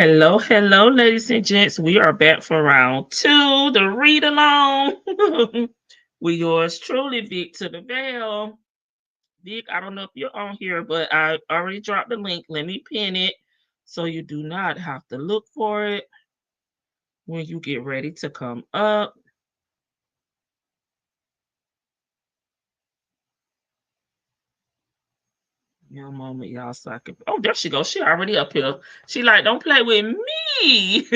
Hello, ladies and gents. We are back for round two, the read along. With yours truly, Vic to the Veil. Vic, I don't know if you're on here, but I already dropped the link. Let me pin it so you do not have to look for it when you get ready to come up. One moment, y'all, so I can. Oh, there she goes. She already up here. She like, don't play with me.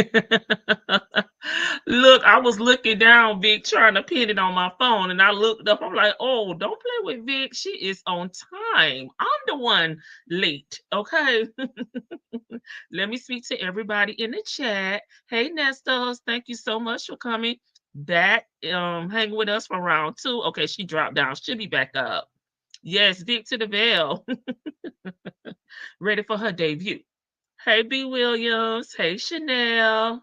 Look, I was looking down, Vic, trying to pin it on my phone, and I looked up. I'm like, oh, don't play with Vic. She is on time. I'm the one late. Okay. Let me speak to everybody in the chat. Hey, Nestos, thank you so much for coming back. Hanging with us for round two. Okay, she dropped down. She'll be back up. Yes, Vic to the Veil. Ready for her debut. Hey, B. Williams. Hey, Chanel.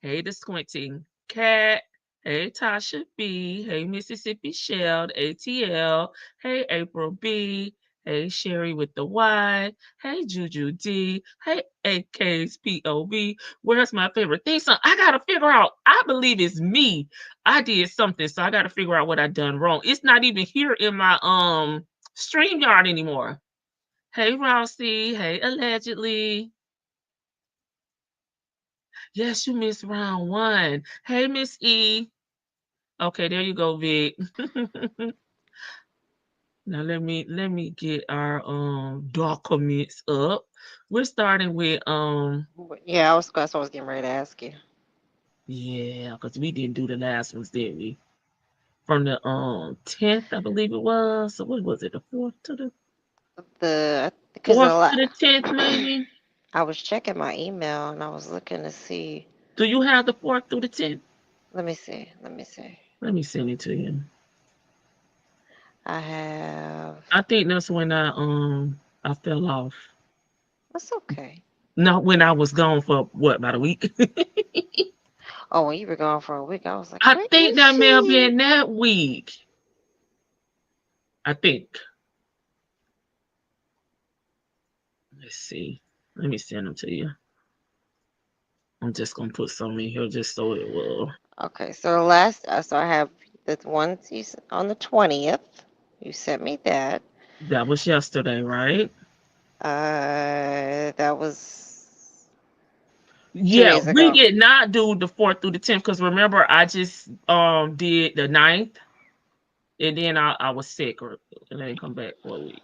Hey, the squinting cat. Hey, Tasha B. Hey, Mississippi Shelled. ATL. Hey, April B. Hey, Sherry with the Y. Hey, Juju D. Hey, AK's POV. Where's my favorite thing song? I gotta figure out. I believe it's me. I did something, so I gotta figure out what I done wrong. It's not even here in my StreamYard anymore. Hey, Rossi. Hey, allegedly. Yes, you missed round one. Hey, Miss E. Okay, there you go, Vic. Now let me get our documents up. We're starting with Yeah, I was getting ready to ask you. yeah, because we didn't do the last ones, did we? From the 10th, I believe it was. So what was it? The The because a fourth lot. to the 10th, maybe? I was checking my email and I was looking to see. Do you have the fourth through the 10th? Let me see. Let me see. Let me send it to you. I have. I think that's when I fell off. That's okay. No, when I was gone for what, about a week? Oh, when you were gone for a week, I was like, I where think is that may have she? been that week. I think. Let's see. Let me send them to you. I'm just gonna put some in here just so it will. Okay, so the last. So I have the one on the 20th. You sent me that. That was yesterday, right? That was two Yeah, days we ago. did not do the fourth through the 10th because remember I just did the ninth and then I was sick or and then come back for a week.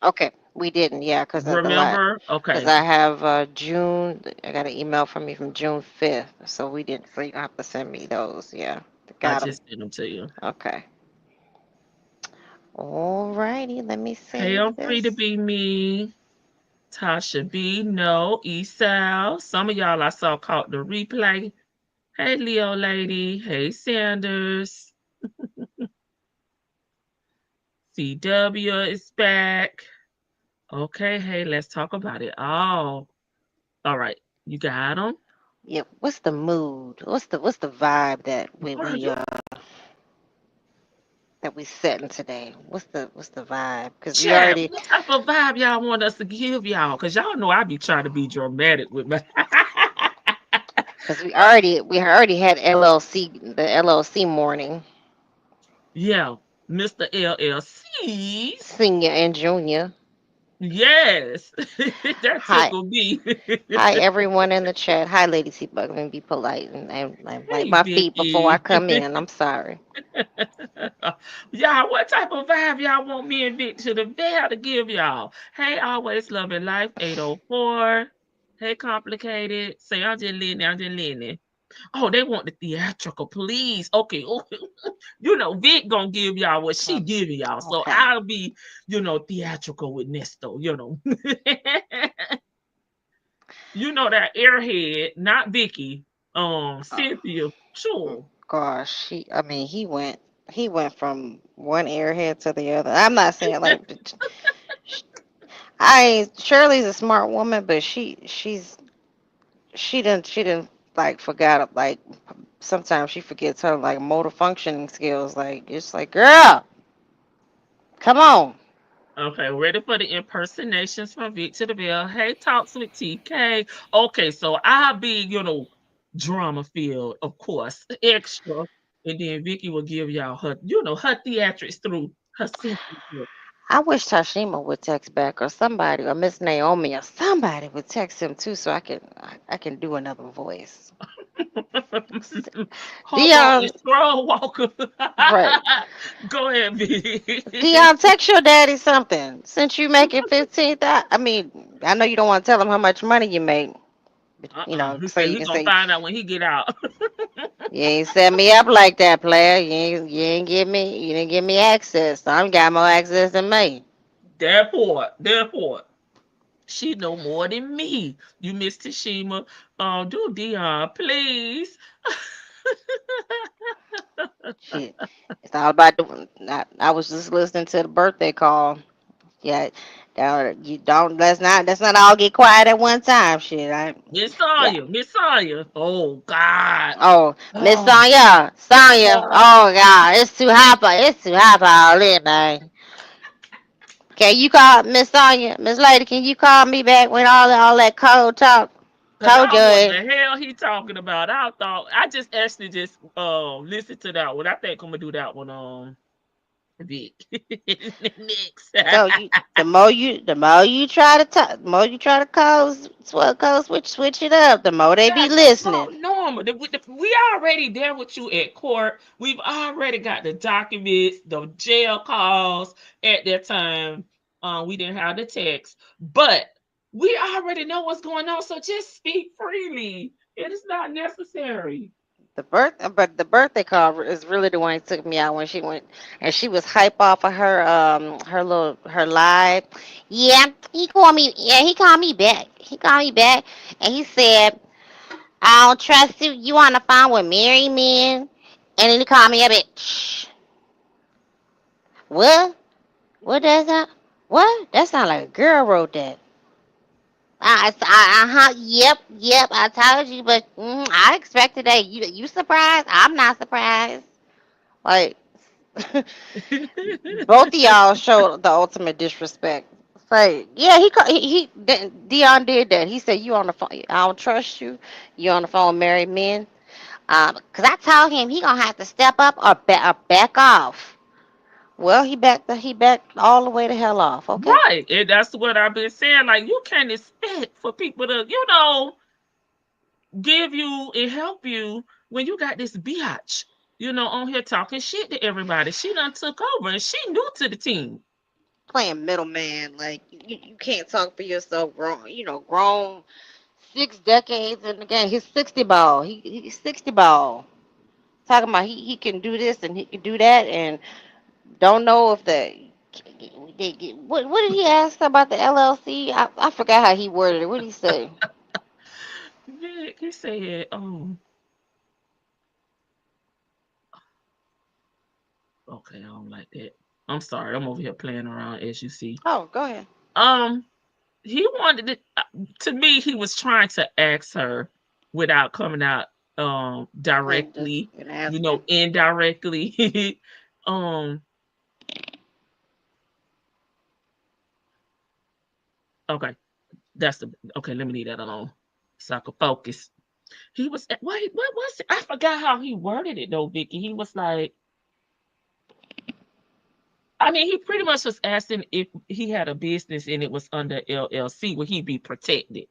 Okay, we didn't. Yeah, because of the lot. Remember? Because Okay. I have June. I got an email from you from June 5th. So we didn't. So you have to send me those. Yeah, I got them. just sent them to you. Okay. Alrighty. Let me Hey, save I'm free to this. be me. Tasha B, no, Esau. Some of y'all I saw caught the replay. Hey, Leo lady. Hey, Sanders. CW is back. Okay, hey, let's talk about it. Oh, all right. You got them? Yeah. What's the mood? What's the vibe that Girl, you that we setting today? What's the vibe? Because we chat. already What type of vibe y'all want us to give y'all? Because y'all know I be trying to be dramatic with my. because we already had LLC morning, Yeah, Mr. LLCs. senior and junior. Yes, that Hi. tickled me. Hi, everyone in the chat. Hi, Lady T Bug. Let me be polite and wipe Hey, my feet before I Vicky. come in. I'm sorry. Y'all, what type of vibe y'all want me and Vic to the veil to give y'all? Hey, always loving life 804. Hey, complicated. Say, I'm just leaning, I'm just leaning. Oh, they want the theatrical, please. Okay, okay. Vic gonna give y'all what she Um, giving y'all. So okay. I'll be, theatrical with Nesto. That airhead, not Vicky. Oh, Cynthia. Sure. gosh, I mean, he went from one airhead to the other. I'm not saying like Shirley's a smart woman, but she didn't like forgot like sometimes she forgets her like motor functioning skills. Like it's like, girl, come on. Okay, ready for the impersonations from Vic to the Bell. Hey, talks with TK. Okay, so I'll be, drama filled, of course, extra. And then Vicky will give y'all her, her theatrics through her sentences. I wish Tashima would text back or somebody or Miss Naomi or somebody would text him too so I can do another voice. Hobo and Dion, scroll walker. right. Go ahead, Vic. Dion, text your daddy something. Since you making 15, I mean, I know you don't want to tell him how much money you make, but He so said you he can gonna say find out when he get out. you ain't set me up like that, player. You didn't give me access. So I'm got more access than me. Therefore, she know more than me. You Miss Tashima. Do Dion, please. Shit, it's all about the. I was just listening to the birthday call. Yeah, you don't. Let's not all get quiet at one time. Shit, Miss yeah. Sonya, Miss Sonya. Oh God. Oh, Miss Oh, Sonya, Sonya. oh. Oh God, it's too hot for all this, man. Can you call Miss Sonya, Miss Lady? Can you call me back when all that cold talk? Cause I Told you. don't know what the hell he talking about. I thought I just actually just listen to that one. I think I'm gonna do that one Vic. Next. So the more you try to talk, the more you try to switch it up. The more they be That's so listening. normal. We already there with you at court. We've already got the documents, the jail calls at that time. We didn't have the text, but we already know what's going on. So just speak freely. It is not necessary. But the birthday call is really the one that took me out when she went and she was hype off of her live. Yeah, he called me. Yeah, he called me back. He called me back and he said, "I don't trust you. You on the phone with married men?" And then he called me a bitch. What? What does that? What? That sound like a girl wrote that. Yep. I told you, but I expected that. You surprised? I'm not surprised. Like both of y'all showed the ultimate disrespect. Like, yeah, Dion did that. He said, "You on the phone? I don't trust you. You on the phone with married men." Cause I told him he gonna have to step up or back off. Well, he backed all the way the hell off. Okay. Right. And that's what I've been saying. Like, you can't expect for people to, give you and help you when you got this biatch, on here talking shit to everybody. She done took over and she new to the team. Playing middleman, like you can't talk for yourself. Grown 6 decades in the game. He's 60 ball. He's 60 ball. Talking about he can do this and he can do that and don't know if what did he ask about the LLC? I forgot how he worded it. What did he say? Vic, he said, okay, I don't like that. I'm sorry, I'm over here playing around as you see. Oh, go ahead. Um, he wanted it to me, he was trying to ask her without coming out And just directly, and asking. indirectly. um, okay, that's the okay, let me leave that alone. So I could focus. He was wait, what was it? I forgot how he worded it though, Vicky. He was like, I mean, he pretty much was asking if he had a business and it was under LLC, would he be protected?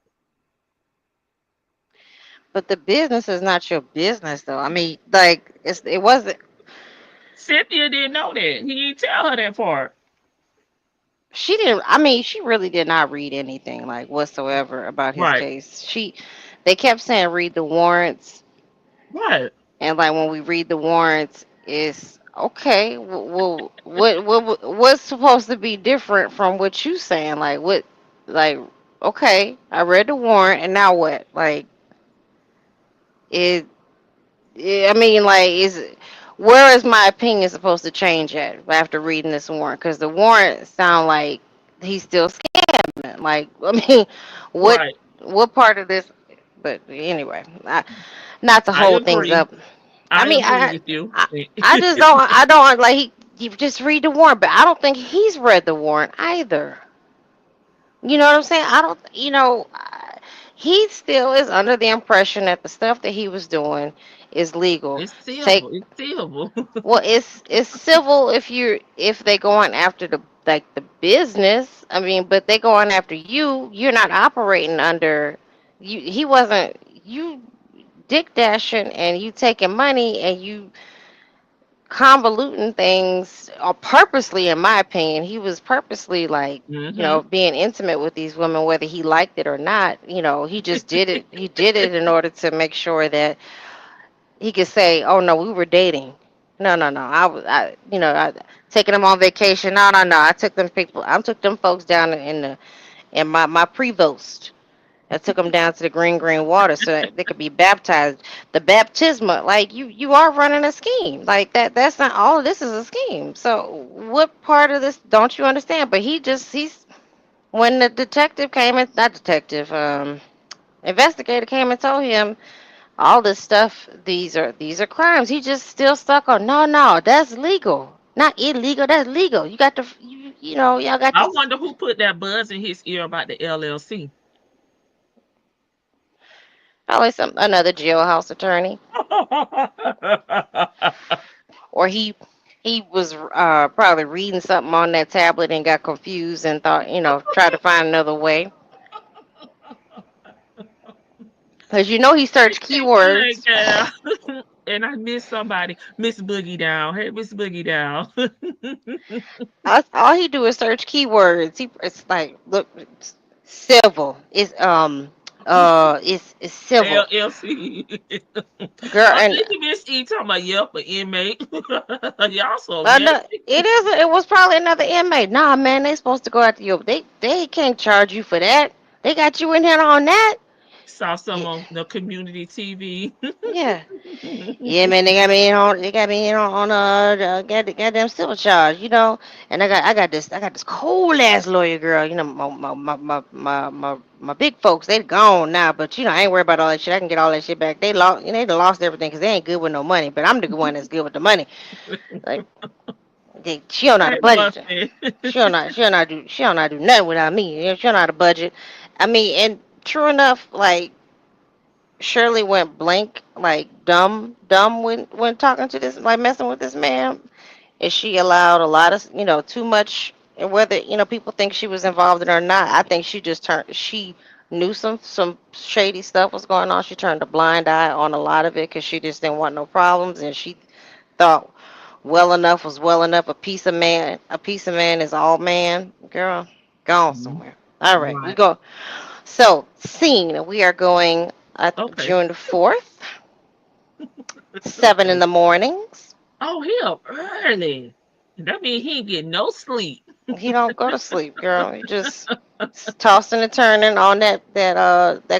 But the business is not your business, though. I mean, like it wasn't. Cynthia didn't know that. He didn't tell her that part. She didn't. I mean, she really did not read anything like whatsoever about his Right, case. They kept saying read the warrants, right, and like when we read the warrants, it's okay. Well, what's supposed to be different from what you saying? Like what? Like okay, I read the warrant, and now what? Like it. I mean, like where is my opinion supposed to change at after reading this warrant? Because the warrant sound like he's still scamming. Like I mean, what right. what part of this? But anyway, not to I hold things agree. up. I I mean, agree with you. I just don't. I don't like he. You just read the warrant, but I don't think he's read the warrant either. You know what I'm saying? I don't, he still is under the impression that the stuff that he was doing is legal. It's Take civil. It's civil. Well, it's civil if they going after the like the business. I mean, but they going after you. You're not operating under you. He wasn't you dick dashing and you taking money and you convoluting things purposely. In my opinion, he was purposely like Hmm. being intimate with these women, whether he liked it or not. He just did it. He did it in order to make sure that he could say, "Oh no, we were dating." No, no, no. I taking them on vacation. No, no, no. I took them folks down in my prevost. I took them down to the green water so that they could be baptized. The baptisma, like you are running a scheme. Like that. That's not all of this is a scheme. So what part of this don't you understand? But he's when the detective came in, not detective, investigator came and told him all this stuff, these are crimes. He just still stuck on no, no, that's legal, not illegal, that's legal. You got to y'all got I this. wonder who put that buzz in his ear about the LLC. Probably some another jailhouse attorney, or he was probably reading something on that tablet and got confused and thought, tried to find another way, because he searched Like, keywords. and I miss somebody. Miss Boogie Down. Hey, Miss Boogie Down. All he do is search keywords. It's like, look, it's civil. It's civil, LLC. girl. I'm And thinking Miss E talking about, yep, an inmate. Y'all so messy. no, it is. It was probably another inmate. Nah, man, they supposed to go after you. They can't charge you for that. They got you in here on that. Saw some Yeah, on the community TV. yeah, yeah, man. They got me in on goddamn civil charge. And I got this cold ass lawyer girl. My big folks, they gone now, but I ain't worried about all that shit. I can get all that shit back. They lost, they done lost everything because they ain't good with no money. But I'm the one that's good with the money. Like, she don't know how to Hey, budget. Buffy. She don't know how to do nothing without me. She don't know how to budget. I mean, and true enough, like Shirley went blank, like dumb when talking to this, like messing with this man. And she allowed a lot of, too much. And whether people think she was involved in it or not, I think she just turned. She knew some shady stuff was going on. She turned a blind eye on a lot of it because she just didn't want no problems, and she thought well enough was well enough. A piece of man is all man. Girl, gone Mhm. somewhere. All right, we Right. go. So, scene. We are going Okay. June 4th, 7 in Okay. the mornings. Oh, he up early. That means he ain't getting no sleep. He don't go to sleep, girl. He just tossing and turning on that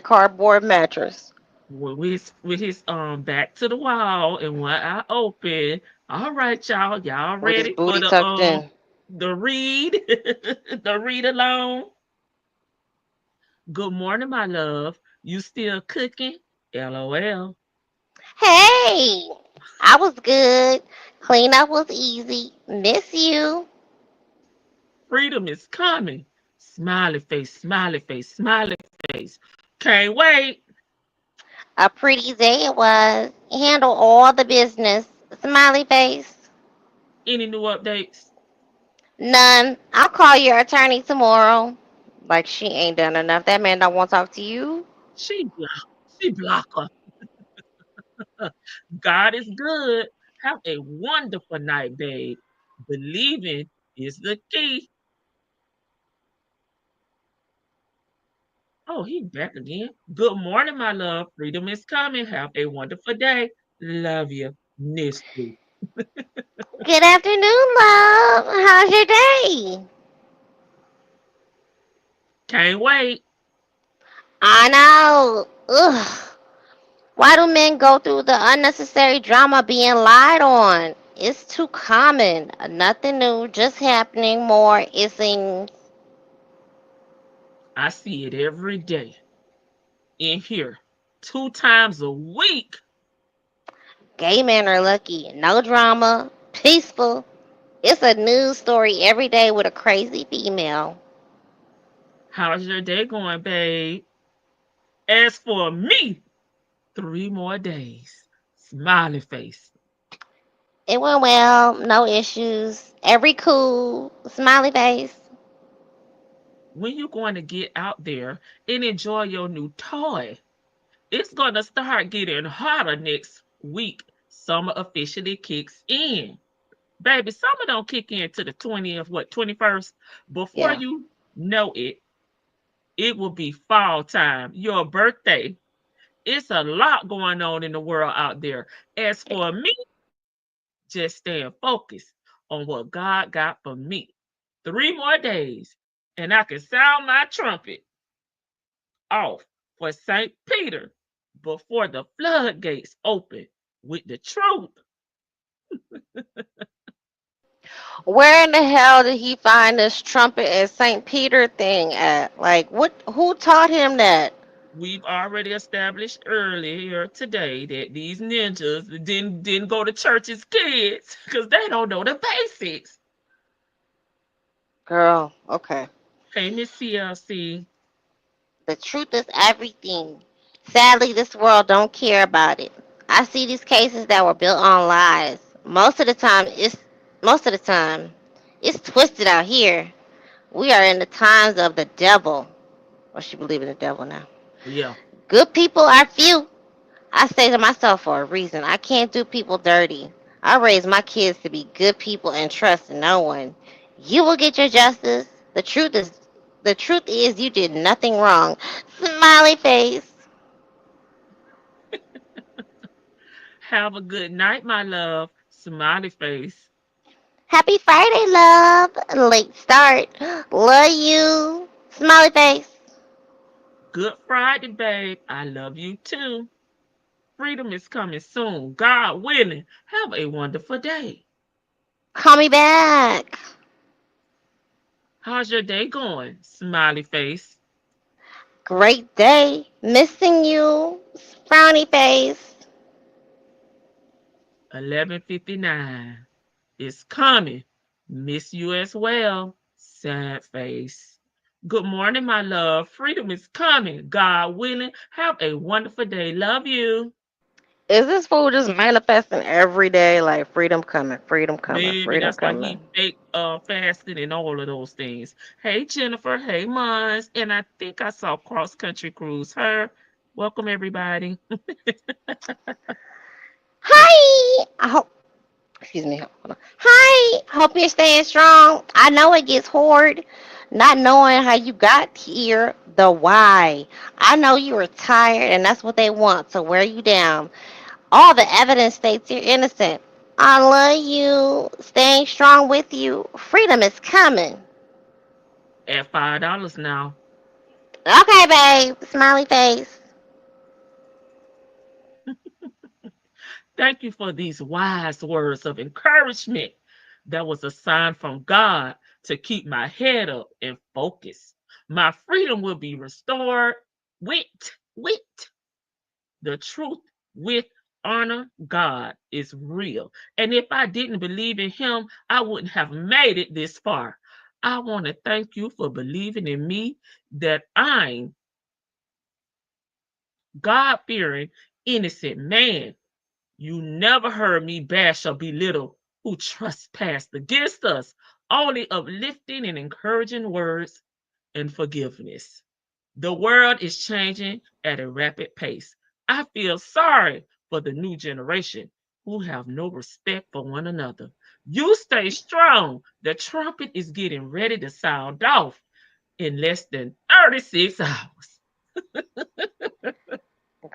cardboard mattress With his back to the wall and one eye open. All right, y'all. Y'all with his ready for booty tucked in. the read? The read along. Good morning, my love. You still cooking? LOL. Hey, I was good. Clean up was easy. Miss you. Freedom is coming. Smiley face, smiley face, smiley face. Can't wait. A pretty day it was. Handle all the business. Smiley face. Any new updates? None. I'll call your attorney tomorrow. Like she ain't done enough. That man don't want to talk to you. She block. She block her. God is good. Have a wonderful night, babe. Believing is the key. Oh, he back again. Good morning, my love. Freedom is coming. Have a wonderful day. Love you. Miss you. Good afternoon, love. How's your day? Can't wait. I know. Ugh. Why do men go through the unnecessary drama being lied on? It's too common. Nothing new, just happening more, it seems. I see it every day in here, 2 times a week. Gay men are lucky. No drama. Peaceful. It's a news story every day with a crazy female. How's your day going, babe? As for me, 3 more days. Smiley face. It went well, no issues. Every cool, smiley face. When you going to get out there and enjoy your new toy? It's going to start getting hotter next week. Summer officially kicks in. Baby, summer don't kick in to the 20th, 21st. Before Yeah. you know it, it will be fall time, your birthday. It's a lot going on in the world out there. As for me, just staying focused on what God got for me. 3 more days, and I can sound my trumpet off for St. Peter before the floodgates open with the truth. Where in the hell did he find this trumpet and St. Peter thing at? Like, what? Who taught him that? We've already established earlier today that these ninjas didn't go to church as kids because they don't know the basics. Girl, okay. Hey, Miss CLC, The truth is everything. Sadly, this world don't care about it. I see these cases that were built on lies. Most of the time, it's twisted out here. We are in the times of the devil. Or she believe in the devil now. yeah, Good people are few. I say to myself for a reason. I can't do people dirty. I raise my kids to be good people and trust no one. You will get your justice. The truth is you did nothing wrong. Smiley face. have a good night, my love. Smiley face. Happy Friday, love. Late start. Love you. Smiley face. Good Friday, babe. I love you too. Freedom is coming soon. God willing. Have a wonderful day. Call me back. How's your day going? Smiley face. Great day. Missing you. Frowny face. 11:59. It's coming. Miss you as well. Sad face. Good morning, my love. Freedom is coming. God willing. Have a wonderful day. Love you. Is this fool just manifesting every day like freedom coming, Baby, freedom that's why coming? he fake fasting and all of those things. Hey Jennifer, hey Mons, and I think I saw Cross Country Cruise her. Welcome everybody. Hi! I hope, excuse me. Hold on. Hi! Hope you're staying strong. I know it gets hard not knowing how you got here, the why. I know you were tired and that's what they want to wear you down. All the evidence states you're innocent. I love you. Staying strong with you. Freedom is coming. At $5 now. Okay, babe. Smiley face. Thank you for these wise words of encouragement. That was a sign from God to keep my head up and focus. My freedom will be restored with the truth, with honor. God is real. And if I didn't believe in him, I wouldn't have made it this far. I want to thank you for believing in me that I'm God fearing, innocent man. You never heard me bash or belittle who trespassed against us, only uplifting and encouraging words and forgiveness. The world is changing at a rapid pace. I feel sorry for the new generation who have no respect for one another. You stay strong. The trumpet is getting ready to sound off in less than 36 hours.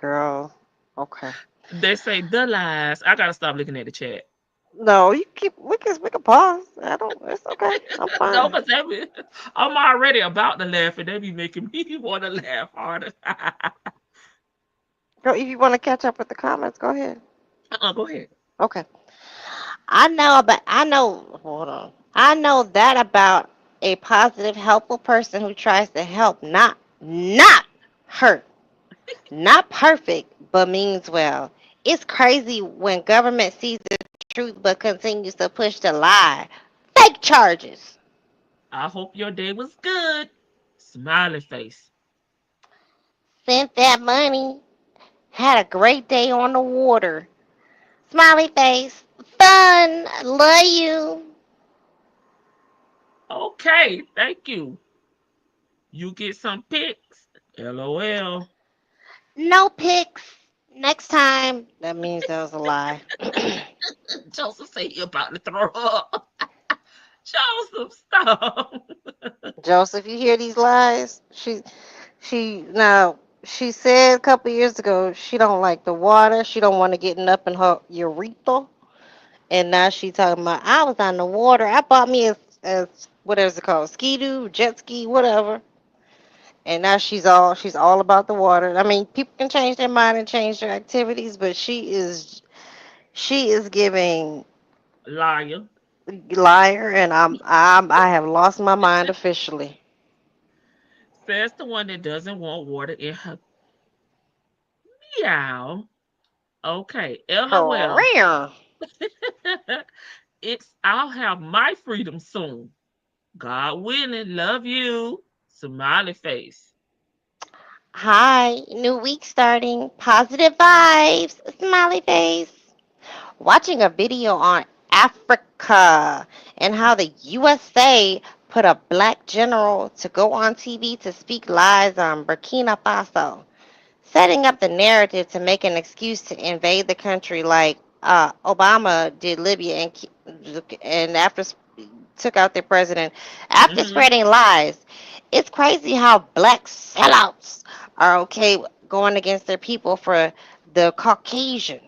Girl. Okay. They say the lies. I gotta stop looking at the chat. No, you keep. We can pause. I don't. It's okay. I'm No, fine. because I'm already about to laugh and they be making me want to laugh harder. Girl, if you want to catch up with the comments, go ahead. Go ahead. Okay. I know about. I know. Hold on. I know that about a positive, helpful person who tries to help, not hurt, not perfect, but means well. It's crazy when government sees the truth but continues to push the lie. fake charges. I hope your day was good. Smiley face. Sent that money. Had a great day on the water. Smiley face. Fun. Love you. Okay, thank you. You get some pics. LOL. No pics. Next time. That means that was a lie. Joseph say you about to throw up. Joseph, stop. Joseph, you hear these lies? She said a couple years ago she don't like the water. She don't want to get up in her urethra. And now she talking about I was on the water. I bought me a what is it called? Ski-doo, jet ski, whatever. And now she's all about the water. I mean, people can change their mind and change their activities, but she is giving Liar. liar, and I have lost my mind officially. Says the one that doesn't want water in her meow. Okay, LOL. Career. It's I'll have my freedom soon. God willing, love you. Smiley face. Hi, new week starting. Positive vibes. Smiley face. Watching a video on Africa and how the USA put a black general to go on TV to speak lies on Burkina Faso, setting up the narrative to make an excuse to invade the country like Obama did Libya and after took out their president after Hmm. spreading lies. It's crazy how black sellouts are okay going against their people for the Caucasian.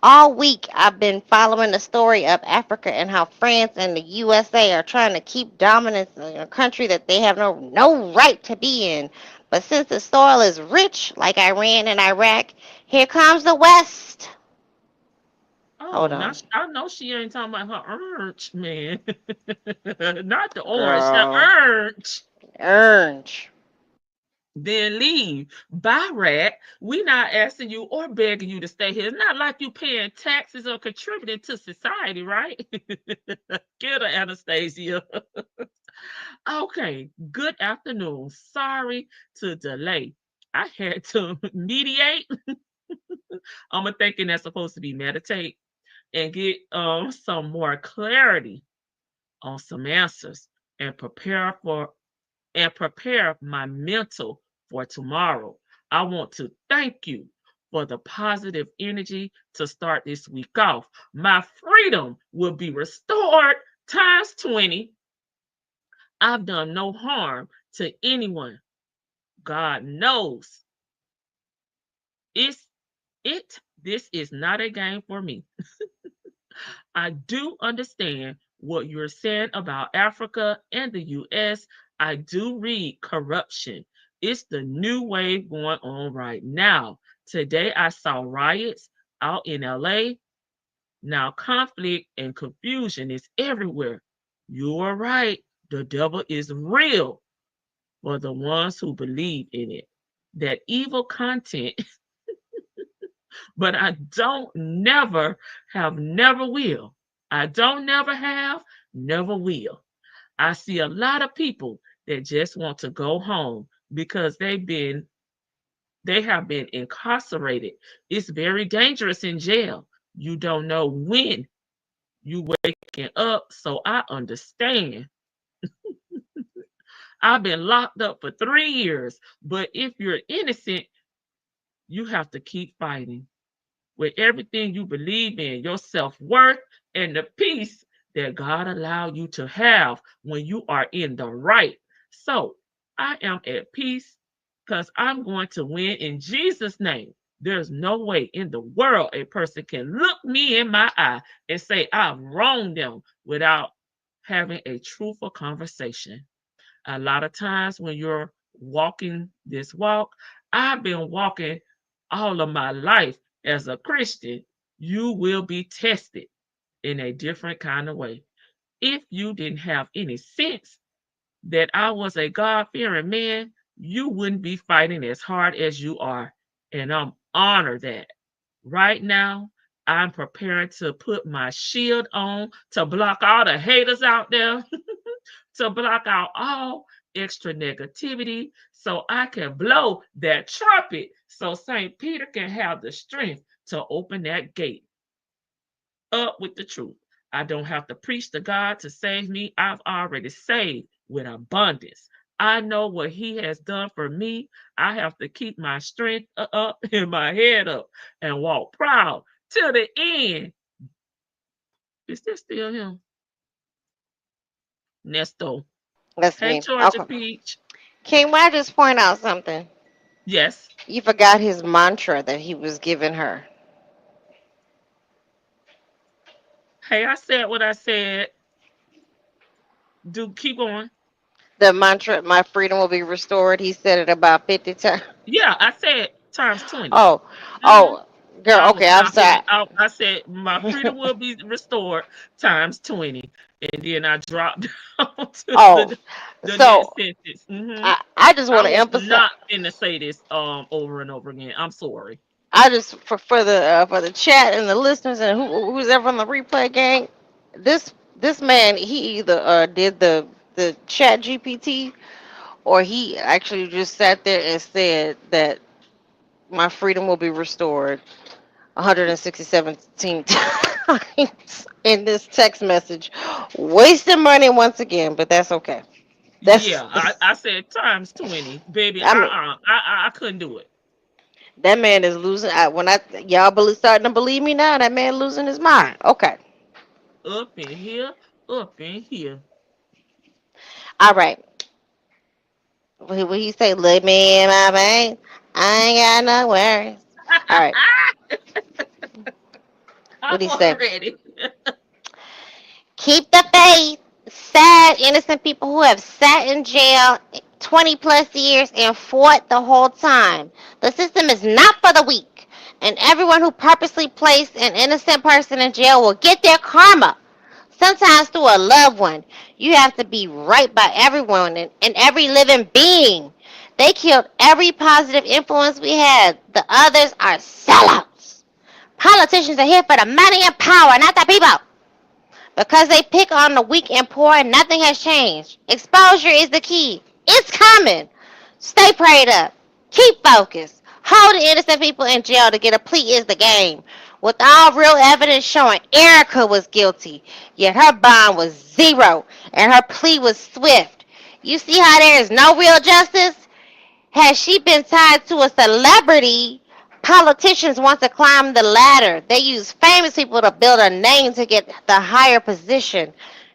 All week, I've been following the story of Africa and how France and the USA are trying to keep dominance in a country that they have no right to be in. But since the soil is rich, like Iran and Iraq, here comes the West. Oh, Hold now on, I know she ain't talking about her orange, man. Not the orange, the girl. orange. Orange. Then leave. Bye, rat. We not asking you or begging you to stay here. It's not like you paying taxes or contributing to society, right? Get her, Anastasia. Okay, good afternoon. Sorry to delay. I had to mediate. I'm thinking that's supposed to be meditate and get some more clarity on some answers and prepare my mental for tomorrow. I want to thank you for the positive energy to start this week off. My freedom will be restored times 20. I've done no harm to anyone. God knows it's it. This is not a game for me. I do understand what you're saying about Africa and the US. I do read corruption. It's the new wave going on right now. Today I saw riots out in LA. Now conflict and confusion is everywhere. You are right. The devil is real for the ones who believe in it. That evil content, but I don't never have, never will. I don't never have, never will. I see a lot of people that just want to go home because they have been incarcerated. It's very dangerous in jail. You don't know when you waking up, so I understand. I've been locked up for 3 years, but if you're innocent, you have to keep fighting with everything you believe in, your self-worth and the peace that God allowed you to have when you are in the right. So I am at peace because I'm going to win in Jesus' name. There's no way in the world a person can look me in my eye and say I've wronged them without having a truthful conversation. A lot of times when you're walking this walk, I've been walking all of my life as a Christian, you will be tested in a different kind of way. If you didn't have any sense that I was a God fearing man, you wouldn't be fighting as hard as you are. And I'm honored that right now. I'm preparing to put my shield on to block all the haters out there, to block out all extra negativity so I can blow that trumpet so St. Peter can have the strength to open that gate up with the truth. I don't have to preach to God to save me. I've already saved with abundance. I know what He has done for me. I have to keep my strength up and my head up and walk proud till the end. Is this still him? Nesto. That's Hey, me. Georgia Okay. Peach. Can I just point out something? Yes. You forgot his mantra that he was giving her. Hey, I said what I said. Do keep going. The mantra, my freedom will be restored. He said it about 50 times. Yeah, I said times 20. Oh, Mm-hmm. oh, girl. I was Okay, I'm knocking sorry. it out. I said my freedom will be restored times 20. And then I dropped down to Oh, the so next sentence. I just want I to was emphasize. not finna say this over and over again. I'm sorry. I just for the chat and the listeners and who's ever on the replay gang. This man, he either did the chat GPT, or he actually just sat there and said that my freedom will be restored 167 times in this text message. Wasting money once again, but that's okay. Yeah, That's, I said times 20, baby. I mean, I couldn't do it. that man is losing. When I y'all starting to believe me now, that man losing his mind. Okay, Up in here, up in here. all right. What he say? Look me in my veins. I ain't got no worries. All right. What I'm he say? ready. Keep the faith. Sad, innocent people who have sat in jail 20 plus years and fought the whole time. The system is not for the weak, and everyone who purposely placed an innocent person in jail will get their karma. Sometimes through a loved one. You have to be right by everyone and every living being. They killed every positive influence we had. The others are sellouts. Politicians are here for the money and power, not the people. Because they pick on the weak and poor, nothing has changed. Exposure is the key. It's coming. Stay prayed up. Keep focused. Hold the innocent people in jail to get a plea is the game. With all real evidence showing Erica was guilty, yet her bond was zero and her plea was swift. You see how there is no real justice? Had she been tied to a celebrity, politicians want to climb the ladder. They use famous people to build a name to get the higher position.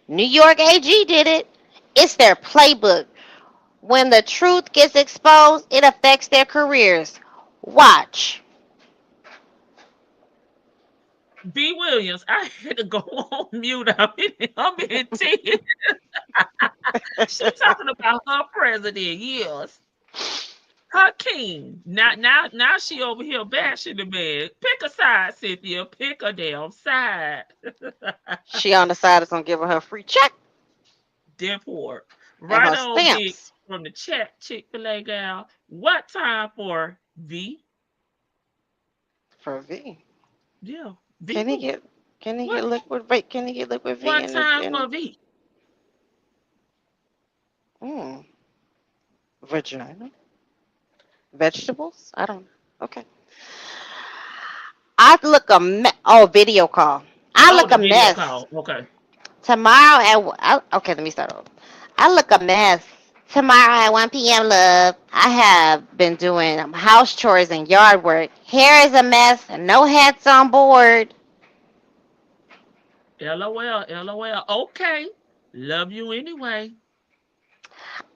New York AG did it. It's their playbook. When the truth gets exposed, it affects their careers. Watch. B. Williams, I had to go on mute. I'm in tears. She talking about her president, yes. Her king. Now she over here bashing the man. Pick a side, Cynthia. Pick a damn side. She on the side is gonna give her free check Deport. and Right her on, Big, stamps from the chat, Chick-fil-A gal. What time for V? for V. Yeah, V Can he who? get can he What get liquid vape? Can he get liquid V what in the time for V? mm, vagina? Vegetables? I don't know. Okay. I look oh, video call. I Oh, look the a video mess call. Okay. tomorrow okay. Let me start over. I look a mess tomorrow at 1 p.m. Love. I have been doing house chores and yard work. Hair is a mess. No hats on board. LOL, LOL. Okay. Love you anyway.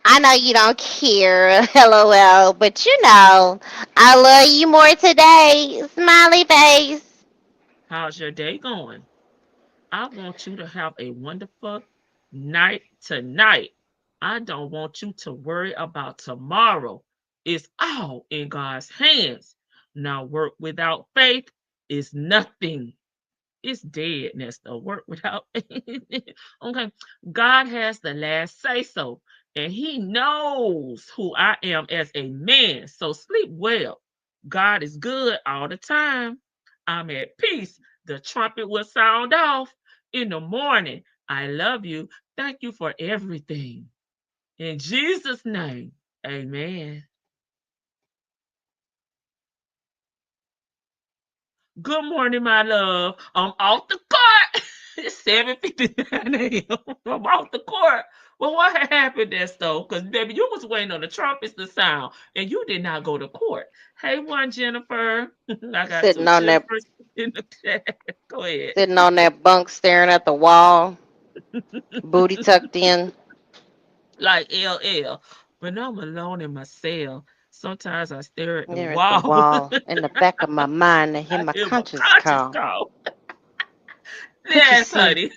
I know you don't care, lol, but you know I love you more today. Smiley face. How's your day going? I want you to have a wonderful night tonight. I don't want you to worry about tomorrow. It's all in God's hands. Now, work without faith is nothing. It's dead, Nesta. Work without okay. God has the last say so, and He knows who I am as a man. So sleep well. God is good all the time. I'm at peace. The trumpet will sound off in the morning. I love you. Thank you for everything. In Jesus' name, amen. Good morning, my love. I'm off the court. It's 7:59 a.m. I'm off the court. Well, what had happened there, though? Because, baby, you was waiting on the trumpets to sound, and you did not go to court. Hey, one Jennifer. I got Sitting two on that Jennifers in the chat. Go ahead. sitting on that bunk staring at the wall, booty tucked in. Like LL. When I'm alone in my cell, sometimes I stare at the There at the wall. wall. In the back of my mind, I hear I my hear my conscience conscience call. call. What you Yes, see? honey.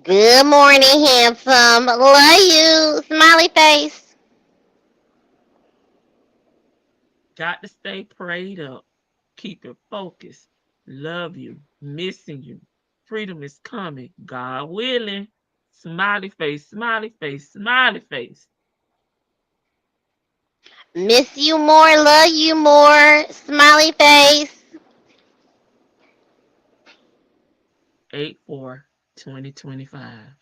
Good morning, handsome. Love you. Smiley face. Got to stay prayed up. Keep it focused. Love you. Missing you. Freedom is coming. God willing. Smiley face, smiley face, smiley face. Miss you more. Love you more. Smiley face. 8/4/2025.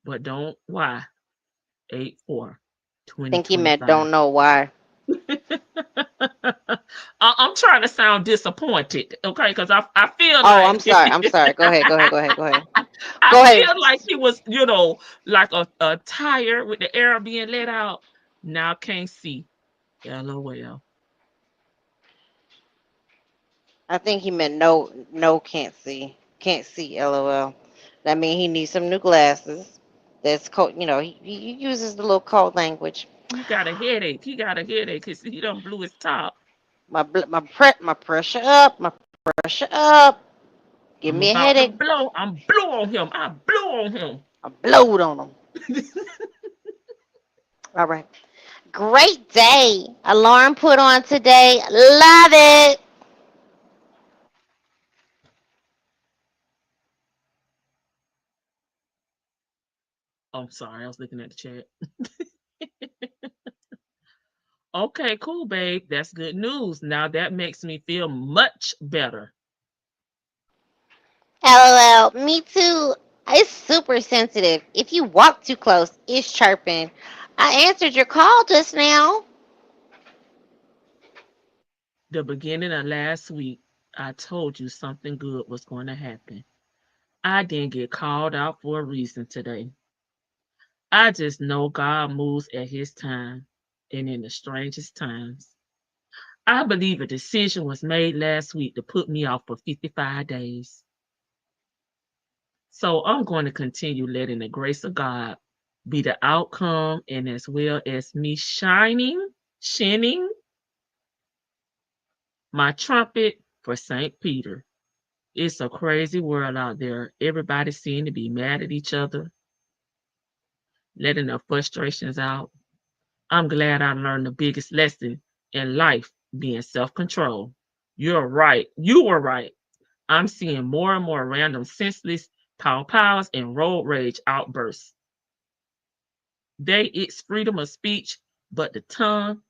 But don't why. 8/4 Think he meant 2025. don't know why. I'm trying to sound disappointed, okay? Because I feel Oh, I'm like sorry. I'm sorry. Go ahead. Go ahead. Go ahead. Go ahead. I Go ahead. feel like he was, like a tire with the air being let out. Now can't see. LOL. I think he meant no. No, can't see. Can't see. LOL. That means he needs some new glasses. That's code. He uses the little code language. He got a headache. He got a headache because he done blew his top. My pressure up. My pressure up. Give me I'm a about headache. to blow. I'm blow on him. I blew on him. I blowed on him. All right. Great day. Alarm put on today. Love it. I'm sorry. I was looking at the chat. Okay, cool, babe. That's good news. Now that makes me feel much better. LOL. Me too. It's super sensitive. If you walk too close, it's chirping. I answered your call just now. The beginning of last week, I told you something good was going to happen. I didn't get called out for a reason today. I just know God moves at his time and in the strangest times. I believe a decision was made last week to put me off for 55 days. So I'm going to continue letting the grace of God be the outcome and as well as me shining my trumpet for St. Peter. It's a crazy world out there. Everybody seems to be mad at each other, letting their frustrations out. I'm glad I learned the biggest lesson in life being self control. You're right. You were right. I'm seeing more and more random, senseless pow pows and road rage outbursts. It's freedom of speech, but the tongue,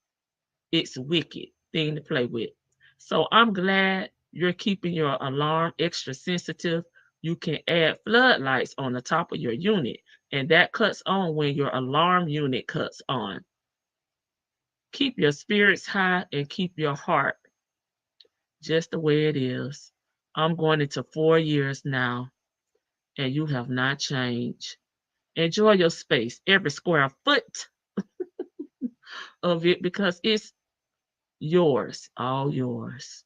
it's wicked thing to play with. So I'm glad you're keeping your alarm extra sensitive. You can add floodlights on the top of your unit, and that cuts on when your alarm unit cuts on. Keep your spirits high and keep your heart just the way it is. I'm going into 4 years now, and you have not changed. Enjoy your space, every square foot of it, because it's yours, all yours.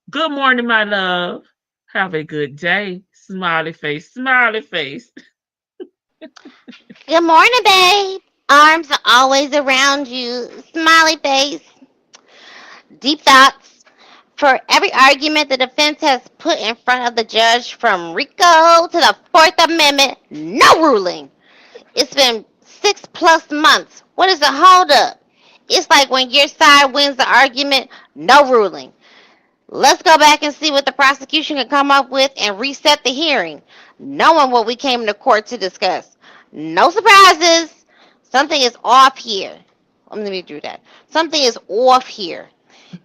Good morning, my love. Have a good day. Smiley face, smiley face. Good morning, babe. Arms are always around you. Smiley face. Deep thoughts. For every argument the defense has put in front of the judge, from RICO to the Fourth Amendment, no ruling. It's been 6+ months. What is the holdup? It's like when your side wins the argument, no ruling. Let's go back and see what the prosecution can come up with and reset the hearing, knowing what we came to court to discuss. No surprises. Something is off here. Let me do that. Something is off here.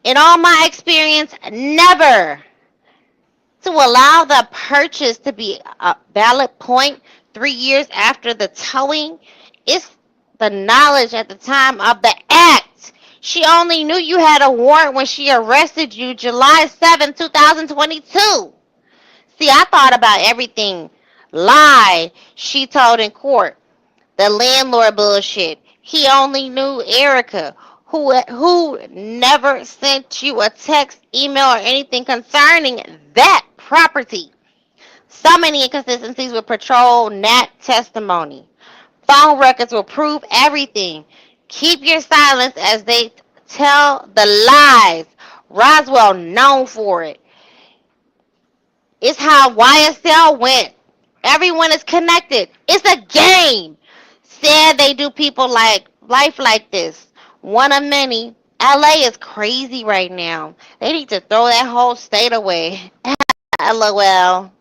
In all my experience, never to allow the purchase to be a valid point 3 years after the towing. It's the knowledge at the time of the act. She only knew you had a warrant when she arrested you July 7th, 2022. See, I thought about everything. Lie she told in court. The landlord bullshit. He only knew Erica, who never sent you a text, email, or anything concerning that property. So many inconsistencies with patrol Nat testimony. Phone records will prove everything. Keep your silence as they tell the lies. Roswell known for it. It's how YSL went. Everyone is connected. It's a game. Said they do people like life like this. One of many. LA is crazy right now. They need to throw that whole state away. LOL.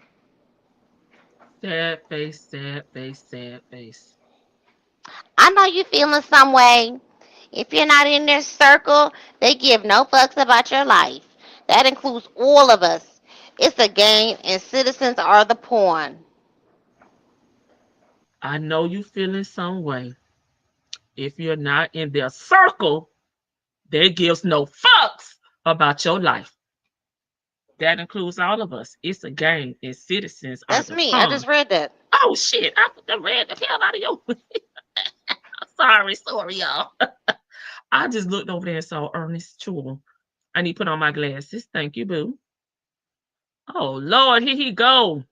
Sad face, sad face, sad face. I know you feeling some way. If you're not in their circle, they give no fucks about your life. That includes all of us. It's a game, and citizens are the pawn. I know you feeling some way. If you're not in their circle, they gives no fucks about your life. That includes all of us. It's a game, and citizens are That's the me. I pawn. just read that. Oh shit! I put the red the hell out of you. Sorry, y'all. I just looked over there and saw Ernest Chul. I need to put on my glasses. Thank you, boo. Oh Lord, here he go.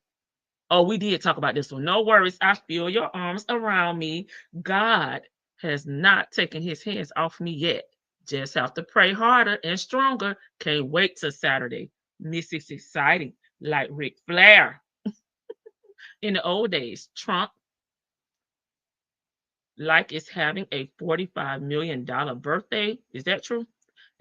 Oh, we did talk about this one. No worries. I feel your arms around me. God has not taken his hands off me yet. Just have to pray harder and stronger. Can't wait till Saturday. Miss is exciting, like Ric Flair. In the old days, Trump like is having a $45 million birthday. Is that true?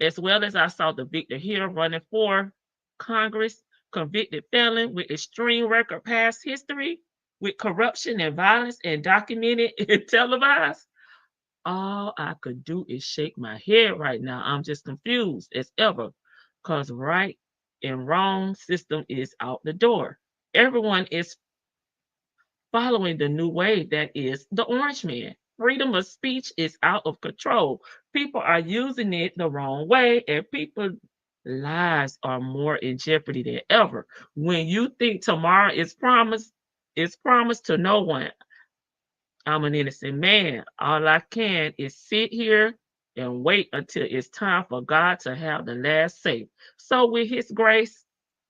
As well as I saw the Victor Hill running for Congress, convicted felon with extreme record past history, with corruption and violence and documented and televised. All I could do is shake my head right now. I'm just confused as ever because right and wrong system is out the door. Everyone is following the new way that is the orange man. Freedom of speech is out of control. People are using it the wrong way, and people's lives are more in jeopardy than ever. When you think tomorrow is promised, it's promised to no one. I'm an innocent man. All I can is sit here and wait until it's time for God to have the last say. So, with His grace,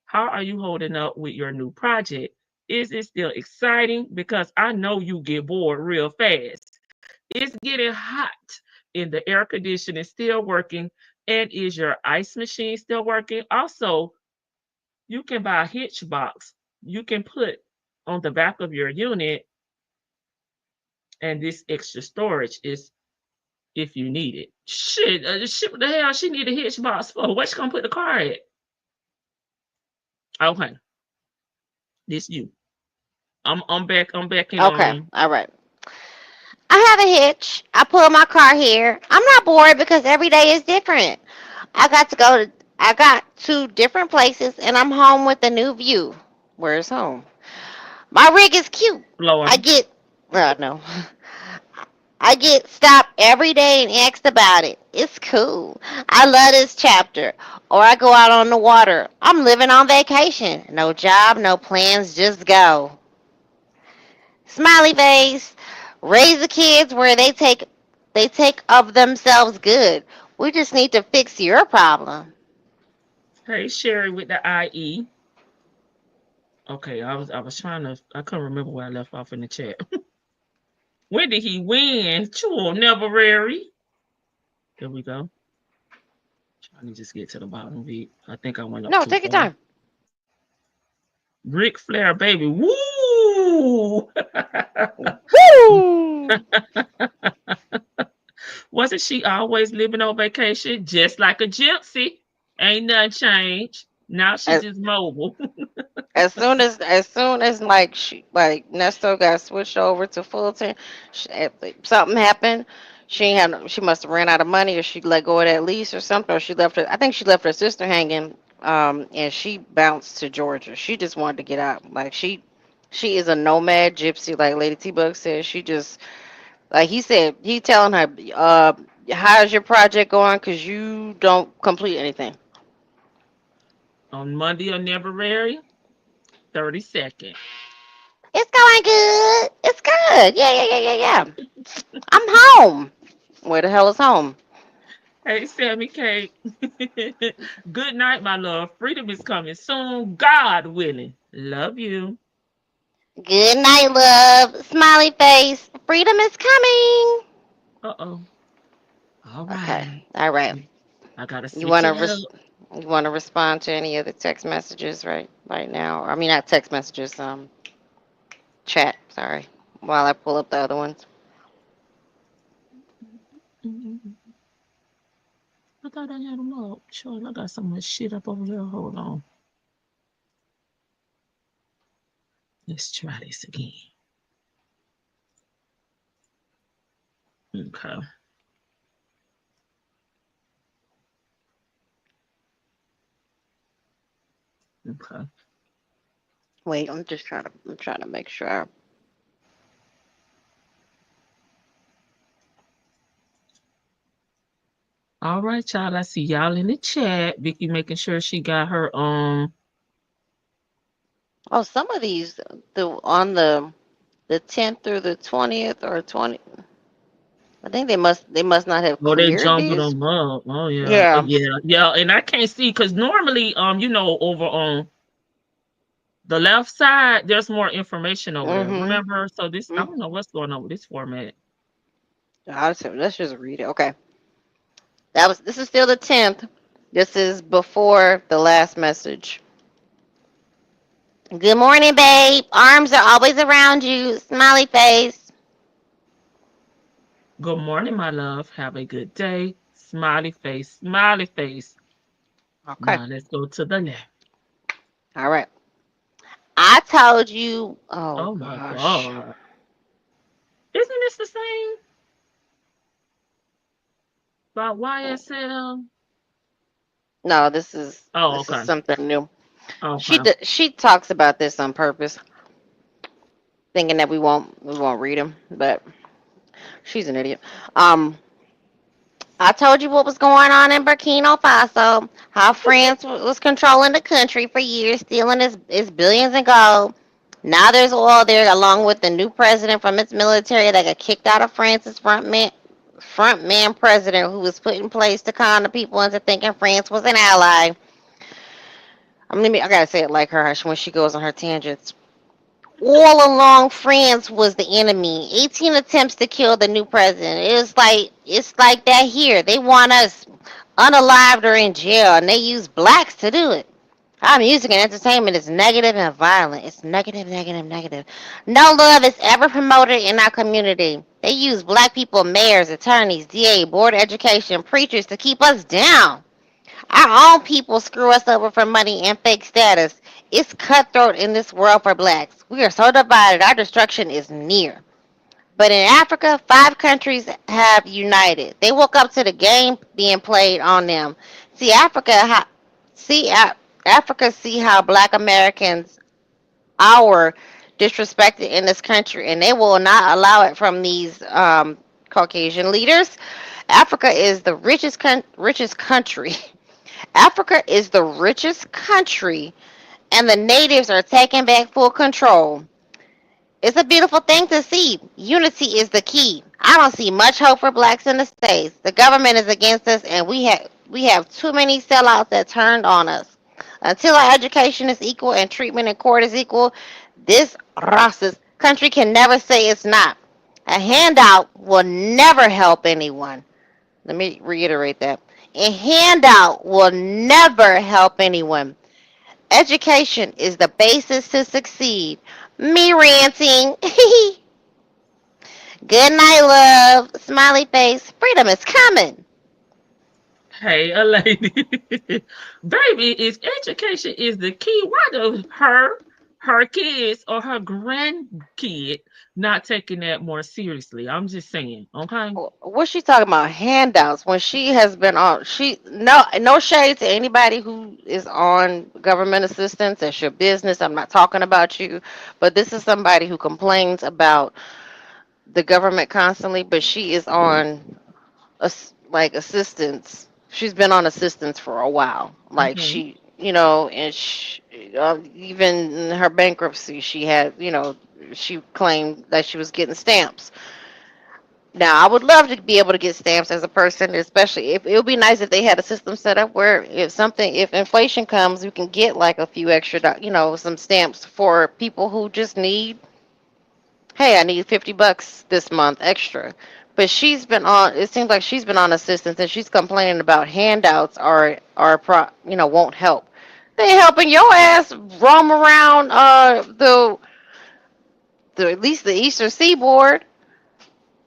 how are you holding up with your new project? Is it still exciting? Because I know you get bored real fast. It's getting hot and the air conditioning still working. And is your ice machine still working? Also, you can buy a hitch box you can put on the back of your unit, and this extra storage is if you need it. Shit, what the hell she need a hitch box for? Where she gonna put the car at? Okay, this you. I'm back in Okay, all right. I have a hitch. I pull my car here. I'm not bored because every day is different. I got to different places and I'm home with a new view. Where's home? My rig is cute. I Florida. get no. I get stopped every day and asked about it. It's cool. I love this chapter. Or I go out on the water. I'm living on vacation. No job, no plans, just go. Smiley face. Raise the kids where they take of themselves good. We just need to fix your problem. Hey Sherry with the IE. Okay, I was trying to I couldn't remember where I left off in the chat. When did he win? Chul never rary. Here we go. Trying to just get to the bottom of it. I think I went up No, too take your far. time. Ric Flair, baby. Woo! Woo! Wasn't she always living on vacation just like a gypsy? Ain't nothing changed. Now she As, just mobile. As soon as like Nesto got switched over to Fulton, something happened. She must have ran out of money, or she let go of that lease or something, or she left her. I think she left her sister hanging. And she bounced to Georgia. She just wanted to get out. Like she is a nomad gypsy, like Lady T Bug said. She just like he said. He telling her, how's your project going? Cause you don't complete anything. On Monday or never vary, 32nd. It's going good. It's good. Yeah, yeah, yeah, yeah, yeah. I'm home. Where the hell is home? Hey, Sammy Kate. Good night, my love. Freedom is coming soon. God willing. Love you. Good night, love. Smiley face. Freedom is coming. Uh-oh. All Okay. right. All right. I gotta You switch wanna it up. you wanna respond to any of the text messages right now? I mean, not text messages. Chat. Sorry. While I pull up the other ones. Mhm. I thought I had them up. Sure, I got so much shit up over there. Hold on. Let's try this again. Okay. Okay. Wait, I'm trying to make sure. All right, y'all. I see y'all in the chat. Vicky making sure she got her Oh, some of these the 10th through the 20th or 20. I think they must not have oh, they cleared jumping these. them up. Oh yeah. Yeah. Yeah. Yeah. And I can't see because normally over on the left side, there's more information over there. Mhm. Remember? So this I Mm. don't know what's going on with this format. Let's just read it. Okay. This is still the 10th. This is before the last message. Good morning, babe. Arms are always around you. Smiley face. Good morning, my love. Have a good day. Smiley face, smiley face. Okay. Now let's go to the left. All right. I told you. Oh Oh my gosh. God. Isn't this the same by YSL? No, this is Oh, this is okay. something new. She Okay. she talks about this on purpose, thinking that we won't read them, but she's an idiot. Um, I told you what was going on in Burkina Faso. How France was controlling the country for years, stealing its billions in gold. Now there's oil there, along with the new president from its military that got kicked out of France's front man president, who was put in place to con the people into thinking France was an ally. I gotta say it like her when she goes on her tangents. All along, France was the enemy. 18 attempts to kill the new president. It's like that here. They want us unalived or in jail, and they use blacks to do it. Our music and entertainment is negative and violent. It's negative, negative, negative. No love is ever promoted in our community. They use black people, mayors, attorneys, DA, board of education, preachers to keep us down. Our own people screw us over for money and fake status. It's cutthroat in this world for blacks. We are so divided, our destruction is near. But in Africa, 5 countries have united. They woke up to the game being played on them. See see Africa see how black Americans are disrespected in this country, and they will not allow it from these Caucasian leaders. Africa is the richest country. Africa is the richest country, and the natives are taking back full control. It's a beautiful thing to see. Unity is the key. I don't see much hope for blacks in the States. The government is against us, and we have too many sellouts that turned on us. Until our education is equal and treatment in court is equal, this racist country can never say it's not. A handout will never help anyone. Let me reiterate that. A handout will never help anyone. Education is the basis to succeed. Me ranting. Good night, love. Smiley face. Freedom is coming. Hey, a lady. Baby, is education is the key. Why do her kids or her grandkid not taking that more seriously? I'm just saying, okay? What's she talking about? Handouts when she has been on. She no shade to anybody who is on government assistance. That's your business. I'm not talking about you, but this is somebody who complains about the government constantly. But she is on like assistance. She's been on assistance for a while. Like Hmm. she, and even in her bankruptcy, she had, she claimed that she was getting stamps. Now, I would love to be able to get stamps as a person, especially if it would be nice if they had a system set up where if inflation comes, you can get like a few extra, some stamps for people who just need, hey, I need $50 this month extra. But it seems like she's been on assistance and she's complaining about handouts won't help. They helping your ass roam around the at least the Eastern Seaboard.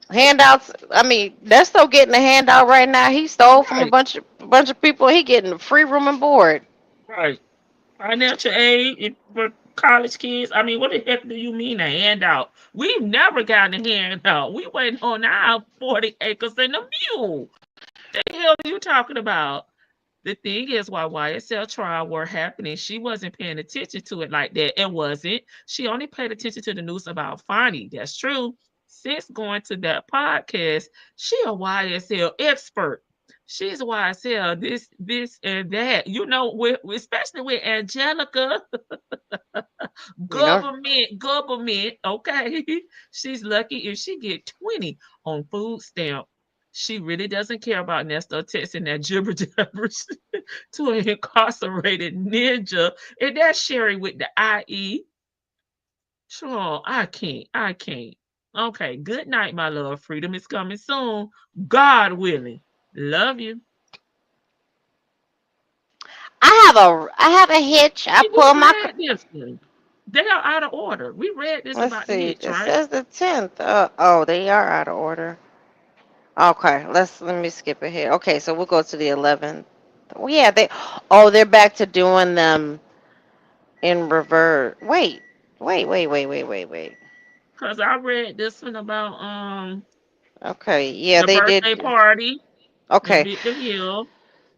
Handouts. I mean, that's still getting a handout right now. He stole from Right, a bunch of people. He getting free room and board. right. Financial aid for college kids. I mean, what the heck do you mean a handout? We've never gotten a handout. We waiting on our 40 acres and a mule. The hell are you talking about? The thing is, while YSL trial were happening, she wasn't paying attention to it like that. It wasn't. She only paid attention to the news about Fonnie. That's true. Since going to that podcast, she a YSL expert. She's a YSL, this, and that. Especially with Angelica, You know, government. Okay, she's lucky if she get 20 on food stamp. She really doesn't care about Nestor texting that gibber jabbers to an incarcerated ninja. And that's Sherry with the IE. Sure, I can't. Okay, good night, my love. Freedom is coming soon. God willing. Love you. I have a hitch. I We pull my. read this one. They are out of order. We read this Let's about the see. hitch, It right? says the 10th. Oh, they are out of order. Okay, let me skip ahead. Okay, so we'll go to the 11th. Oh, yeah, they're back to doing them in reverse. Wait. Because I read this one about Okay, yeah, the they birthday did. party in Okay, Victor Hill.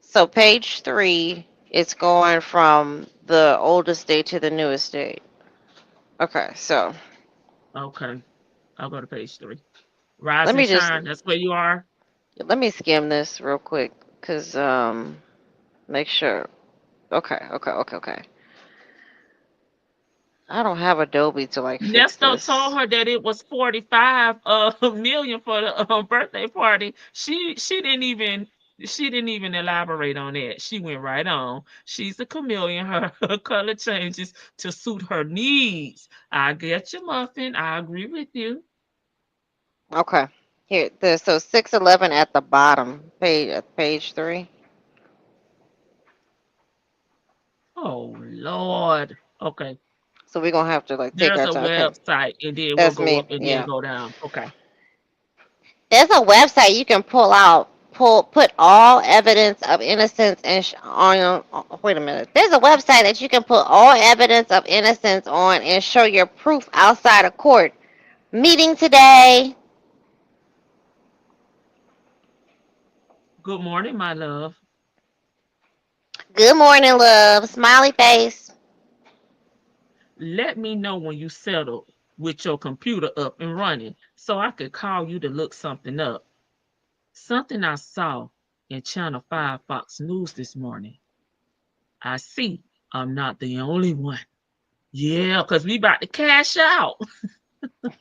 so page 3, it's going from the oldest date to the newest date. Okay, so Okay, I'll go to page 3. Rise let and me just shine. That's where you are. let me skim this real quick, cause make sure. Okay. I don't have Adobe to like fix Nesto told this. her that it was 45 million for the birthday party. She didn't even elaborate on that. She went right on. She's a chameleon. Her color changes to suit her needs. I get you, Muffin. I agree with you. Okay, here, so 611 at the bottom, page 3. Oh Lord. Okay. So we're gonna have to like take There's our a time. Okay, website, and then we'll that's go me. up and then Yeah, go down. Okay. there's a website you can put all evidence of innocence on. Wait a minute. There's a website that you can put all evidence of innocence on and show your proof outside of court. Meeting today. Good morning, my love. Good morning, love. Smiley face. Let me know when you settle with your computer up and running so I could call you to look something up. Something I saw in Channel 5 Fox News this morning. I see I'm not the only one. Yeah, because we about to cash out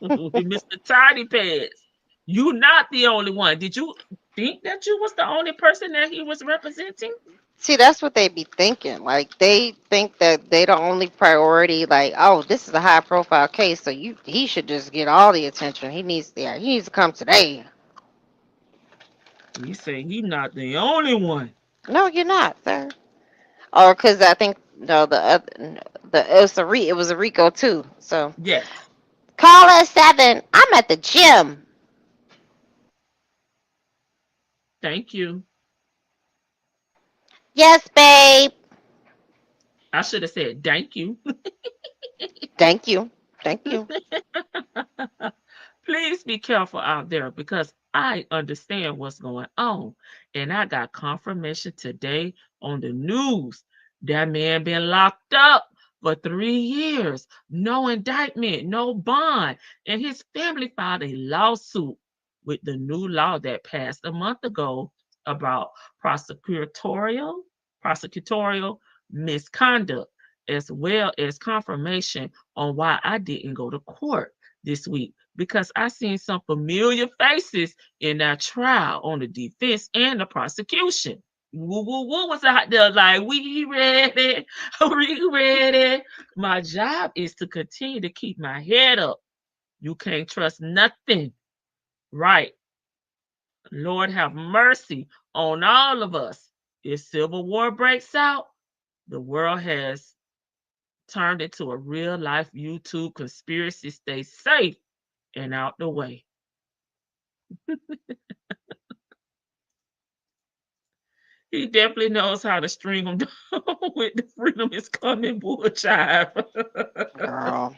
with Mr. Tiny Pants. You not the only one. Did you think that you was the only person that he was representing? See, that's what they be thinking. Like they think that they the only priority. Like, oh, this is a high profile case, so he should just get all the attention. He needs to come today. You say he not the only one. No, you're not, sir. Or because I think no, it was a Rico too. So Yes. call us 7. I'm at the gym. Thank you. Yes, babe. I should have said thank you. Thank you. Thank you. Please be careful out there because I understand what's going on. And I got confirmation today on the news. That man been locked up for 3 years. No indictment, no bond. And his family filed a lawsuit with the new law that passed a month ago about prosecutorial prosecutorial misconduct, as well as confirmation on why I didn't go to court this week because I seen some familiar faces in that trial on the defense and the prosecution. Woo, woo, woo was out there like, we ready, we ready. My job is to continue to keep my head up. You can't trust nothing, right? Lord have mercy on all of us. If civil war breaks out, the world has turned into a real life YouTube conspiracy. Stay safe and out the way. He definitely knows how to string them down with the freedom is coming bull jive. Girl.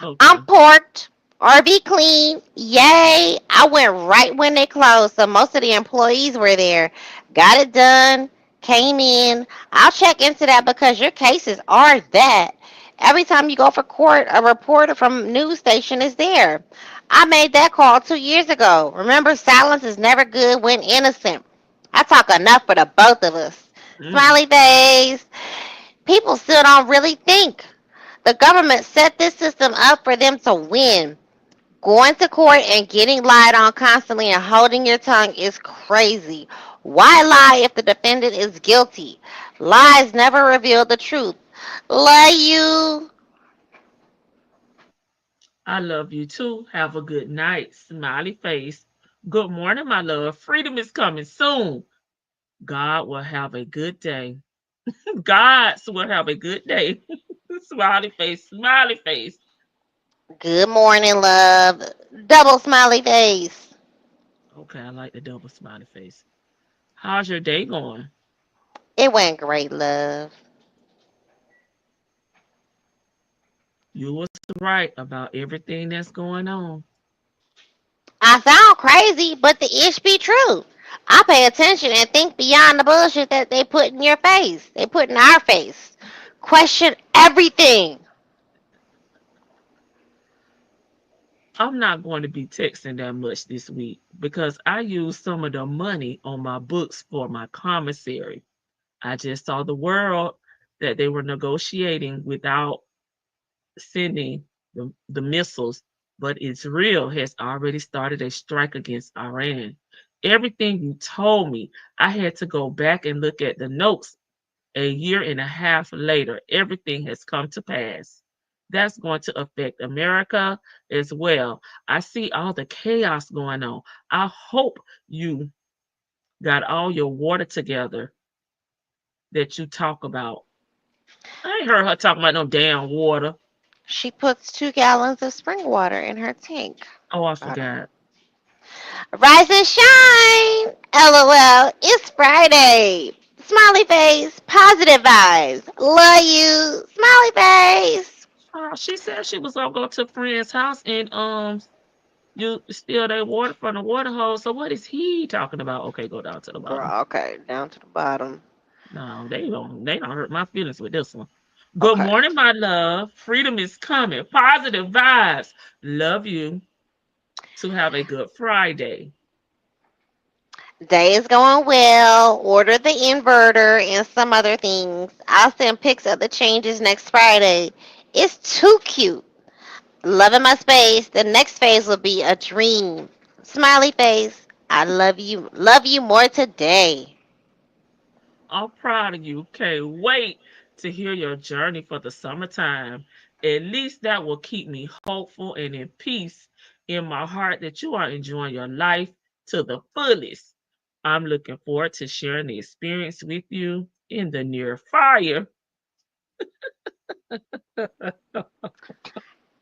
I'm Okay. porked. RV clean. Yay. I went right when they closed, so most of the employees were there. Got it done. Came in. I'll check into that because your cases are that. Every time you go for court, a reporter from news station is there. I made that call 2 years ago. Remember, silence is never good when innocent. I talk enough for the both of us. Mm. Smiley face. People still don't really think. The government set this system up for them to win. Going to court and getting lied on constantly and holding your tongue is crazy. Why lie if the defendant is guilty? Lies never reveal the truth. Love you. I love you too. Have a good night. Smiley face. Good morning, my love. Freedom is coming soon. God will have a good day. Gods will have a good day. Smiley face, smiley face. Good morning, love. Double smiley face. Okay, I like the double smiley face. How's your day going? It went great, love. You was right about everything that's going on. I sound crazy, but the ish be true. I pay attention and think beyond the bullshit that they put in your face. They put in our face. Question everything. I'm not going to be texting that much this week because I used some of the money on my books for my commissary. I just saw the world that they were negotiating without sending the missiles, but Israel has already started a strike against Iran. Everything you told me, I had to go back and look at the notes a year and a half later. Everything has come to pass. That's going to affect America as well. I see all the chaos going on. I hope you got all your water together that you talk about. I ain't heard her talking about no damn water. She puts 2 gallons of spring water in her tank. Oh, I I don't. forgot. Rise and shine. LOL. It's Friday. Smiley face. Positive vibes. Love you. Smiley face. She said she was gonna go to a friend's house and you steal their water from the water hose. So what is he talking about? Okay, go down to the bottom. Girl, okay. Down to the bottom. No, they don't hurt my feelings with this one. Good Okay. morning, my love. Freedom is coming. Positive vibes. Love you. To have a good Friday. Day is going well. Order the inverter and some other things. I'll send pics of the changes next Friday. It's too cute. Loving my space. The next phase will be a dream. Smiley face. I love you. Love you more today. I'm proud of you. Can't wait to hear your journey for the summertime. At least that will keep me hopeful and in peace in my heart that you are enjoying your life to the fullest. I'm looking forward to sharing the experience with you in the near fire.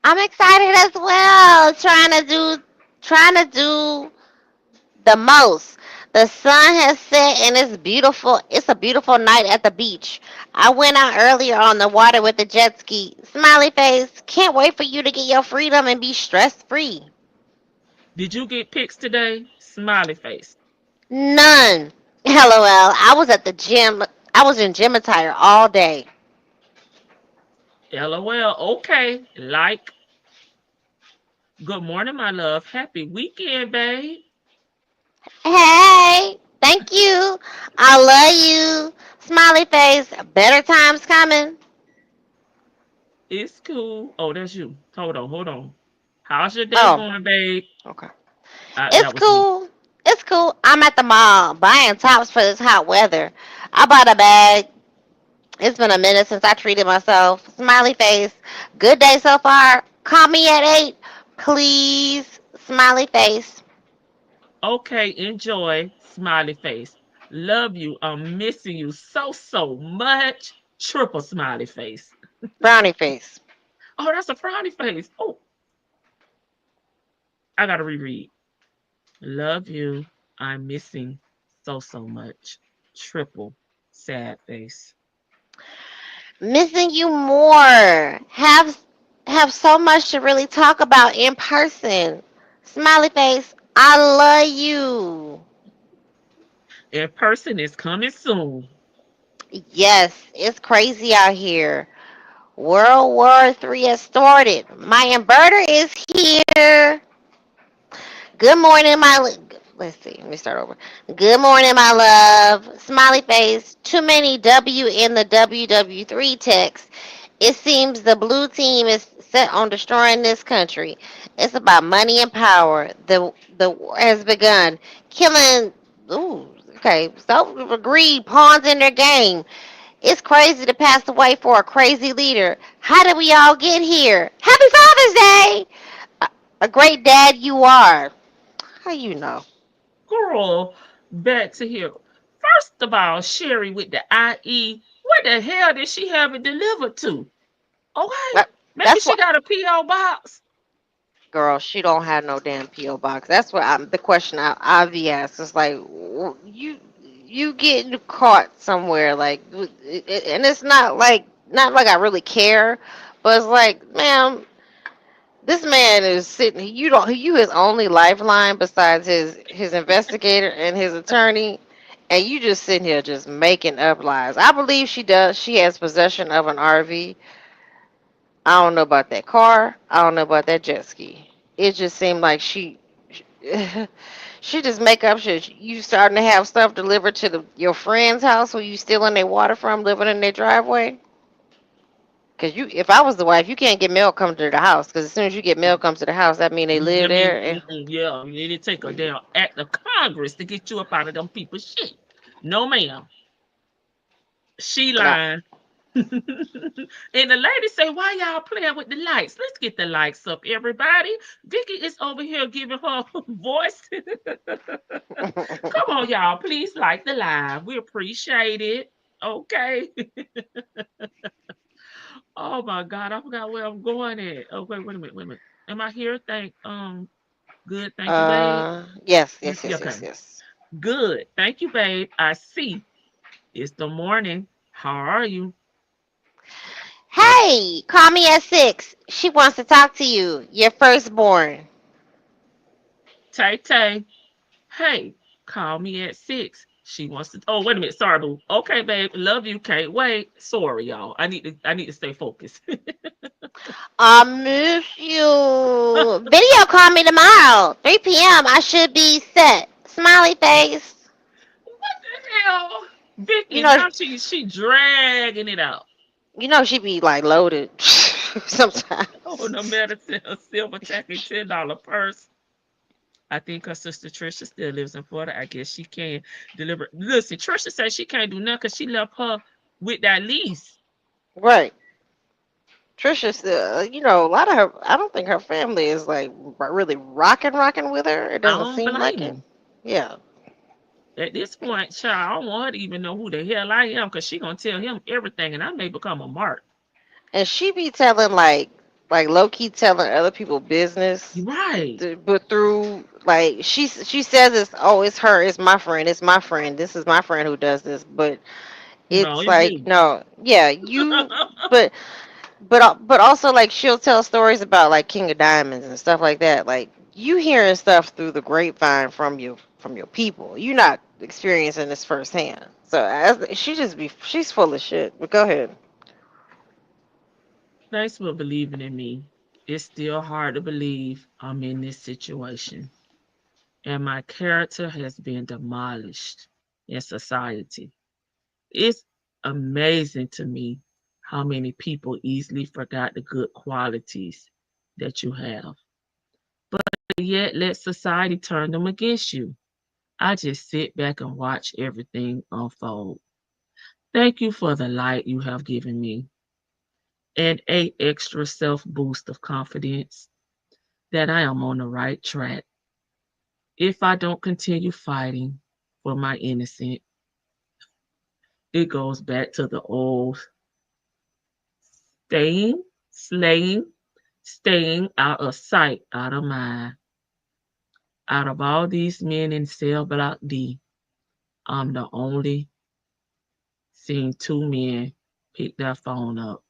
I'm excited as well. Trying to do the most. The sun has set and it's beautiful. It's a beautiful night at the beach. I went out earlier on the water with the jet ski. Smiley face. Can't wait for you to get your freedom and be stress free. Did you get pics today? Smiley face. None. LOL. I was at the gym. I was in gym attire all day. LOL. Okay. Like, good morning, my love. Happy weekend, babe. Hey, thank you. I love you. Smiley face. Better times coming. It's cool. Oh, that's you. Hold on. How's your day Oh, going, babe? okay. That It's was me. cool. It's cool. I'm at the mall buying tops for this hot weather. I bought a bag. It's been a minute since I treated myself. Smiley face. Good day so far. Call me at 8. Please. Smiley face. Okay, enjoy. Smiley face. Love you. I'm missing you so much. Triple smiley face. Brownie face. Oh, that's a frowny face. Oh, I gotta reread. Love you. I'm missing so much. Triple sad face. Missing you more. Have so much to really talk about in person. Smiley face. I love you. In person is coming soon. Yes, it's crazy out here. World War III has started. My inverter is here. Good morning, let's see. Let me start over. Good morning, my love. Smiley face. Too many W in the WW3 text. It seems the blue team is set on destroying this country. It's about money and power. The war has begun. Killing. Ooh. Okay. So agreed. Pawns in their game. It's crazy to pass away for a crazy leader. How did we all get here? Happy Father's Day! A, a great dad you are. How you know? Girl, back to here. First of all, Sherry with the IE, where the hell did she have it delivered to? Okay, That- maybe That's she what, got a P.O. box. girl. She don't have no damn PO box. That's what the question I be asked. It's like you getting caught somewhere like, and it's not like I really care, but it's like, ma'am, this man is sitting. You his only lifeline besides his investigator and his attorney, and you just sitting here just making up lies. I believe she does. She has possession of an RV. I don't know about that car. I don't know about that jet ski. It just seemed like she just make up shit. You starting to have stuff delivered to your friend's house who you stealing their water from, living in their driveway. Cause if I was the wife, you can't get mail come to the house. Cause as soon as you get mail comes to the house, that mean they I live mean, there. And yeah, you need to take a damn act of Congress to get you up out of them people's shit. No, ma'am. She nah, lying. And the lady say, "Why y'all playing with the lights? Let's get the lights up, everybody." Vicky is over here giving her voice. Come on, y'all, please like the live. We appreciate it. Okay. Oh my God, I forgot where I'm going at. Oh wait a minute. Am I here? Good. Thank you, babe. yes, Let me yes, see. yes, Okay, yes, yes. good. Thank you, babe. I see. It's the morning. How are you? Hey, call me at 6. She wants to talk to you. Your firstborn. Tay Tay. Hey, call me at 6. She wants to. Oh, wait a minute. Sorry, boo. Okay, babe. Love you. Can't wait. Sorry, y'all. I need to stay focused. What I miss you. Video call me tomorrow, 3 p.m. I should be set. Smiley face. the hell? You Vicky, know, now she dragging it out. she be like loaded Oh, no sometimes. medicine, a silver tacky $10 purse. I think her sister Trisha still lives in Florida. I guess she can deliver. Listen, Trisha said she can't do nothing because she left her with that lease. Right. Trisha, a lot of her. I don't think her family is like really rocking with her. It I doesn't don't seem like blame it. them. Yeah. At this point, child, I don't want her to even know who the hell I am because she gonna tell him everything, and I may become a mark. And she be telling like like low key telling other people business, Right. but through like she says it's, oh, it's her, it's my friend, it's my friend, this is my friend who does this, but No, it's it's like you. no, yeah, you, but but also like she'll tell stories about like King of Diamonds and stuff like that. Like you hearing stuff through the grapevine from your people. You're not experiencing this firsthand. So she's full of shit. But go ahead. Thanks for believing in me. It's still hard to believe I'm in this situation. And my character has been demolished in society. It's amazing to me how many people easily forgot the good qualities that you have, but yet let society turn them against you. I just sit back and watch everything unfold. Thank you for the light you have given me and a extra self boost of confidence that I am on the right track. If I don't continue fighting for my innocence, it goes back to the old staying, slaying, staying out of sight, out of mind. Out of all these men in cell block D, I'm the only seen two men pick their phone up.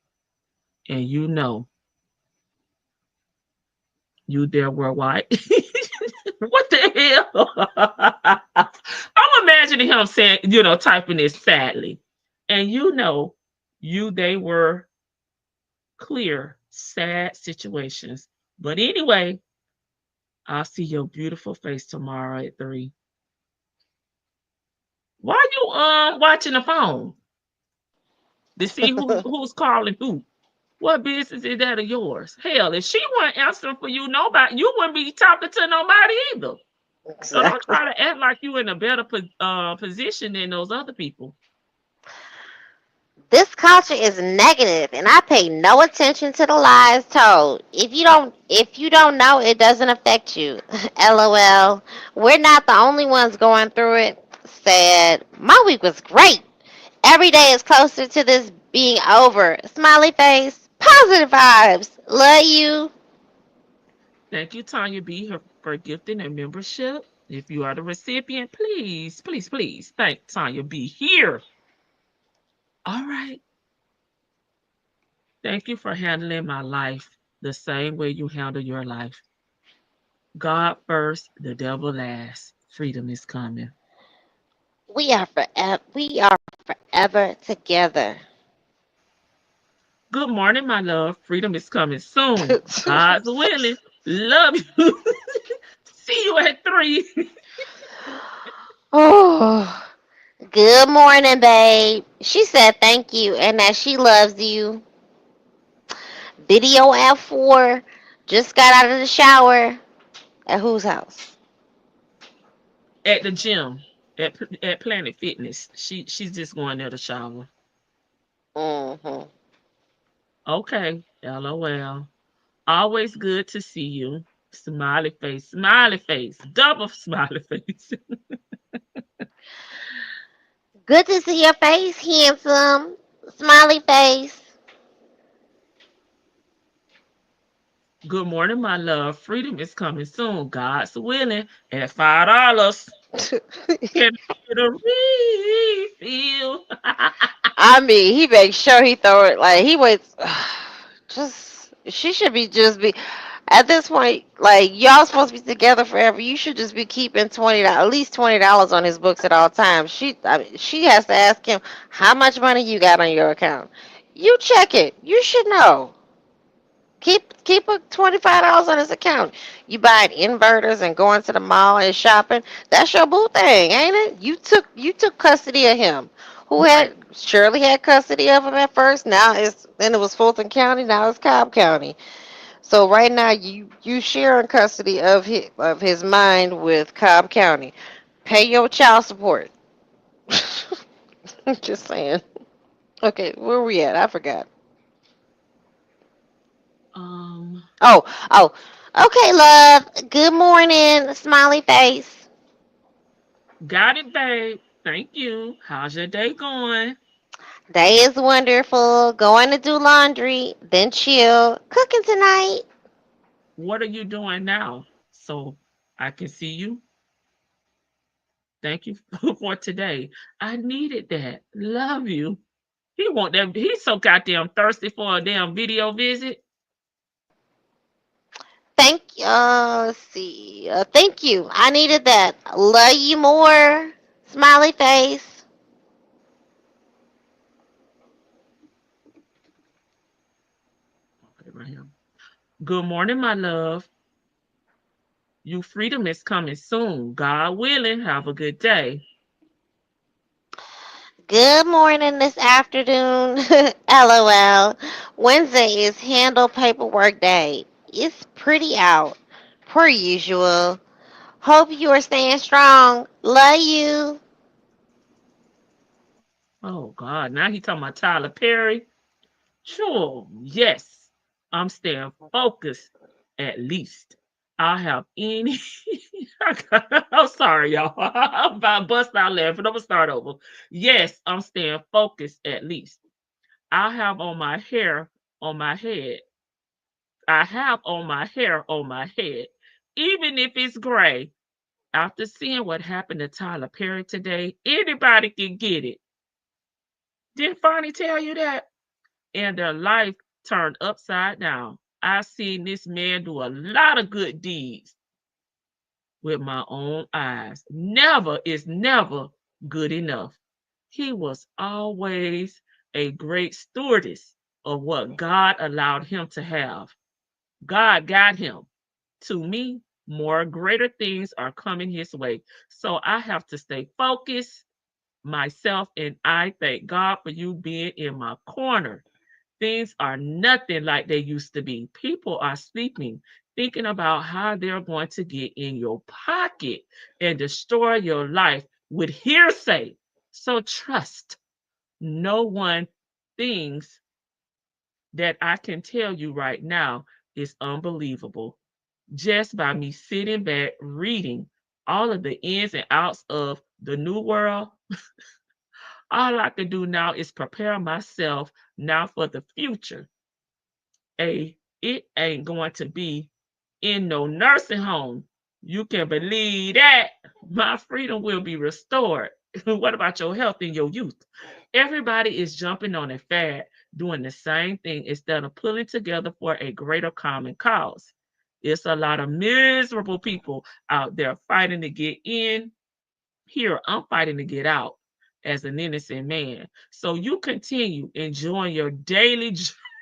And you know, you there were white. What the hell? I'm imagining him saying, typing this sadly. And they were clear, sad situations. But anyway, I'll see your beautiful face tomorrow at 3. Why you watching the phone to see who's calling who? What business is that of yours? Hell, if she wasn't answering for you, nobody, you wouldn't be talking to nobody either. So don't Exactly. try to act like you in a better position than those other people. This culture is negative, and I pay no attention to the lies told. If you don't know, it doesn't affect you. LOL. We're not the only ones going through it. Sad. My week was great. Every day is closer to this being over. Smiley face. Positive vibes. Love you. Thank you, Tanya B, for gifting a membership. If you are the recipient, please, please, please thank Tanya B here. All right. Thank you for handling my life the same way you handle your life. God first, the devil last. Freedom is coming. We are forever together. Good morning, my love. Freedom is coming soon. God's willing. Love you. See you at 3. Oh, good morning, babe. She said thank you and that she loves you. Video at 4. Just got out of the shower. At whose house? At the gym at Planet Fitness. She's just going there to shower. Mm-hmm. Okay. LOL. Always good to see you. Smiley face, double smiley face. Good to see your face, handsome. Smiley face. Good morning, my love. Freedom is coming soon. God's willing. At $5. Can I get a refill? I mean, he makes sure he throw it like he waits. Just she should be just be at this point. Like y'all supposed to be together forever. You should just be keeping at least $20 on his books at all times. She has to ask him how much money you got on your account. You check it. You should know. Keep a $25 on his account. You buying inverters and going to the mall and shopping. That's your boo thing, ain't it? You took custody of him. Who Right. had Shirley had custody of him at first. Then it was Fulton County. Now it's Cobb County. So right now you sharing custody of his mind with Cobb County. Pay your child support. Just saying. Okay, where we at? I forgot. Um, Oh, oh. Okay, love. Good morning, smiley face. got it, babe. Thank you. How's your day going? Day is wonderful. Going to do laundry, then chill. Cooking tonight. What are you doing now? So I can see you. Thank you for today. I needed that. Love you. He want that. He's so goddamn thirsty for a damn video visit. Let's see. Thank you. I needed that. Love you more. Smiley face. Okay, right here. Good morning, my love. You freedom is coming soon. God willing. Have a good day. Good morning this afternoon. LOL. Wednesday is handle paperwork day. It's pretty out. Per usual. Hope you are staying strong. Love you. Oh God. Now he talking about Tyler Perry. Sure. Yes. I'm staying focused. At least. I have any. I'm sorry, y'all. I'm about to bust out laughing. I'm gonna start over. Yes, I'm staying focused. At least. I have on my hair on my head. I have on my hair on my head, even if it's gray. After seeing what happened to Tyler Perry today, anybody can get it. Didn't Fonny tell you that? And their life turned upside down. I've seen this man do a lot of good deeds with my own eyes. Never is never good enough. He was always a great stewardess of what God allowed him to have. God got him. To me, more greater things are coming his way. So I have to stay focused myself, and I thank God for you being in my corner. Things are nothing like they used to be. People are sleeping, thinking about how they're going to get in your pocket and destroy your life with hearsay. So trust no one. Things that I can tell you right now is unbelievable. Just by me sitting back reading all of the ins and outs of the new world, all I can do now is prepare myself now for the future. It ain't going to be in no nursing home. You can believe that. My freedom will be restored. What about your health and your youth? Everybody is jumping on a fad, doing the same thing instead of pulling together for a greater common cause. It's a lot of miserable people out there fighting to get in. Here, I'm fighting to get out as an innocent man. So you continue enjoying your daily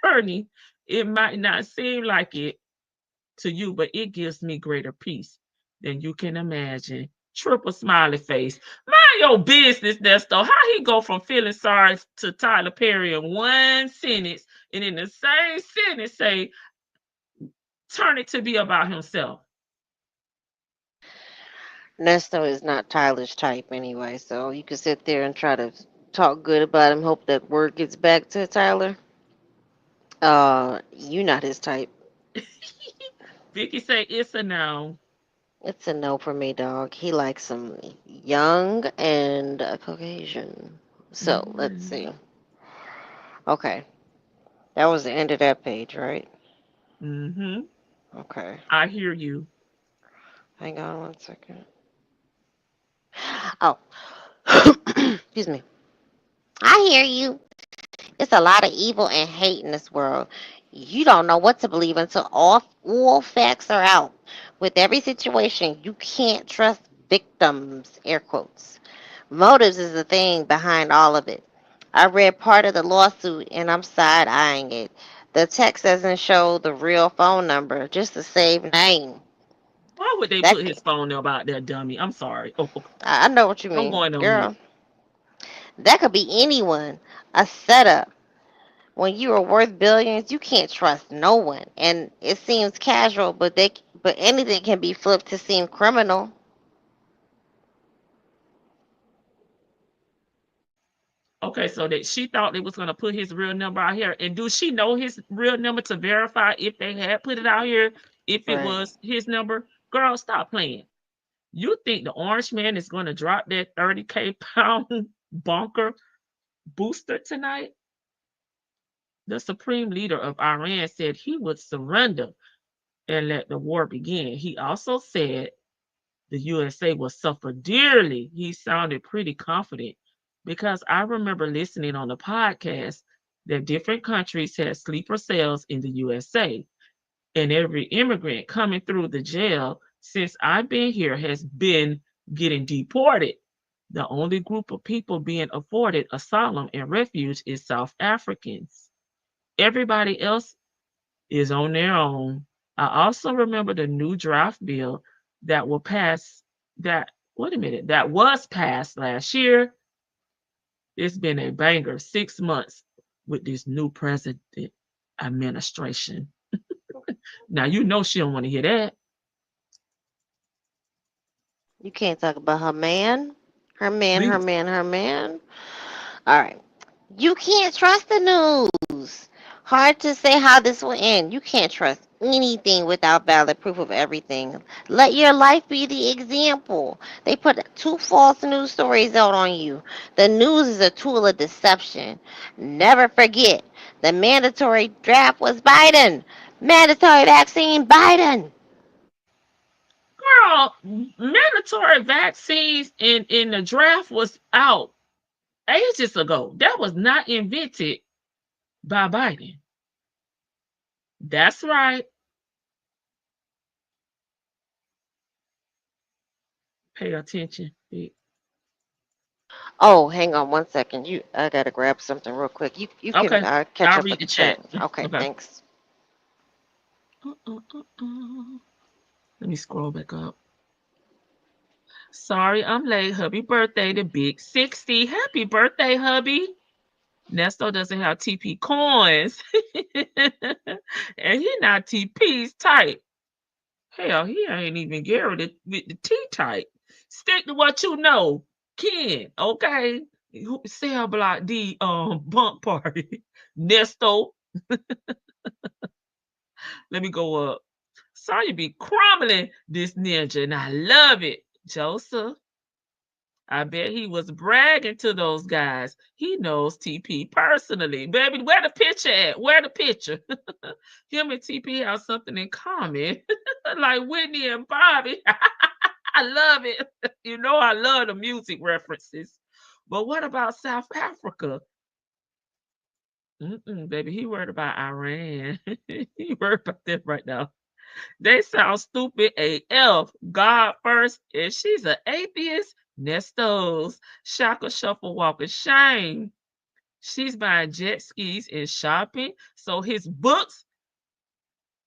journey. It might not seem like it to you, but it gives me greater peace than you can imagine. Triple smiley face. Mind your business, Nesto. How he go from feeling sorry to Tyler Perry in one sentence, and in the same sentence say, turn it to be about himself. Nesto is not Tyler's type anyway, so you can sit there and try to talk good about him, hope that word gets back to Tyler. You not his type. Vicky say it's a noun. It's a no for me, dog. He likes some young and Caucasian. So let's Mm-hmm. see. Okay, that was the end of that page, right? Mm-hmm. Okay, I hear you. hang on one second. Oh, excuse me. I hear you. It's a lot of evil and hate in this world. You don't know what to believe until all facts are out. With every situation, you can't trust victims, air quotes. Motives is the thing behind all of it. I read part of the lawsuit and I'm side eyeing it. The text doesn't show the real phone number, just the same name. Why would they That put his phone number out there, dummy? I'm sorry. Oh, okay. I know what you I'm mean, going on mute. girl. That could be anyone. A setup. When you are worth billions, you can't trust no one. And it seems casual, but anything can be flipped to seem criminal. Okay, so that she thought they was gonna put his real number out here, and do she know his real number to verify if they had put it out here, if it Right. was his number? Girl, stop playing. You think the orange man is gonna drop that 30K pound bunker boosted tonight, the supreme leader of Iran said he would surrender and let the war begin. He also said the USA will suffer dearly. He sounded pretty confident because I remember listening on the podcast that different countries had sleeper cells in the USA, and every immigrant coming through the jail since I've been here has been getting deported. The only group of people being afforded asylum and refuge is South Africans. Everybody else is on their own. I also remember the new draft bill that will pass that wait a minute, that was passed last year. It's been a banger 6 months with this new president administration. Now you know she don't want to hear that. You can't talk about her man. Her man, her Please. man, her man. All right. You can't trust the news. Hard to say how this will end. You can't trust anything without valid proof of everything. Let your life be the example. They put two false news stories out on you. The news is a tool of deception. Never forget, the mandatory draft was Biden. Mandatory vaccine, Biden. Girl, mandatory vaccines in the draft was out ages ago. That was not invented by Biden. That's right. Pay attention. Oh, hang on 1 second. I gotta grab something real quick. You can Okay. catch I'll up read with the the chat. chat. Okay, Okay. thanks. Let me scroll back up. Sorry, I'm late. Hubby birthday, the big 60. Happy birthday, hubby. Nesto doesn't have TP coins. And he not TP's type. Hell, he ain't even Gary with the T type. Stick to what you know. Ken, okay? Cell block D bunk party. Nesto, let me go up. Saw you be crumbling this ninja, and I love it. Joseph, I bet he was bragging to those guys. He knows TP personally. Baby, where the picture at? Where the picture? Him and TP have something in common. Like Whitney and Bobby. I love it. You know I love the music references. But what about South Africa? Baby, he worried about Iran. He worried about them right now. They sound stupid AF. God first, and she's an atheist. Nestos, Shaka Shuffle Walker Shame. She's buying jet skis and shopping. So his books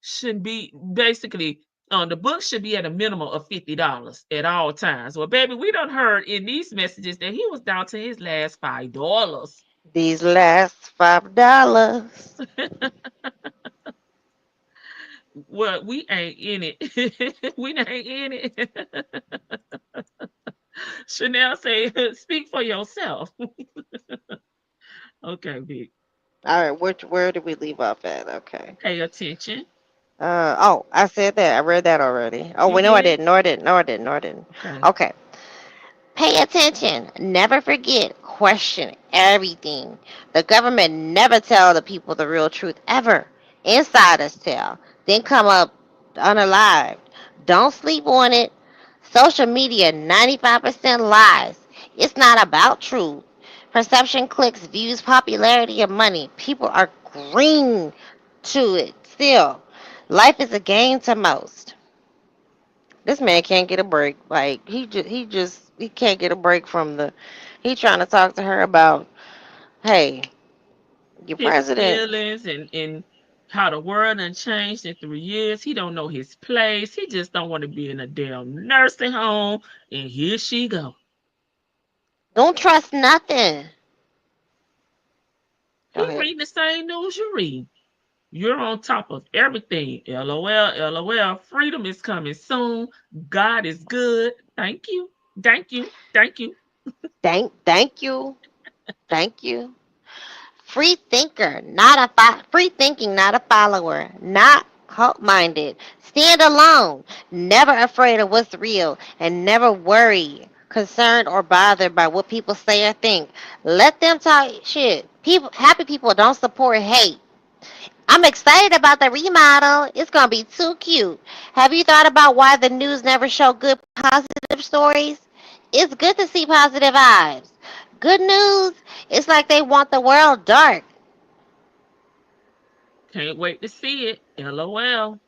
should be basically the book should be at a minimum of $50 at all times. Well, baby, we done heard in these messages that he was down to his last $5. These last $5. Well, we ain't in it. We ain't in it. Chanel say, speak for yourself. Okay, Vic. All right, where did we leave off at? Okay. Pay attention. Oh, I said that. I read that already. Oh, You wait, no, I did? didn't. No, I didn't. No, I didn't. No, I didn't. Okay. Okay. Pay attention. Never forget. Question everything. The government never tell the people the real truth ever. Insiders tell. Then come up unalived. Don't sleep on it. Social media 95% lies. It's not about truth. Perception, clicks, views, popularity, and money. People are green to it still. Life is a game to most. This man can't get a break. Like he can't get a break from the. He trying to talk to her about, hey, your His president. feelings and how the world done changed in 3 years. He don't know his place. He just don't want to be in a damn nursing home. And here she go. Don't trust nothing. Go He ahead. reading the same news you read. You're on top of everything. LOL, LOL. Freedom is coming soon. God is good. Thank you. Thank you. Thank you. Thank you. Thank you. Free thinking, not a follower. Not cult minded. Stand alone. Never afraid of what's real, and never worry concerned or bothered by what people say or think. Let them talk shit. People, happy people don't support hate. I'm excited about the remodel. It's gonna be too cute. Have you thought about why the news never show good positive stories? It's good to see positive vibes. Good news, it's like they want the world dark. Can't wait to see it. LOL.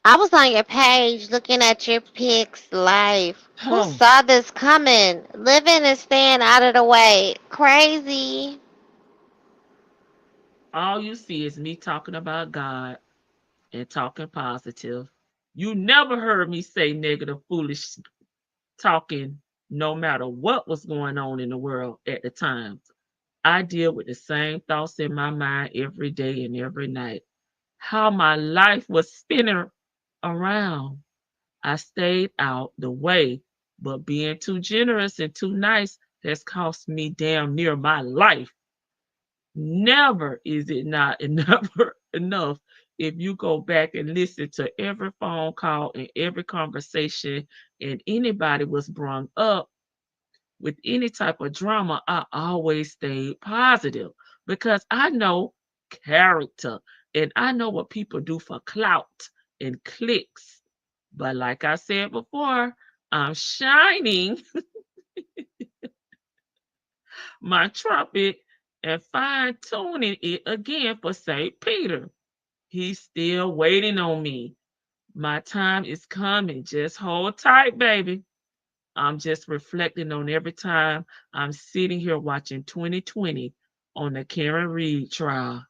I was on your page looking at your pics live. Who Oh, saw this coming? Living and staying out of the way. Crazy. all you see is me talking about God and talking positive. You never heard me say negative, foolish talking, no matter what was going on in the world at the time. I deal with the same thoughts in my mind every day and every night. How my life was spinning around. I stayed out the way, but being too generous and too nice has cost me damn near my life. Never is it not never enough if you go back and listen to every phone call and every conversation and anybody was brought up with any type of drama, I always stayed positive because I know character and I know what people do for clout and clicks. But like I said before, I'm shining my trumpet and fine tuning it again for St. Peter. He's still waiting on me. My time is coming. Just hold tight, baby. I'm just reflecting on every time I'm sitting here watching 2020 on the Karen Reed trial.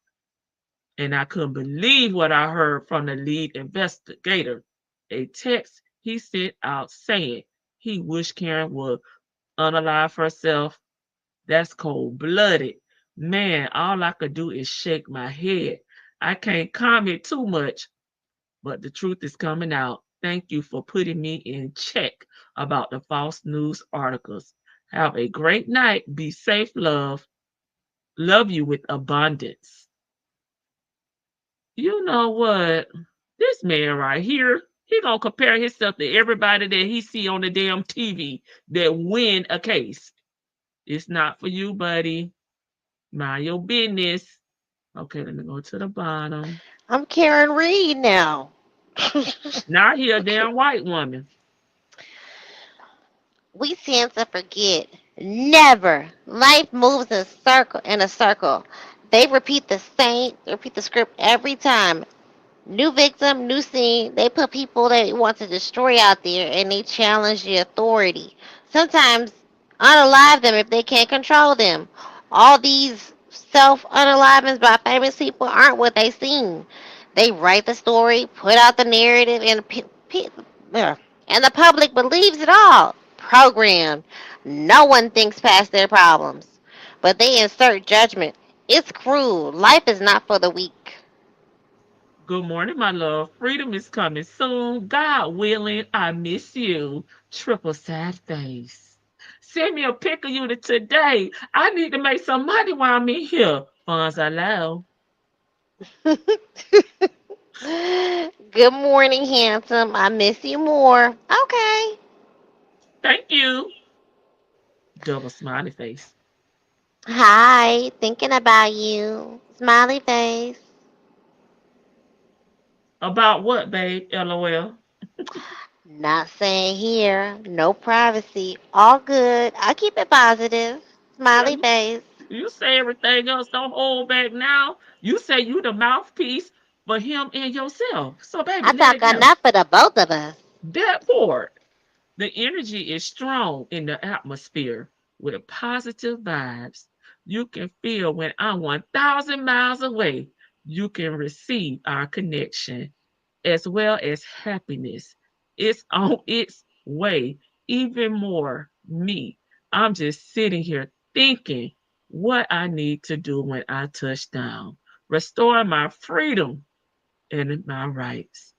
And I couldn't believe what I heard from the lead investigator. A text he sent out saying he wished Karen would unalive herself. That's cold blooded. Man, all I could do is shake my head. I can't comment too much, but the truth is coming out. Thank you for putting me in check about the false news articles. Have a great night. Be safe, love. Love you with abundance. You know what? This man right here, he gonna compare himself to everybody that he see on the damn TV that win a case. It's not for you, buddy. Mind your business. Okay, let me go to the bottom. I'm Karen Reed now. Now he a damn white woman. We tend to forget. Never. Life moves in a circle. They repeat the script every time. New victim, new scene. They put people they want to destroy out there and they challenge the authority. Sometimes unalive them if they can't control them. All these self unalivings by famous people aren't what they seem. They write the story, put out the narrative, and and the public believes it all. Programmed. No one thinks past their problems, but they insert judgment. It's cruel. Life is not for the weak. Good morning, my love. Freedom is coming soon. God willing, I miss you. Triple sad face. Send me a pic of you today. I need to make some money while I'm in here. Funds allow. Good morning, handsome. I miss you more. Okay. Thank you. Double smiley face. Hi. Thinking about you. Smiley face. About what, babe? LOL. Not saying here. No privacy. All good. I keep it positive. Yeah, Smiley face. you say everything else. Don't hold back now. You say you the mouthpiece for him and yourself. So, baby, I let talk it go. enough for the both of us. That part. The energy is strong in the atmosphere with positive vibes. You can feel when I'm 1,000 miles away, you can receive our connection as well as happiness. It's on its way, even more me. I'm just sitting here thinking what I need to do when I touch down, restore my freedom and my rights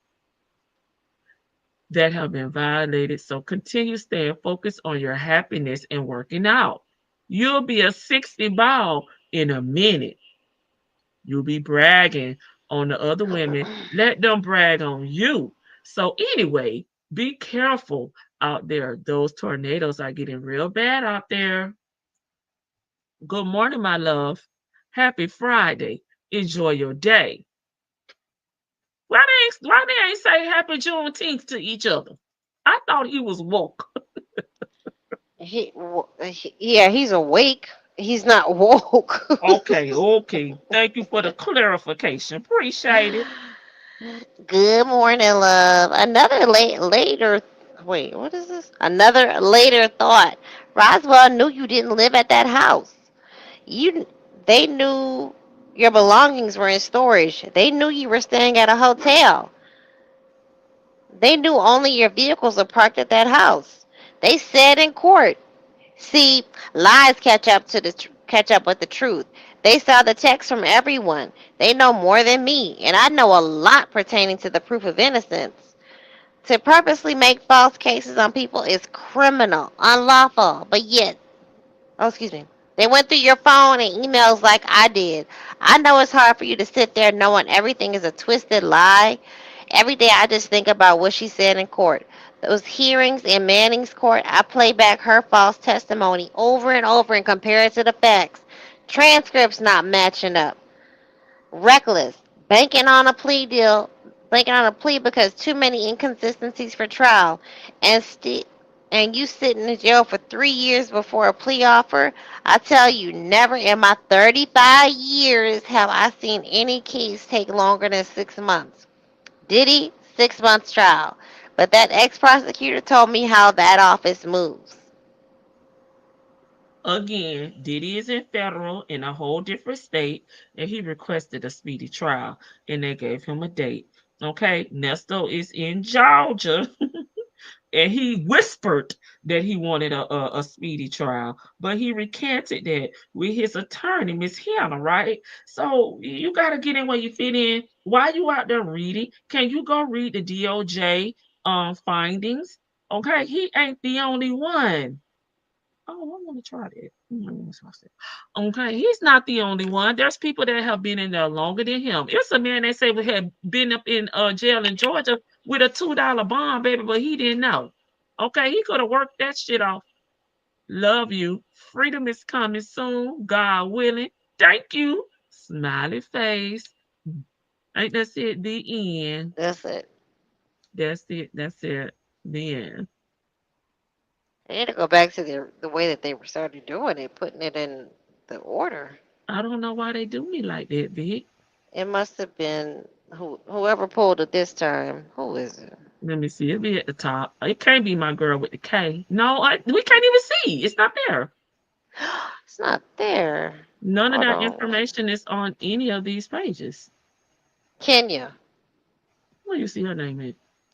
that have been violated. So continue staying focused on your happiness and working out. You'll be a 60 ball in a minute. You'll be bragging on the other women. Let them brag on you. So, anyway, Be careful out there. Those tornadoes are getting real bad out there. Good morning, my love. Happy Friday. Enjoy your day. Why they ain't say happy Juneteenth to each other? I thought he was woke. Yeah, he's awake. He's not woke. Okay, okay. Thank you for the clarification. Appreciate it. Good morning, love. Another later. Wait, what is this? Another later thought. Roswell knew you didn't live at that house. You, they knew your belongings were in storage. They knew you were staying at a hotel. They knew only your vehicles were parked at that house. They said in court. See, lies catch up with the truth. They saw the text from everyone. They know more than me, and I know a lot pertaining to the proof of innocence. To purposely make false cases on people is criminal, unlawful, but yet, oh, excuse me. They went through your phone and emails like I did. I know it's hard for you to sit there knowing everything is a twisted lie. Every day I just think about what she said in court. Those hearings in Manning's court, I play back her false testimony over and over and compare it to the facts. Transcripts not matching up. Reckless. Banking on a plea deal. Banking on a plea because too many inconsistencies for trial. And and you sitting in jail for 3 years before a plea offer. I tell you, never in my 35 years have I seen any case take longer than 6 months. Diddy, 6 months trial. But that ex-prosecutor told me how that office moves. Again, Diddy is in federal in a whole different state, and he requested a speedy trial, and they gave him a date. Okay, Nesto is in Georgia, and he whispered that he wanted a speedy trial, but he recanted that with his attorney, Miss Hannah, right? So you got to get in where you fit in. Why you out there reading? Can you go read the DOJ findings? Okay, he ain't the only one. Oh, I want to try that. Okay, he's not the only one. There's people that have been in there longer than him. It's a man they say had been up in jail in Georgia with a $2 bond, baby, but he didn't know. Okay, he could have worked that shit off. Love you. Freedom is coming soon, God willing. Thank you. Smiley face. Ain't that's it? The end. That's it. That's it. That's it. The end. They need to go back to the way that they were started doing it, putting it in the order. I don't know why they do me like that, Vic. It must have been whoever pulled it this time. Who is it? Let me see. It'll be at the top. It can't be my girl with the K. No, we can't even see. It's not there. It's not there. None of Hold that on. information is on any of these pages. Kenya. Where you see her name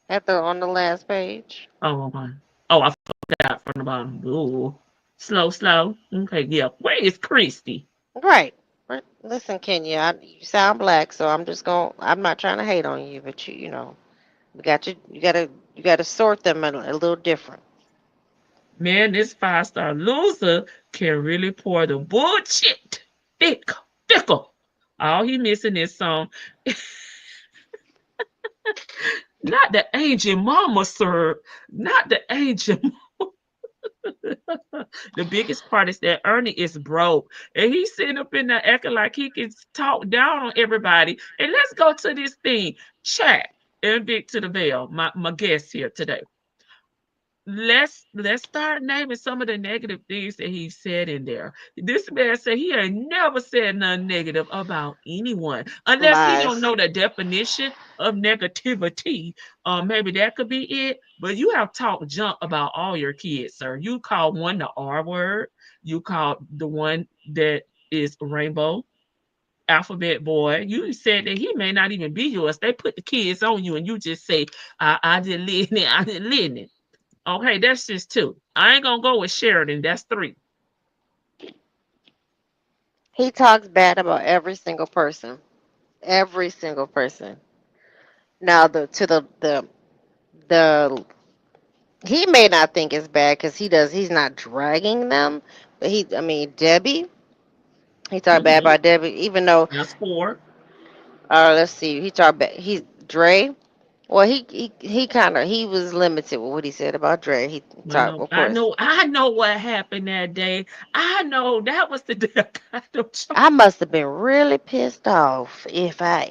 at? On the last page. Oh, okay. Oh, I forgot from the bottom. Ooh. Slow, slow. Okay, yeah. Where is Christy? Right. Listen, Kenya, you sound black, so I'm not trying to hate on you, but we got you gotta sort them a little different. Man, this 5-star loser can really pour the bullshit. Thick, fickle. All he missing is some, not the angel mama, sir. Not the angel. The biggest part is that Ernie is broke, and he's sitting up in there acting like he can talk down on everybody. And let's go to this thing, chat, and big to the veil, my guest here today. Let's start naming some of the negative things that he said in there. This man said he ain't never said nothing negative about anyone unless he don't Lies. know the definition of negativity. Maybe that could be it. But you have talked junk about all your kids, sir. You called one the R word. You called the one that is rainbow alphabet boy. You said that he may not even be yours. They put the kids on you, and you just say, I didn't live it. I didn't live it. Okay, that's just two. I ain't gonna go with Sheridan. That's three. He talks bad about every single person. Every single person. Now the he may not think it's bad because he's not dragging them, but I mean Debbie, he talked bad Mm-hmm. about Debbie, even though That's four. let's see, he talked bad. He's Dre. Well, he kind of he was limited with what he said about Dre. He talked, Well, of course. I know what happened that day. I know that was the day I got them charged. I must have been really pissed off if I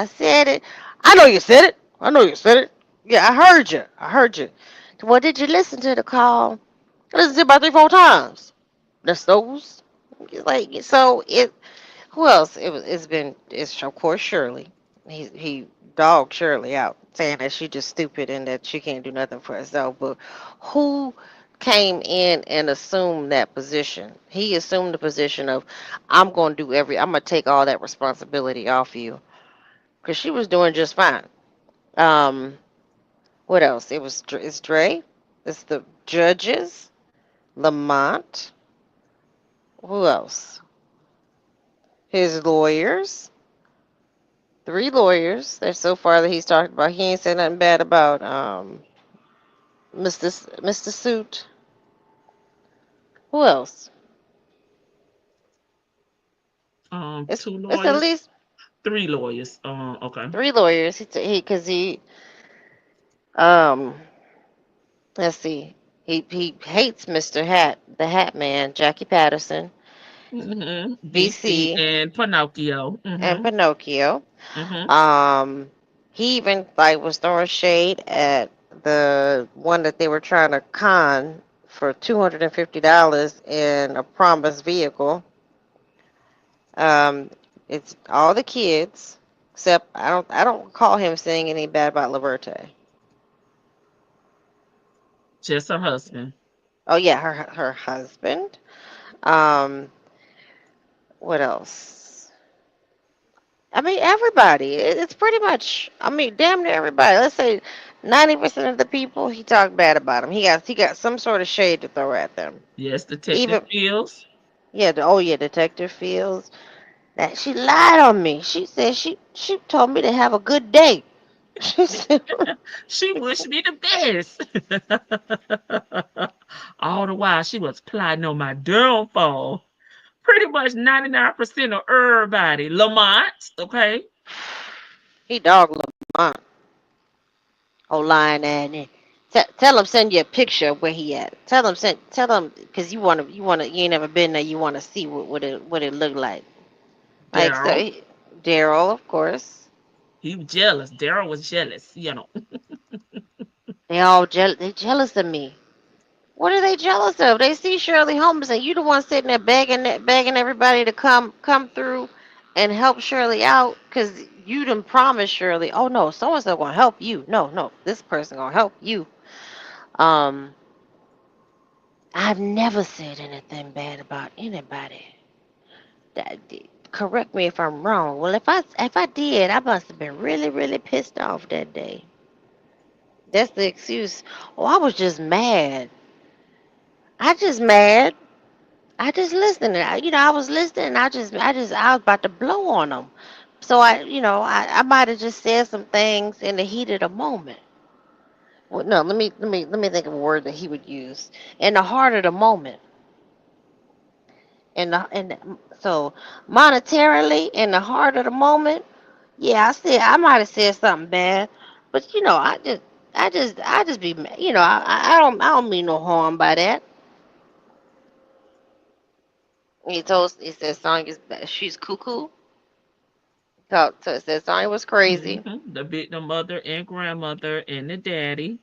said it. I know you said it. I know you said it. Yeah, I heard you. I heard you. Well, did you listen to the call? I listened to it about 3, 4 times. That's those. Like so it. Who else? It's of course Shirley. He dogged Shirley out, saying that she just stupid and that she can't do nothing for herself. But who came in and assumed that position? He assumed the position of, I'm gonna take all that responsibility off you, because she was doing just fine. Um, what else? It's Dre. It's the judges. Lamont. Who else? His lawyers. 3 lawyers. That so far that he's talked about. He ain't said nothing bad about Mr. Suit. Who else? It's Two it's at lawyers, least three lawyers. Okay. 3 lawyers. Because um let's see. He hates Mr. Hat, the Hat Man, Jackie Patterson, BC BC, and Pinocchio. and Pinocchio. Hmm. Um, he even like was throwing shade at the one that they were trying to con for $250 in a promised vehicle. Um, it's all the kids, except I don't recall him saying anything bad about Liberte. Just her husband. Oh yeah, her husband. Um, what else? I mean, everybody. It's pretty much. I mean, damn near everybody. Let's say 90% of the people he talked bad about them. He got some sort of shade to throw at them. Yes, Detective Even Fields. yeah, oh yeah, Detective Fields. That she lied on me. She said she told me to have a good day. She said, She wished me the best. All the while she was plotting on my downfall. Pretty much 99% of everybody. Lamont, okay? he dog Lamont. Oh, lying at me. Tell him send you a picture of where he at. Tell him because you ain't never been there. You wanna see what it looked like. Like so, Daryl. Daryl, of course. He was jealous. Daryl was jealous. They jealous of me. What are they jealous of? They see Shirley Holmes and you the one sitting there begging everybody to come through and help Shirley out because you done promised Shirley. Oh no, so and so gonna help you. No, no, this person gonna help you. Um, I've never said anything bad about anybody. That, correct me if I'm wrong. Well, if I did, I must have been really really pissed off that day. That's the excuse. Oh, I was just mad. I just mad. I just listened. I was listening. I was about to blow on them. So I might have just said some things in the heat of the moment. Well, no, let me think of a word that he would use. In the heart of the moment. So monetarily, in the heart of the moment, yeah, I might have said something bad, but I just be, I don't mean no harm by that. He said Sonya's she's cuckoo. So it said Sonya was crazy. The victim mother and grandmother and the daddy.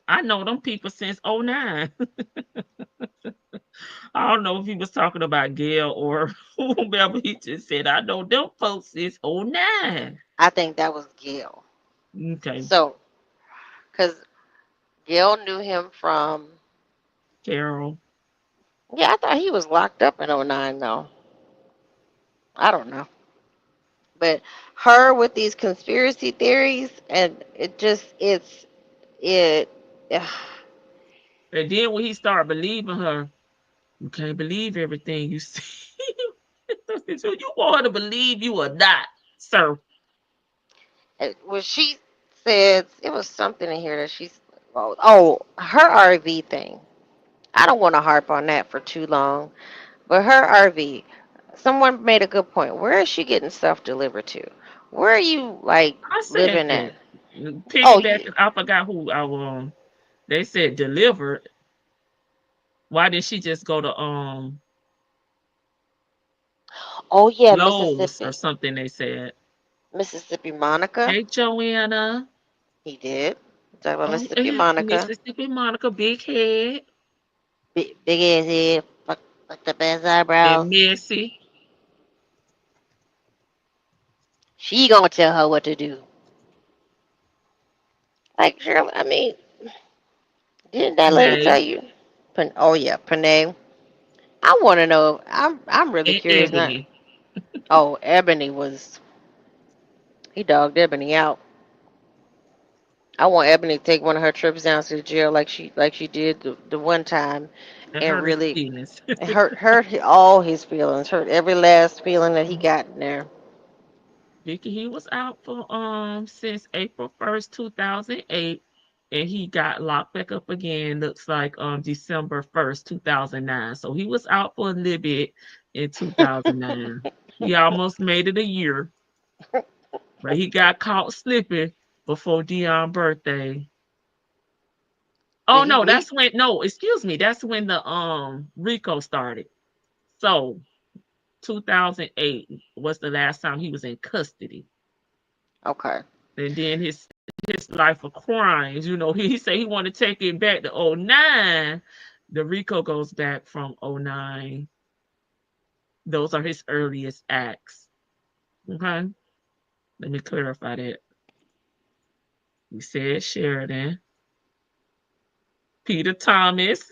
I know them people since '09. I don't know if he was talking about Gail or whomever he just said. I know them folks since '09. I think that was Gail. Okay, So, because Gail knew him from, Carol. yeah, I thought he was locked up in '09 though. I don't know. But her with these conspiracy theories, and it, ugh, And then when he started believing her, you can't believe everything you see. So you want her to believe you or not, sir? when she said, it was something in here that oh, her RV thing. I don't want to harp on that for too long, but her RV, someone made a good point. Where is she getting stuff delivered to? Where are you like I said living at? that. Oh, Piggyback. I forgot who I they said delivered. Why didn't she just go to oh yeah, Lowe's or Mississippi, something? They said. Mississippi Monica. Hey Joanna. He did. Talk about Oh, Mississippi Monica. Mississippi Monica, big head Big ass head, fuck the best and eyebrows. messy. She gonna tell her what to do. Like Shirley, I mean, didn't that lady tell Nay you? Oh yeah, Panay. I want to know. I'm really and curious. Not. Ebony. Oh, Ebony was. He dogged Ebony out. I want Ebony to take one of her trips down to the jail like she did the one time, And and hurt his really feelings. all his feelings, hurt every last feeling that he got in there. Vicky, he was out for since April 1st, 2008, and he got locked back up again. Looks like December 1st, 2009. So he was out for a little bit in 2009. He almost made it a year, but he got caught slipping before Dion's birthday. Did Oh he no, he that's when no, excuse me, that's when the Rico started. So 2008 was the last time he was in custody. Okay. And then his life of crimes, he said he wanted to take it back to '09. The Rico goes back from '09. Those are his earliest acts. Okay. Let me clarify that. We said Sheridan, Peter Thomas,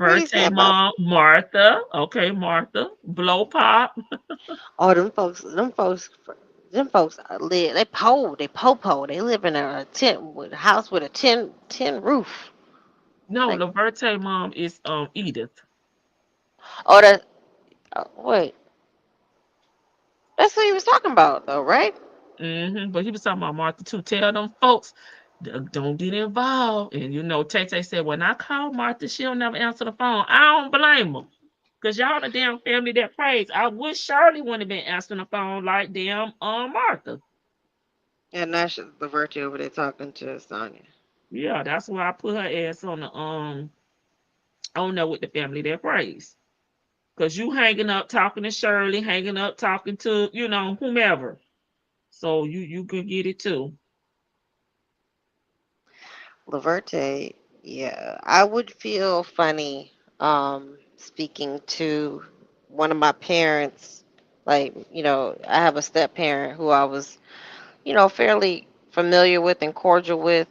What he Laverte said about? Mom, Martha. Okay, Martha. Blow Pop. Oh, them folks live. They They live in a tent with a house with a tin roof. No, Like, Laverte Mom is Edith. oh, wait, that's what he was talking about, though, right? But he was talking about Martha too. Tell them folks, don't get involved. And Tay Tay said, when I call Martha, she'll never answer the phone. I don't blame her. Because y'all the damn family that prays. I wish Shirley wouldn't have been answering the phone like damn Martha. And that's the virtue over there talking to Sonya. Yeah, that's why I put her ass on there with the family that prays. Because you hanging up talking to Shirley, hanging up talking to, whomever. So you could get it too. Laverte, yeah, I would feel funny speaking to one of my parents. Like, I have a step parent who I was, fairly familiar with and cordial with.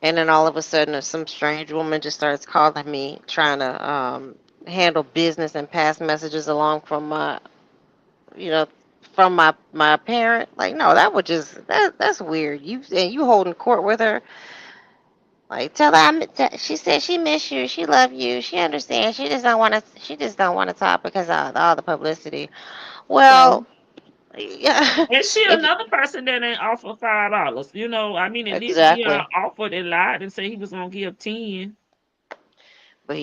And then all of a sudden, some strange woman just starts calling me, trying to handle business and pass messages along you know, from my parent. Like, no, that's weird. You holding court with her. Like, tell her she said she miss you, she love you, she understands. She just don't want to talk because of all the publicity. So Well, yeah, and she if another person that ain't offer $5. I mean, at least Dion exactly. offered and lied and said he was gonna give 10. But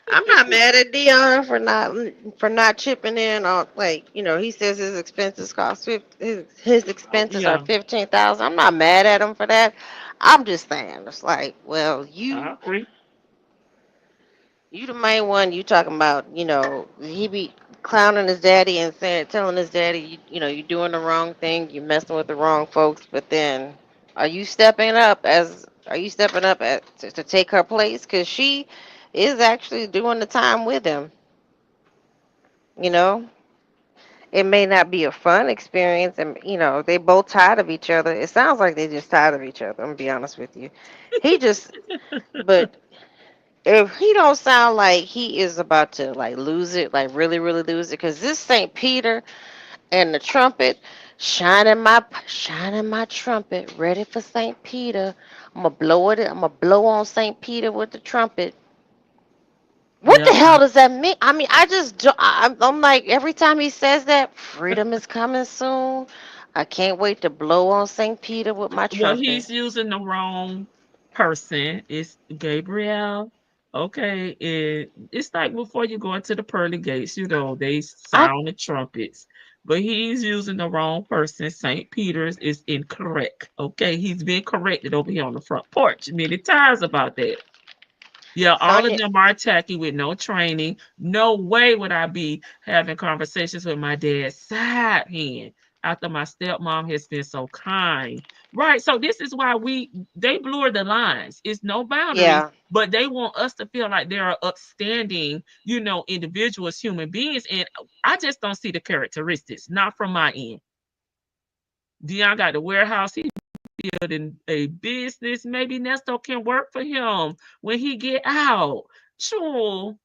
I'm not mad at Dion for not chipping in on, like, he says his expenses are Yeah, 15,000. I'm not mad at him for that. I'm just saying, it's like, well, I agree. you the main one. You talking about, he be clowning his daddy and telling his daddy, you're doing the wrong thing, you're messing with the wrong folks. But then, are you stepping up to take her place? Because she is actually doing the time with him. You know, it may not be a fun experience, and they both tired of each other. It sounds like they just tired of each other. I'm gonna be honest with you. He just, but if he don't sound like he is about to like lose it, like really, really lose it, because this Saint Peter and the trumpet, shining my trumpet, ready for Saint Peter. I'm gonna blow it. I'm gonna blow on Saint Peter with the trumpet. What Yeah, the hell does that mean? I mean, I just, I'm like, every time he says that, freedom is coming soon. I can't wait to blow on St. Peter with my well, trumpet. he's using the wrong person. It's Gabriel. Okay, it's like before you go into the pearly gates, they I, sound the trumpets. but he's using the wrong person. St. Peter's is incorrect. Okay, he's been corrected over here on the front porch many times about that. Yeah, all of Sonya, them are tacky with no training. No way would I be having conversations with my dad's side hand after my stepmom has been so kind. Right. So this is why they blur the lines. It's no boundaries, yeah, but they want us to feel like they're upstanding, individuals, human beings. And I just don't see the characteristics, not from my end. Dion got the warehouse. He building a business. Maybe Nesto can work for him when he get out. Sure,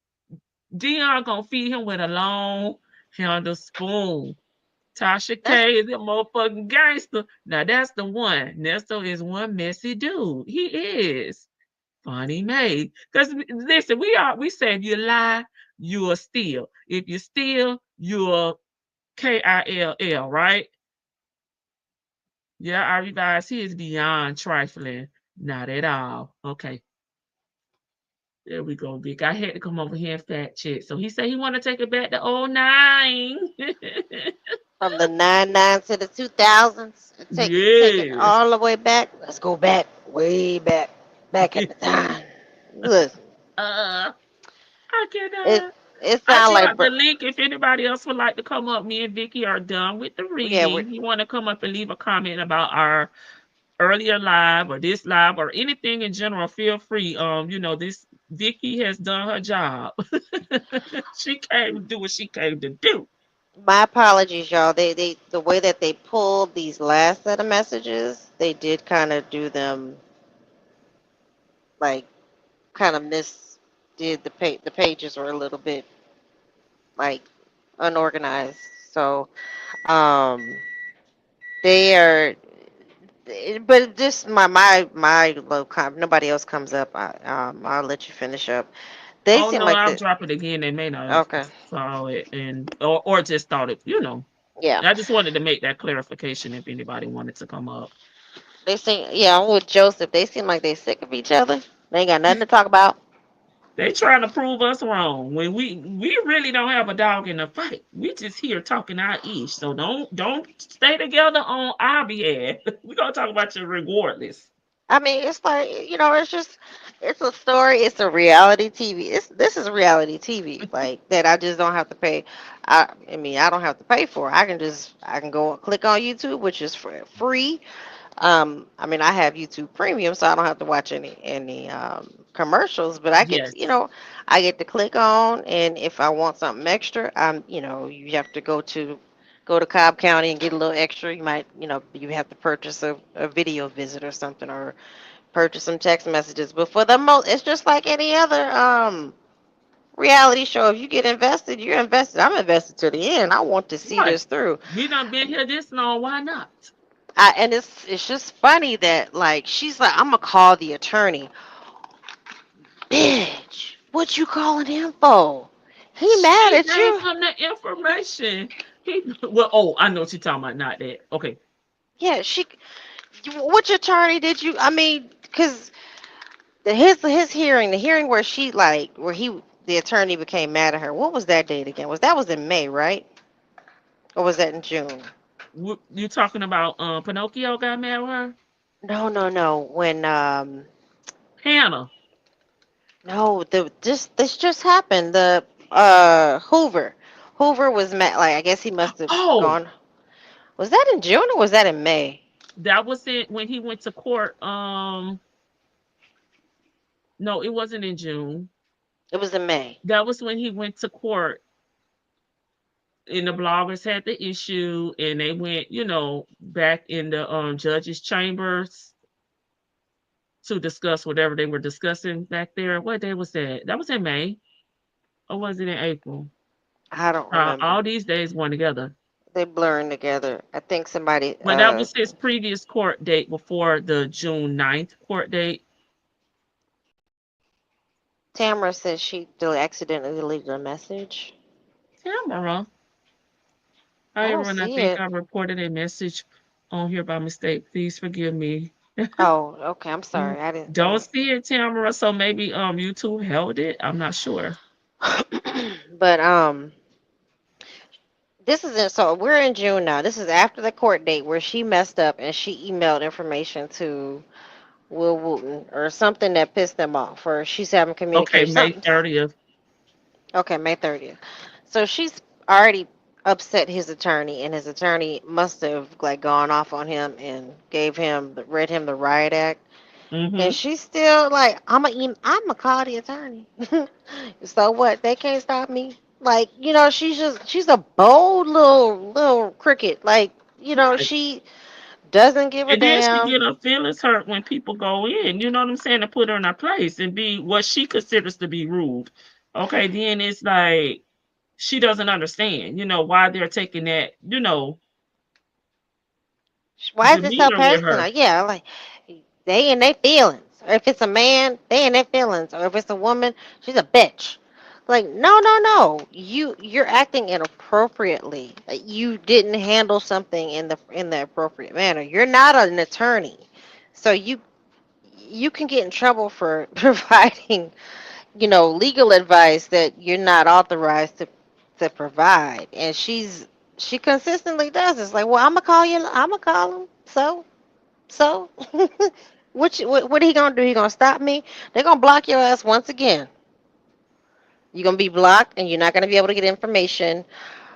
Dion gonna feed him with a long handle spoon. Tasha that's K is a motherfucking gangster. Now that's the one. Nesto is one messy dude. He is. Funny made. Because listen, we say if you lie, you are steal. If you steal, you're KILL, right? Yeah, I realize he is beyond trifling. Not at all. Okay. There we go, Vic. I had to come over here and fact check. So he said he want to take it back to '09. from the 99 to the 2000s. And take it Yes. all the way back. Let's go back, way back, back at the time. Listen, I it cannot. it I sounds like, dropped the link. If anybody else would like to come up, me and Vicky are done with the yeah, we reading. You want to come up and leave a comment about our earlier live or this live or anything in general, feel free. This Vicky has done her job. She came to do what she came to do. my apologies, y'all. They the way that they pulled these last set of messages, they did kind of do them like kind of miss did the pages were a little bit like unorganized. So um they are but just my low com nobody else comes up. I'll let you finish up. They Oh seem no, like I'll the drop it again. They may not have okay. saw it or just thought it. Yeah. I just wanted to make that clarification if anybody wanted to come up. They seem yeah, I'm with Joseph. They seem like they sick of each other. They ain't got nothing to talk about. They trying to prove us wrong when we really don't have a dog in the fight. We just here talking our ish. So don't stay together on our behalf. We gonna talk about you regardless. I mean, it's like it's just it's a story. It's a reality TV. This is reality TV like that. I just don't have to pay. I mean, I don't have to pay for. I can go click on YouTube, which is free. I mean, I have YouTube Premium, so I don't have to watch any commercials. But I get Yes. I get to click on, and if I want something extra, you have to go to Cobb County and get a little extra. You might, you have to purchase a video visit or something, or purchase some text messages. But for the most, it's just like any other reality show. If you get invested, you're invested. I'm invested to the end. I want to see Right. this through. We done been here this long. Why not? And it's just funny that like she's like, I'm gonna call the attorney. Bitch, what you calling him for? He mad She at gave you? him the information. Well, oh, I know what you're talking about. Not that. Okay. Yeah, which attorney did you? I mean, because his hearing, the hearing where she like where the attorney became mad at her. What was that date again? Was in May, right? Or was that in June? You talking about Pinocchio got mad with her? No, no, no. When Hannah. no, this just happened. The Hoover was mad. Like I guess he must have Oh, gone. Was that in June or was that in May? that was it when he went to court. No, it wasn't in June. It was in May. That was when he went to court and the bloggers had the issue and they went, back in the judge's chambers to discuss whatever they were discussing back there. What day was that? That was in May, or was it in April? I don't remember. All these days went together. They blurring together. I think somebody But that was his previous court date before the June 9th court date. Tamara says she accidentally deleted a message. Tamara. I Hi don't everyone. I see think it. I reported a message on here by mistake. Please forgive me. Oh, okay. I'm Mm, sorry. I didn't see don't it. see it, Tamara. So maybe YouTube held it. I'm not sure. But this is in, so we're in June now. This is after the court date where she messed up and she emailed information to Will Wooten or something that pissed them off, or she's having Okay, communication. May Something. 30th. Okay, May 30th. So she's already upset his attorney, and his attorney must have like gone off on him and read him the riot act. And Mm-hmm. she's still like, I'm gonna call the attorney. So what? They can't stop me. Like, she's a bold little cricket. Like, Right. she doesn't give a And then she damn. get her feelings hurt when people go in, you know what I'm saying, to put her in her place and be what she considers to be rude. Okay, then it's like she doesn't understand, why they're taking that, Why is this so demeanor with personal? her. Yeah, like they in their feelings. Or if it's a man, they in their feelings. Or if it's a woman, she's a bitch. Like, no, no, no. You're acting inappropriately. You didn't handle something in the appropriate manner. You're not an attorney. So you can get in trouble for providing, legal advice that you're not authorized to provide. And she consistently does. It's like, well, I'm gonna call you. I'm gonna call him. So, what he gonna do? He gonna stop me? They're gonna block your ass once again. You're gonna be blocked, and you're not gonna be able to get information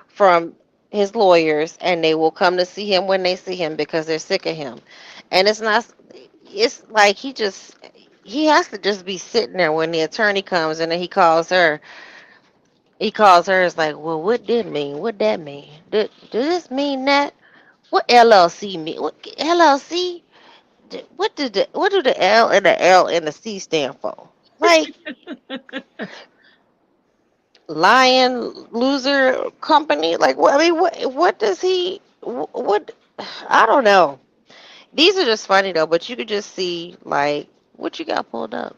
from his lawyers, and they will come to see him when they see him because they're sick of him. And it's not. It's like he has to just be sitting there when the attorney comes, and then he calls her. He calls her. It's like, well, what did it mean? What that mean? Does this mean that? What LLC mean? What LLC? What do the L and the L and the C stand for? Like lion loser company? Like what? I mean, what does he? What? I don't know. These are just funny though, but you could just see like what you got pulled up.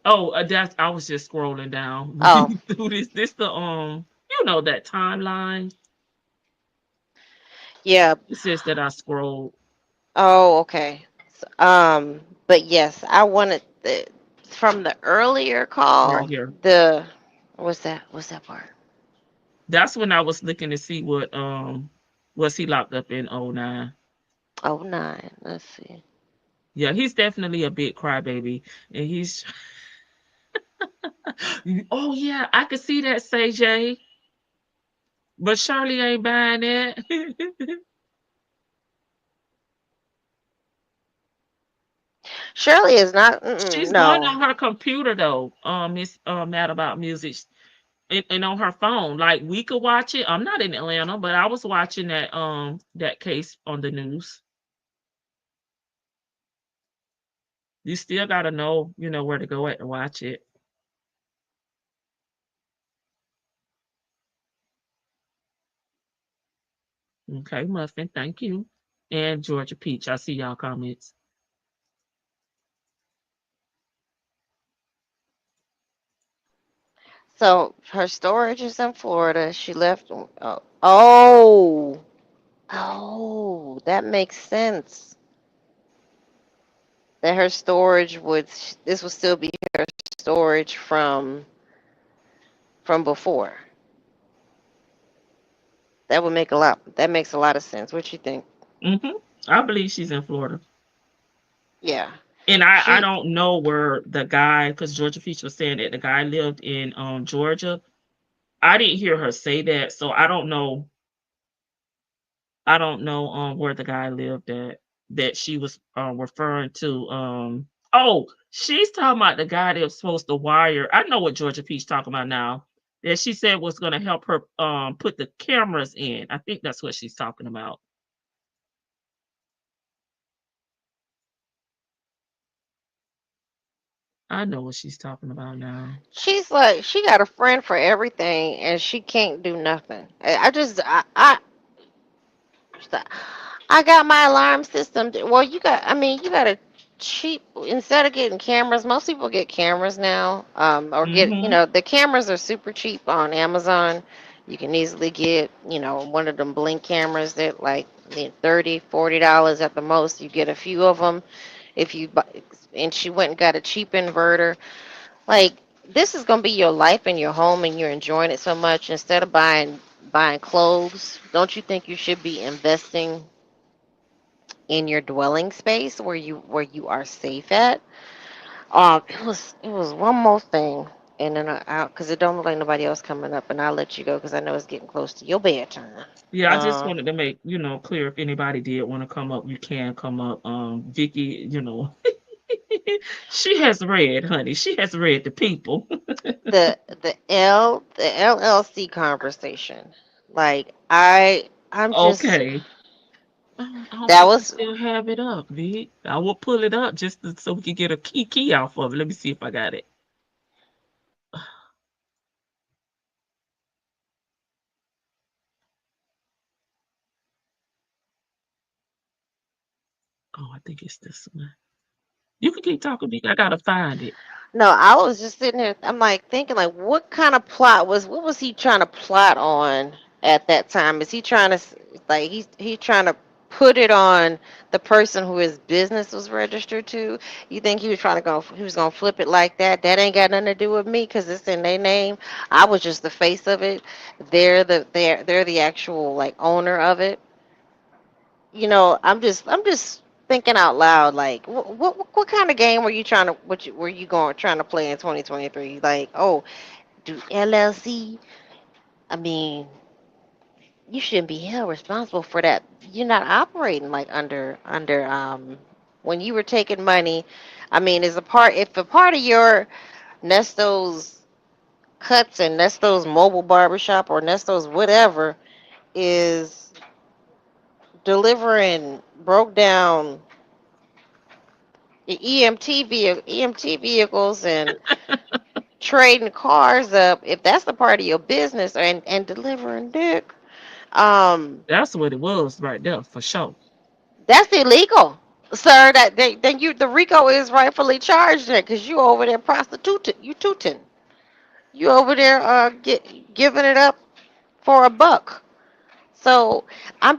Oh, that's I was just scrolling down Oh, reading through this the that timeline. yeah. It says that I scrolled Oh, okay. But yes, I wanted the from the earlier right call. here. The what's that? What's that part? That's when I was looking to see what was he locked up in '09. Oh nine. Let's see. Yeah, he's definitely a big crybaby, and he's oh yeah, I could see that, Say J, but Shirley ain't buying it. Shirley is not. She's going No. on her computer though. Miss Mad About Music, and on her phone. Like we could watch it. I'm not in Atlanta, but I was watching that case on the news. You still gotta know, where to go at to watch it. Okay, Muffin, thank you. And Georgia Peach, I see y'all comments. So her storage is in Florida. She left. Oh, that makes sense. That her storage would. This would still be her storage from before. That would make a lot. That makes a lot of sense. What you think? I believe she's in Florida. Yeah. And I She. don't know where the guy, because Georgia Peach was saying that the guy lived in Georgia. I didn't hear her say that, so I don't know where the guy lived at that she was referring to. Oh, she's talking about the guy that was supposed to wire. I know what Georgia Peach talking about now. That she said was going to help her put the cameras in. I think that's what she's talking about. I know what she's talking about now. She's like she got a friend for everything, and she can't do nothing. I got my alarm system. Well, you got a cheap, instead of getting cameras, most people get cameras now. Or Hmm. the cameras are super cheap on Amazon. You can easily get, one of them Blink cameras that like $30, $40 at the most. You get a few of them if you buy, and she went and got a cheap inverter. Like, this is gonna be your life and your home, and you're enjoying it so much. Instead of buying buying clothes, don't you think you should be investing in your dwelling space where you are safe at? It was one more thing, and then because it don't look like nobody else coming up, and I'll let you go because I know it's getting close to your bedtime. Yeah, I just Uh, wanted to make, clear if anybody did want to come up, you can come up. Vicky, she has read, honey. She has read the people. the LLC conversation, like I'm just Okay. I don't that think you was still have it up, Vic. I will pull it up so we can get a key out of it. Let me see if I got it. Oh, I think it's this one. You can keep talking, Vic. I gotta find it. no, I was just sitting there. I'm like thinking, like, what was he trying to plot on at that time? Is he trying to like he trying to put it on the person who his business was registered to? You think he was gonna flip it like that? That ain't got nothing to do with me because it's in their name. I was just the face of it. They're the actual like owner of it. I'm just thinking out loud. Like, what kind of game were you trying to were you going trying to play in 2023? Like, oh, do LLC? I mean, you shouldn't be held responsible for that. You're not operating like under when you were taking money. I mean, is a part if a part of your Nesto's cuts and Nesto's mobile barbershop or Nesto's whatever is delivering broke down EMT vehicles and trading cars up, if that's the part of your business and delivering dick, um, That's what it was right there for sure. that's illegal, sir. Then the RICO is rightfully charged there because you over there prostituting, you tooting, you over there giving it up for a buck. So I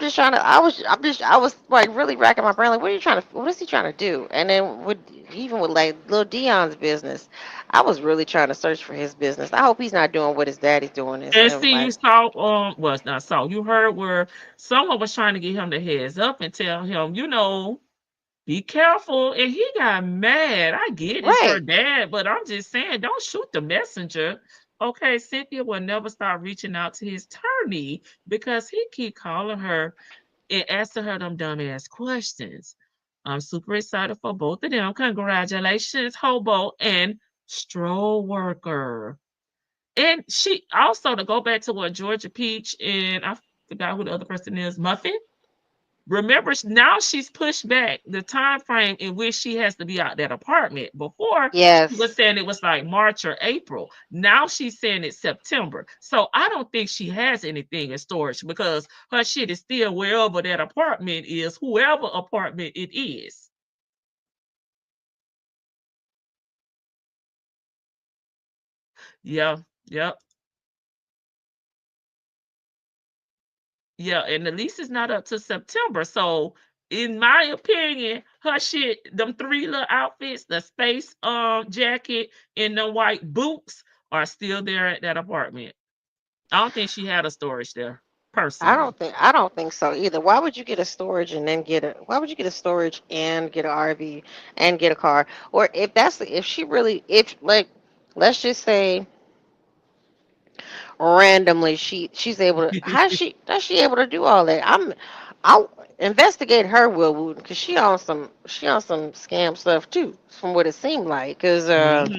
was like really racking my brain, like, what is he trying to do? And then even with like little Dion's business, I was really trying to search for his business. I hope he's not doing what his daddy's doing And and see, you like, saw, well, it's not saw. You heard where someone was trying to get him the heads up and tell him, be careful. And he got mad. I get it's her right. dad, but I'm just saying, don't shoot the messenger. Okay, Cynthia will never start reaching out to his attorney because he keep calling her and asking her them dumbass questions. I'm super excited for both of them. Congratulations, Hobo and Stroll Worker. And she also, to go back to what Georgia Peach and I forgot who the other person is, Muffin. Remember, now she's pushed back the time frame in which she has to be out that apartment. Before she was Yes. saying it was like March or April. Now she's saying it's September. So I don't think she has anything in storage because her shit is still wherever that apartment is, whoever apartment it is. Yeah, yep. Yeah, and the lease is not up to September. So, in my opinion, her shit, them three little outfits, the space jacket and the white boots are still there at that apartment. I don't think she had a storage there, personally. I don't think so either. Why would you get a storage and then get a why would you get a storage and get an RV and get a car? Or if she really if like let's just say randomly she's able to does she able to do all that? I'll investigate her, Will Wooten, because she on some scam stuff too, from what it seemed like, because Hmm.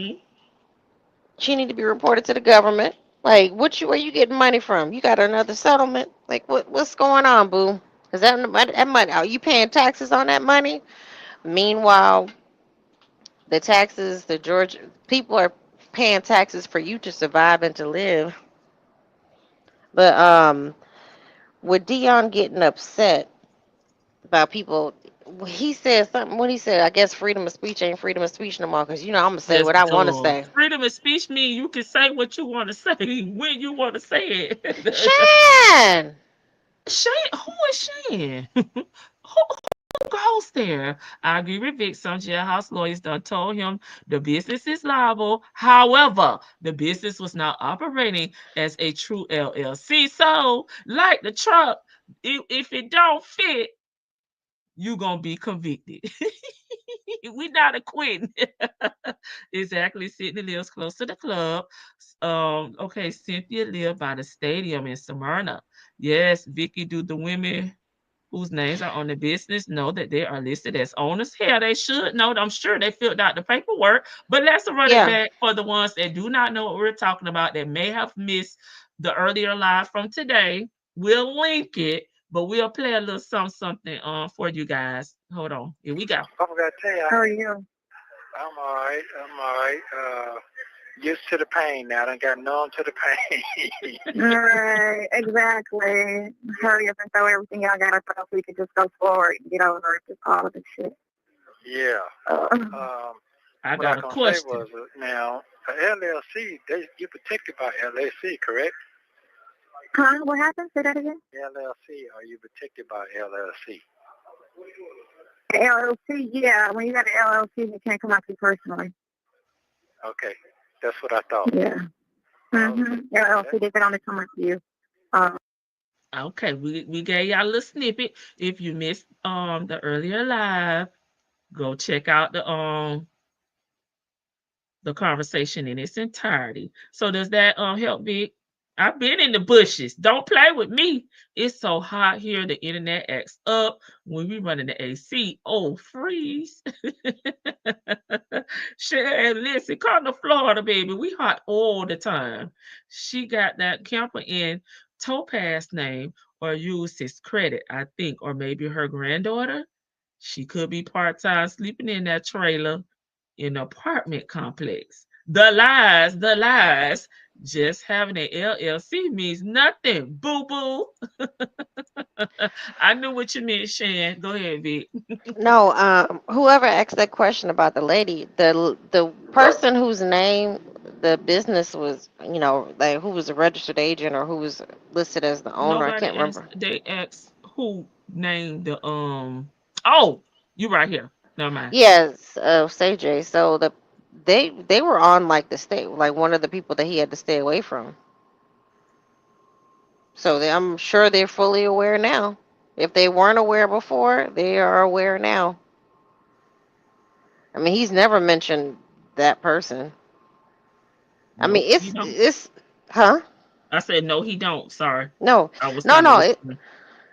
she need to be reported to the government. Like, where you getting money from? You got another settlement? Like, what's going on, boo? Is that money, are you paying taxes on that money? Meanwhile, the Georgia people are paying taxes for you to survive and to live. But with Dion getting upset about people, he said something. What he said, I guess freedom of speech ain't freedom of speech no more. Because I'm gonna say Yes, what I want to duh. say. Freedom of speech means you can say what you want to say when you want to say it. Shan, Shane, who is Shane? Who? goes there. I agree with Vic. Some jailhouse lawyers done told him the business is liable. However, the business was not operating as a true LLC. So, like the truck, if it don't fit, you gonna be convicted. We not acquitting. Exactly. Sydney lives close to the club. Okay, Cynthia lived by the stadium in Smyrna. Yes, Vicky, do the women whose names are on the business know that they are listed as owners? Hell, they should know. I'm sure they filled out the paperwork. But let's run it Yeah. back for the ones that do not know what we're talking about that may have missed the earlier live from today. We'll link it, but we'll play a little something for you guys. Hold on. Here we go. I forgot to tell you. How are you? I'm all right. I'm all right. Used to the pain now. I done got numb to the pain. Right, exactly. Hurry up and throw everything y'all got to throw so we can just go forward and get over just all of the shit. Yeah. I What I got a can say question. was, now, the LLC, you're protected by LLC, correct? Huh? What happened? Say that again? LLC, are you protected by LLC? LLC, yeah. When you got an LLC, it can't come after you personally. Okay. That's what I thought. Yeah. Mm-hmm. LLC, they can only come after you. Okay, we gave y'all a little snippet. If you missed the earlier live, go check out the conversation in its entirety. So does that help, Vic? I've been in the bushes. Don't play with me. It's so hot here. The internet acts up when we run in the AC. Oh, freeze. Share and listen. Come to Florida, baby. We hot all the time. She got that camper in Topaz name or used his credit, I think, or maybe her granddaughter. She could be part-time sleeping in that trailer in an apartment complex. The lies, the lies. Just having an LLC means nothing. Boo boo. I knew what you meant, Shan. Go ahead, Vic. No, whoever asked that question about the lady, the person whose name the business was, like who was a registered agent or who was listed as the owner, I Nobody can't asked. remember. They asked who named the Oh, you right here. Never mind. Yes, CJ. So they were on like the state, like one of the people that he had to stay away from. So I'm sure they're fully aware now. If they weren't aware before, they are aware now. I mean, he's never mentioned that person. I mean, Nope, he don't. huh? I said no, he don't. Sorry, No, I was no, kind of no. listening.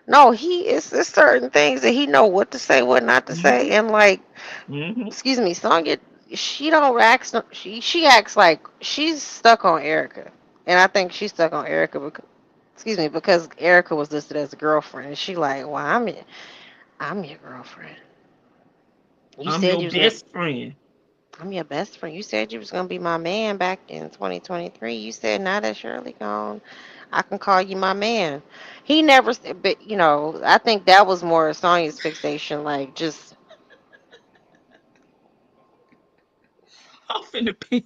No, it's certain things that he know what to say, what not to say, Mm-hmm. and like, Mm-hmm. excuse me, Sonya, she don't act. She acts like she's stuck on Erica, and I think she's stuck on Erica because, excuse me, because Erica was listed as a girlfriend, and she like, well, I'm your girlfriend. You I'm said your you was gonna. best friend. I'm your best friend. You said you was gonna be my man back in 2023. You said now that Shirley gone, I can call you my man. He never, but I think that was more Sonya's fixation, like just I'm finna pin.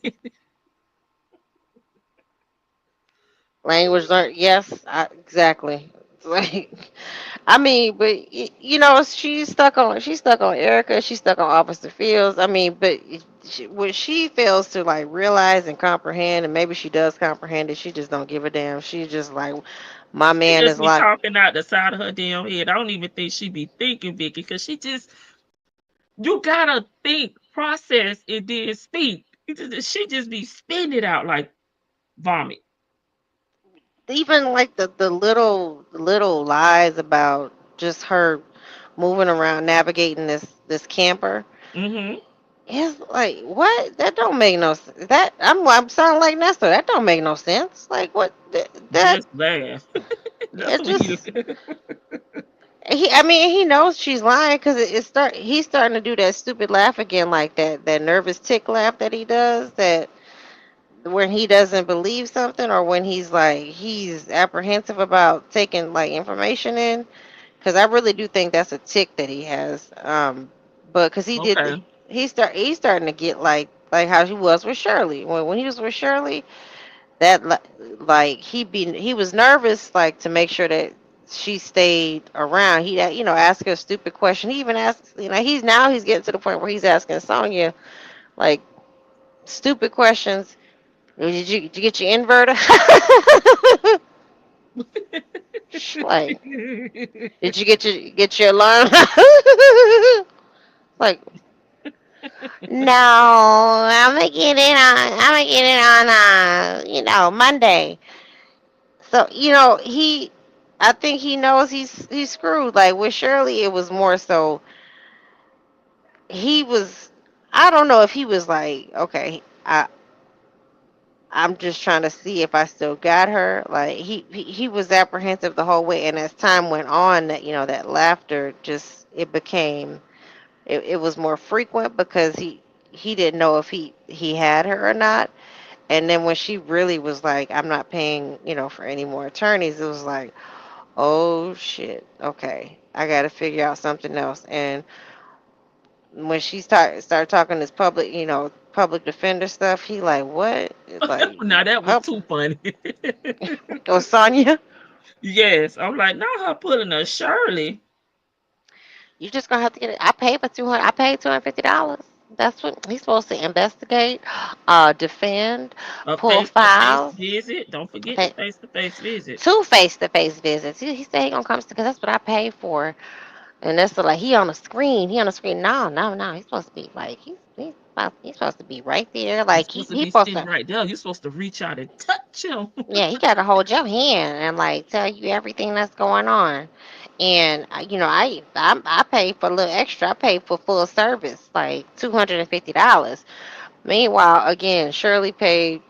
language learned. Yes, exactly. Like, I mean, but she's stuck on Erica. She's stuck on Officer Fields. I mean, but what she fails to like realize and comprehend, and maybe she does comprehend it, she just don't give a damn. She's just like, my She man just is be like. talking out the side of her damn head. I don't even think she be thinking, Vicky, because you gotta think, process, and then speak. She just be spitting it out like vomit. Even like the little lies about just her moving around navigating this camper. Mm-hmm. It's like, what? That don't make no sense. That I'm sounding like Nestor. That don't make no sense. Like, what? That Just laugh. That's it what he. just I mean, he knows she's lying because he's starting to do that stupid laugh again, like that nervous tick laugh that he does, that when he doesn't believe something or when he's apprehensive about taking like information in, because I really do think that's a tick that he has. But because Okay. he's starting to get like how he was with Shirley. When he was with Shirley, that like he was nervous like to make sure that she stayed around. He, asked her a stupid question. He even asked, he's getting to the point where he's asking Sonya like stupid questions. Did you get your inverter? Like, did you get your alarm? Like, no, I'm gonna get it on Monday. So, I think he knows he's screwed. Like with Shirley, it was more so he was. I don't know if he was like, okay, I'm just trying to see if I still got her. Like he was apprehensive the whole way, and as time went on, that laughter just it was more frequent because he didn't know if he had her or not. And then when she really was like, I'm not paying, for any more attorneys, it was like, oh shit, okay, I got to figure out something else. And when she started talking this public defender stuff, he like, what? Like, Now that was too funny. oh, Sonya, Yes, I'm like, not her pulling a Shirley. you just gonna have to get it. I paid for 200. I paid $250. That's what he's supposed to investigate, defend, A pull face-to-face files. visit. Don't forget the Fa- face-to-face visit. Two face-to-face visits. He said he gonna come because that's what I paid for. And that's like he on the screen. He on the screen. No, no, no. He's supposed to be like he's supposed to be right there. He's Like he supposed to he be supposed sitting to. right there. You're supposed to reach out and touch him. Yeah, he got to hold your hand and like tell you everything that's going on. And I paid for a little extra. I paid for full service, like $250. Meanwhile, again, Shirley paid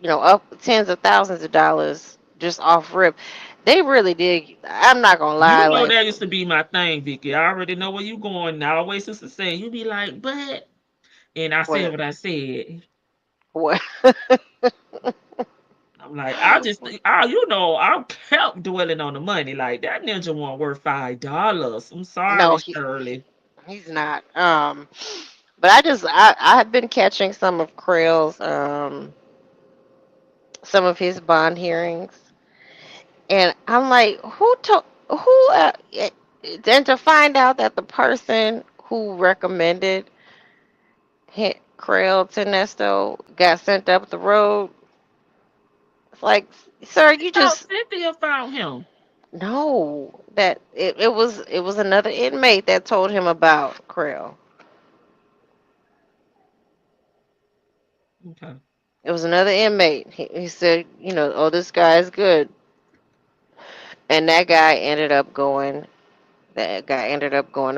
up tens of thousands of dollars just off rip. They really did. I'm not gonna lie, You know like that used to be my thing, Vicky. I already know where you going. And I always used to say, you be like, but, and I said what what I said. what I'm like, I kept dwelling on the money. Like that ninja one worth $5. I'm no, sorry, Shirley. he's not. But I have been catching some of Krell's some of his bond hearings, and I'm like, then to find out that the person who recommended hit Krell to Nesto got sent up the road. It's like, sir, I you thought just Cynthia found him. know that it was another inmate that told him about Krell. Okay. It was another inmate. He said, oh, this guy is good. And that guy ended up going to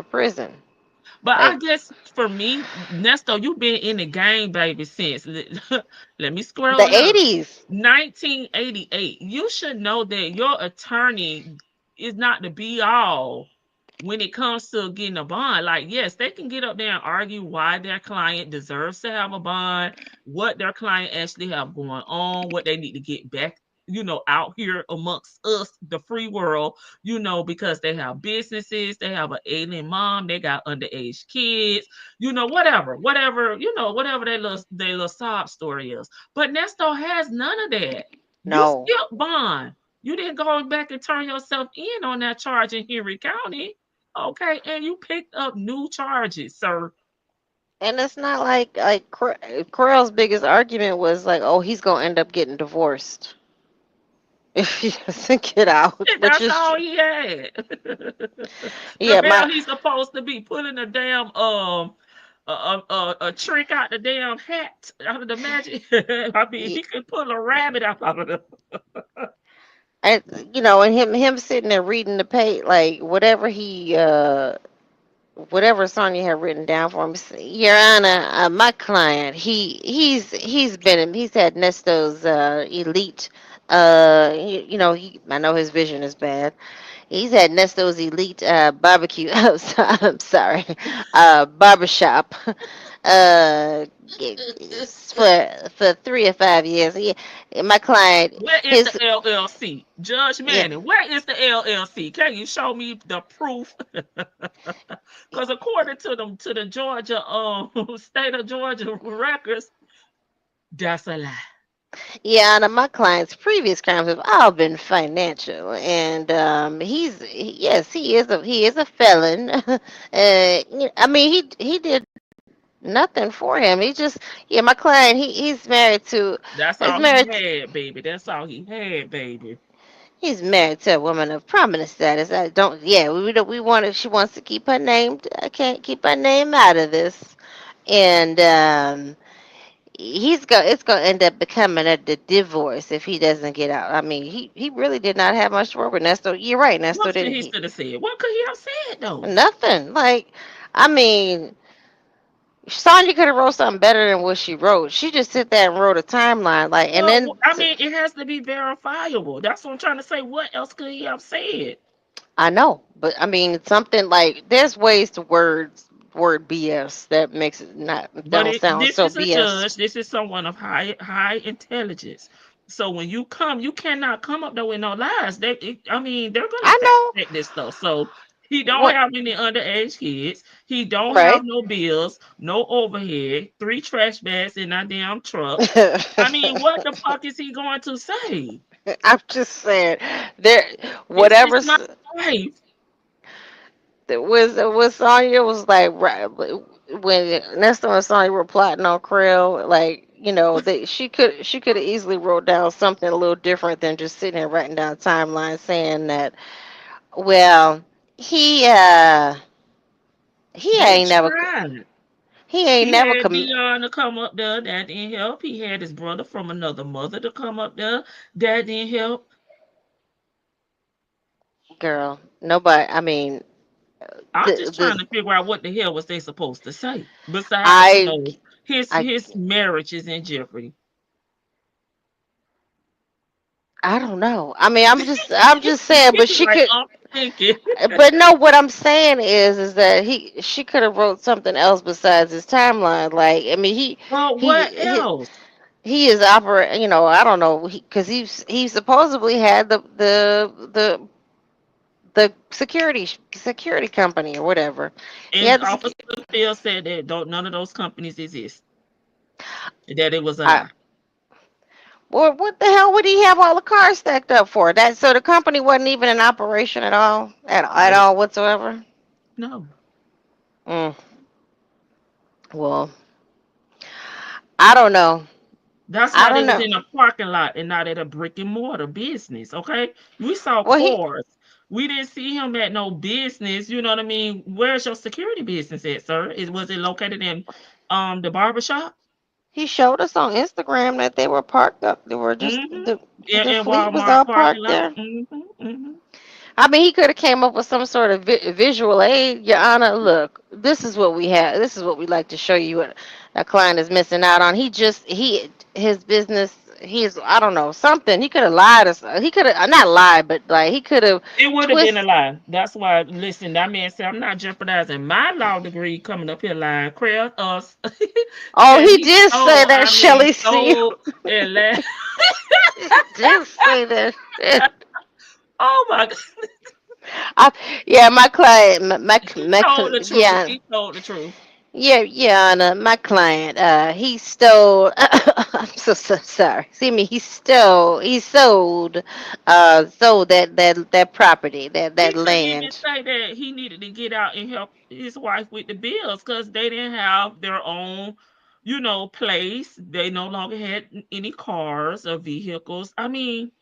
prison. But I Like guess for me, Nesto, you've been in the game, baby, since let me the scroll up. 80s. 1988. You should know that your attorney is not the be all when it comes to getting a bond. Like, yes, they can get up there and argue why their client deserves to have a bond, what their client actually have going on, what they need to get back, out here amongst us, the free world, because they have businesses, they have an alien mom, they got underage kids, whatever their little sob story is. But Nesto has none of that. You No. skipped bond. You didn't go back and turn yourself in on that charge in Henry County. Okay, and you picked up new charges, sir. And it's not like Correll's biggest argument was like, oh, he's gonna end up getting divorced if he doesn't get out, which That's is all true. he had. Yeah, Because my now he's supposed to be pulling a damn a trick out the damn hat out of the magic. I mean, y- he could pull a rabbit out of the. and and him sitting there reading the page, like whatever Sonya had written down for him. Your Honor, my client, he's had Nesto's elite. I know his vision is bad. He's had Nesto's elite barbecue. I'm sorry, barbershop. Uh, for 3 or 5 years. My client, Where is the his LLC, Judge yeah, Manning? Where is the LLC? Can you show me the proof? Because according to the Georgia state of Georgia records, that's a lie. Yeah, and my client's previous crimes have all been financial, and yes, he is a felon. I mean, he did nothing for him. He just yeah, my client That's is all he married had, baby. That's all he had, baby. he's married to a woman of prominent status. I don't yeah we don't we want she wants to keep her name. I can't keep her name out of this, and it's gonna end up becoming a divorce if he doesn't get out. I mean, he really did not have much to work with. Nesto, you're right. Nesto What should didn't he he should have said? What could he have said though? nothing. Like, I mean, Sonya could have wrote something better than what she wrote. She just sit there and wrote a timeline, like, and Well, then I mean, it has to be verifiable. That's what I'm trying to say. What else could he have said? I know, but I mean, something like there's ways to word BS that makes it not But don't sound this so is a BS. judge. This is someone of high intelligence. So when you come, you cannot come up there with no lies. I mean, they're gonna I fact know check this stuff. So he don't what have any underage kids. He don't have right. no bills, no overhead, 3 trash bags in that damn truck. I mean, what the fuck is he going to say? I'm just saying there It's whatever. not life. That was Sonya was like right when Nestor and Sonya were plotting on Krill, like she could have easily wrote down something a little different than just sitting there writing down a timeline saying that well he uh he They ain't never tried. he ain't He never had com Dion to come up there. That didn't help. He had his brother from another mother to come up there. That didn't help. girl nobody I mean I'm just trying the to figure out what the hell was they supposed to say. Besides, I I his marriage is in jeopardy. I don't know. I mean, I'm just saying, but she Like could. I'm thinking. But no, what I'm saying is that she could have wrote something else besides his timeline. Like, I mean, Well, what he else? he is operate. I don't know, because he supposedly had the security company or whatever. He And had Officer Phil said that don't none of those companies exist. That it was a I, lie. well, what the hell would he have all the cars stacked up for? That so the company wasn't even in operation at Nope. all whatsoever. No. Mm, well, I don't know. That's I why they don't was know. in a parking lot and not at a brick and mortar business. Okay, we saw Well, he cars. We didn't see him at no business. You know what I mean? Where's your security business at, sir? Was it located in the barber shop? he showed us on Instagram that they were parked up. They were just Mm-hmm. the In fleet was Walmart all parking parked lot. there. Mm-hmm. Mm-hmm. I mean, he could have came up with some sort of visual aid. Your Honor, look, this is what we have. This is what we like to show you what a client is missing out on. His business. He's I don't know something. He could have lied. He could have not lied, but like he could have It would have been a twist. lie. That's why. Listen, that man said, "I'm not jeopardizing my law degree coming up here lying." Crail us that Oh, he he did say stole. that, I mean, Shelley. See, stole and laughed. he did say that. Oh my God. I, yeah, my client, He told the truth. yeah, He told the truth. yeah, Anna, my client, he stole. I'm so sorry. See me, sold that property, that He couldn't even land. say that he needed to get out and help his wife with the bills because they didn't have their own, place. They no longer had any cars or vehicles. I mean,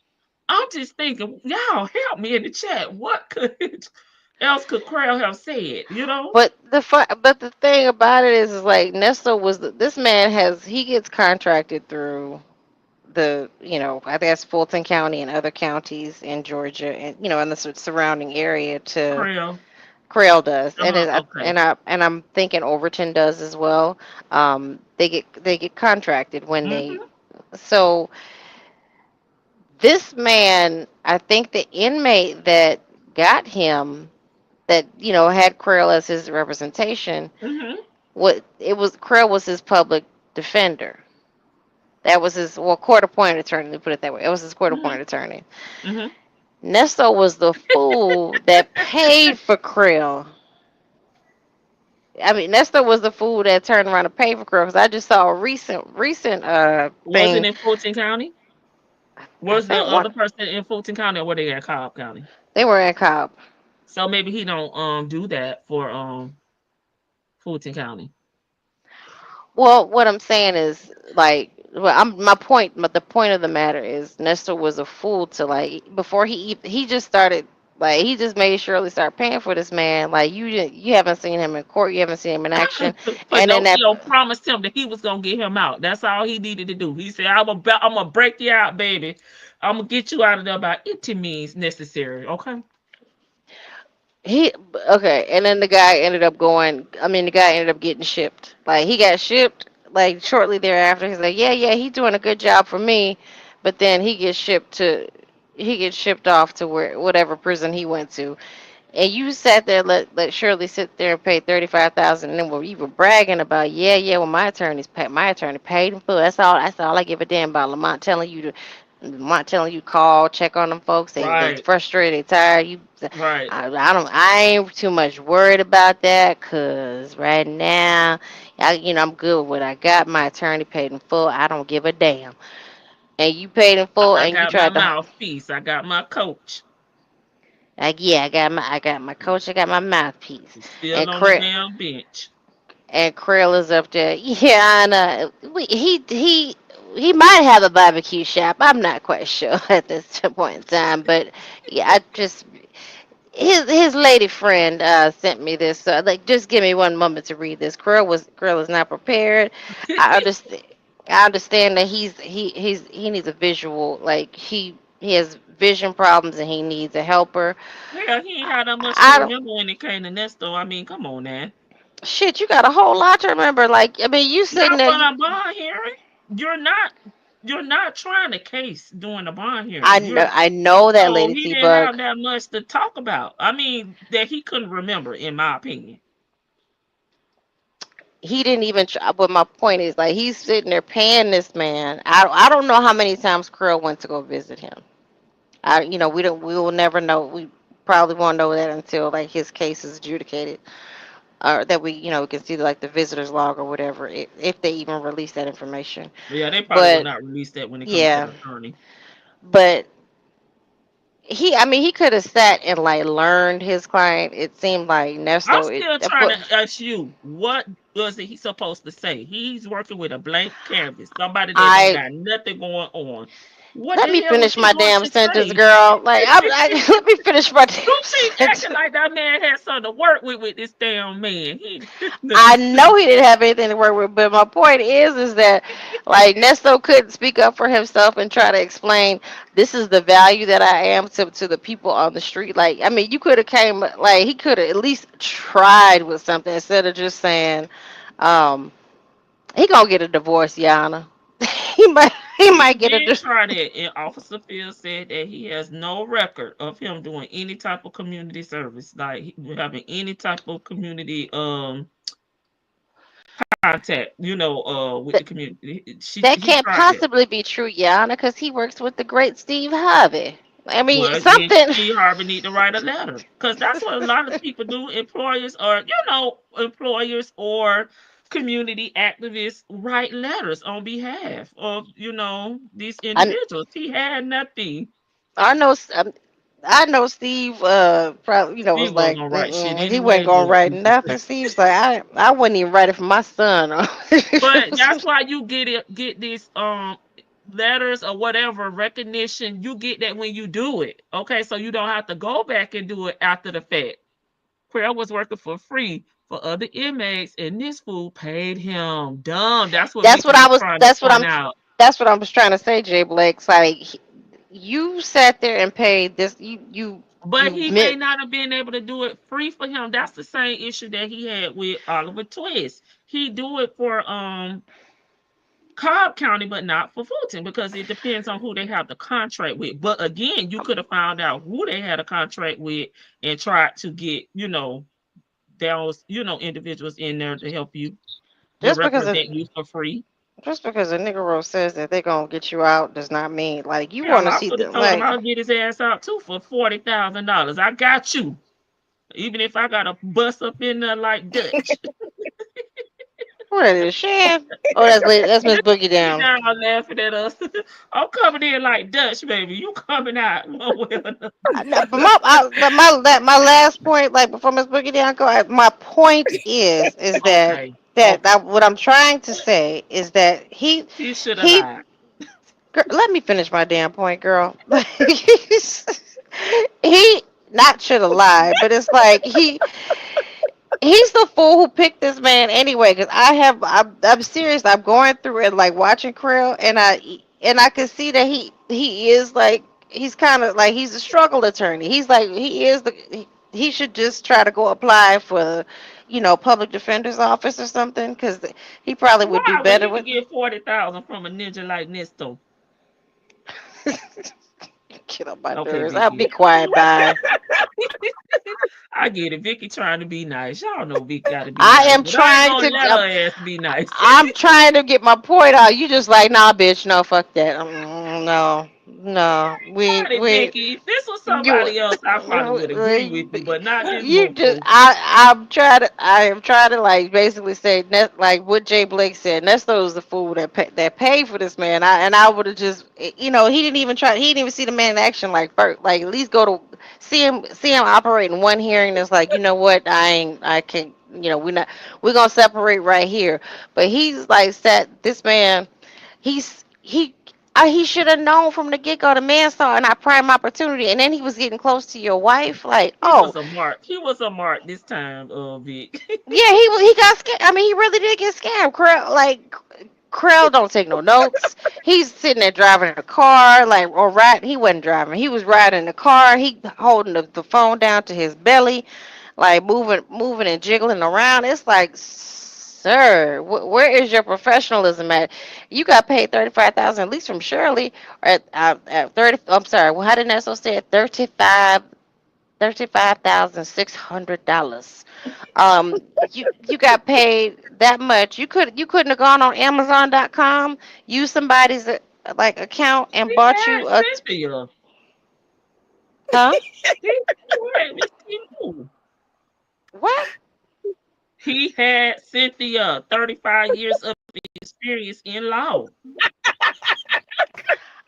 I'm just thinking, y'all help me in the chat. What could else could Crowd have said? You know? But the thing about it is like Nestor this man he gets contracted through I think that's Fulton County and other counties in Georgia and in the surrounding area to Crowd. Crail does, and Okay. I'm thinking Overton does as well. They get contracted when they Hmm. so this man, I think the inmate that got him that had Crail as his representation, Hmm. Crail was his public defender. That was his court appointed attorney. Let me put it that way. It was his court Hmm. appointed attorney. Hmm. Nesto was the fool that paid for Krill I mean, Nestor was the fool that turned around and paid for Crow. Because I just saw a recent Was it thing. in Fulton County? I Was the think one other person in Fulton County, or were they at Cobb County? they were in Cobb. So maybe he don't do that for Fulton County. Well, what I'm saying is like, well, I'm my point. But the point of the matter is, Nestor was a fool to like before he just started. Like he just made Shirley start paying for this man. Like you haven't seen him in court, you haven't seen him in action, and then that Pinocchio promised him that he was gonna get him out. That's all he needed to do. He said, I'm gonna break you out, baby. I'm gonna get you out of there by any means necessary. Okay. he okay, and then the guy ended up going. I mean, the guy ended up getting shipped. Like he got shipped like shortly thereafter. He's like, yeah, he's doing a good job for me, but then he gets shipped off to where whatever prison he went to. And you sat there, let Shirley sit there and pay 35,000, and then you were bragging about, well, my attorney paid him full. That's all I give a damn about. Lamont telling you call, check on them folks. They Right. frustrated, they tired. Right. I ain't too much worried about that, cause right now, I'm good with what I got. My attorney paid in full. I don't give a damn. And you paid in full, I and you got my tried to mouthpiece. I got my coach. like, yeah, I got my coach, I got my mouthpiece, He's still and on the Craig. damn bench. And Krill is up there. Yeah, I know. He might have a barbecue shop. I'm not quite sure at this point in time, but yeah, I just his lady friend sent me this. So like, just give me one moment to read this. Krill is not prepared. I understand. I understand that he needs a visual. Like he has vision problems and he needs a helper. Hell, he ain't had that much to I don't. remember when it came to Nesto. I mean, come on now. Shit, you got a whole lot to remember. Like, I mean, you sitting Not there. for a bond hearing. You're not. You're not trying to case during a bond hearing. I know that, So Lady he T didn't Bug. have that much to talk about. I mean, that he couldn't remember, in my opinion. He didn't even try, but my point is like he's sitting there paying this man. I don't know how many times Krill went to go visit him. We will never know. We probably won't know that until like his case is adjudicated, or that we can see like the visitor's log or whatever, if they even release that information. But yeah, they probably will But not release that when it comes to yeah, the attorney. but I mean he could have sat and like learned his client. It seemed like I'm Nesto still trying but to ask you, what was he supposed to say? He's working with a blank canvas, somebody that don't I got nothing going on. What let the me hell was finish he my going damn to sentence, say? girl. Like let me finish my damn You keep sentence. acting like that man had something to work with this damn man. He I know he didn't have anything to work with, but my point is that like Nesto couldn't speak up for himself and try to explain this is the value that I am to the people on the street. Like I mean, you could have came like he could have at least tried with something instead of just saying, um, he gonna get a divorce, Yana. he might he he might get a did divorce. try that, and Officer Phil said that he has no record of him doing any type of community service, like having any type of community contact, with the community. That He can't tried that. possibly be true, Yana, because he works with the great Steve Harvey. I mean, Well, then something. Steve Harvey need to write a letter, because that's what a lot of people do. Employers or employers or community activists write letters on behalf of these I individuals. He had nothing. I know. I know Steve. Probably was Steve wasn't like, gonna write shit mm-mm, he wasn't anyway, gonna but write nothing. Steve's like, I wouldn't even write it for my son. that's why you get these letters or whatever recognition. You get that when you do it. Okay, so you don't have to go back and do it after the fact. Prayer was working for free for other inmates, and this fool paid him. Dumb. That's what that's Vicky what I was was. trying to point out. That's what I was trying to say, Jay Blake. It's like you sat there and paid this. But You he may meant. not have been able to do it free for him. That's the same issue that he had with Oliver Twist. He do it for Cobb County, but not for Fulton, because it depends on who they have the contract with. But again, you could have found out who they had a contract with and tried to get, those, individuals in there to help you, to Just because represent you for free. just because a Negro says that they're gonna get you out does not mean like you want Hell, to I see would have them told him like. I'll get his ass out too for $40,000. I got you. Even if I gotta bust up in there like Dutch. What is Shan? Oh, that's Miss Boogie She down. down laughing at us. I'm coming in like Dutch, baby. You coming out one way or another. No, but my last point, like before Miss Boogie down go, my point is that Okay. Okay. what I'm trying to say is that He should have he lied. let me finish my damn point, girl. He not should have lied, but it's like he's the fool who picked this man anyway. Because I'm serious. I'm going through it like watching Krill, and I can see that he is like he's kind of like he's a struggle attorney. He's like he should just try to go apply for, public defender's office or something. Because he probably would do Why? When better he could with. get 40,000 from a ninja like Nesto. Get on my Okay, nerves. I'll be Vicky. quiet. Bye. I get it. Vicky trying to be nice. Y'all know Vicky got to be I nice, am but I ain't trying gonna to. let her ass be nice. I'm trying to get my point out. You just like, nah, bitch, no, fuck that. No, no, Got it, Vicky. If this was you, somebody else, I probably would agree with you, but not this you just, mofo. I am trying to like basically say, like what Jay Blake said. Nesto was the fool that paid for this man. I would have just, he didn't even try. He didn't even see the man in action. Like first, like at least go to see him operate in one hearing. That's like, you know what, I can't. We're gonna separate right here. But he's like said this man, he should have known from the get go. The man saw an prime opportunity, and then he was getting close to your wife. Like, He oh was a mark. He was a mark this time, Vic. yeah, he got scammed. I mean, he really did get scammed. Krell don't take no notes. He's sitting there driving a car, like or ride. He wasn't driving. He was riding the car. He holding the phone down to his belly, like moving and jiggling around. It's like, sir, where is your professionalism at? You got paid 35,000 at least from Shirley, or at 30. I'm sorry. Well, how did Nestle say it? $35,600. You got paid that much. You couldn't have gone on Amazon.com, used somebody's like account and He bought had you a Cynthia. huh? He correct. He knew. What? He had Cynthia, 35 years of experience in law.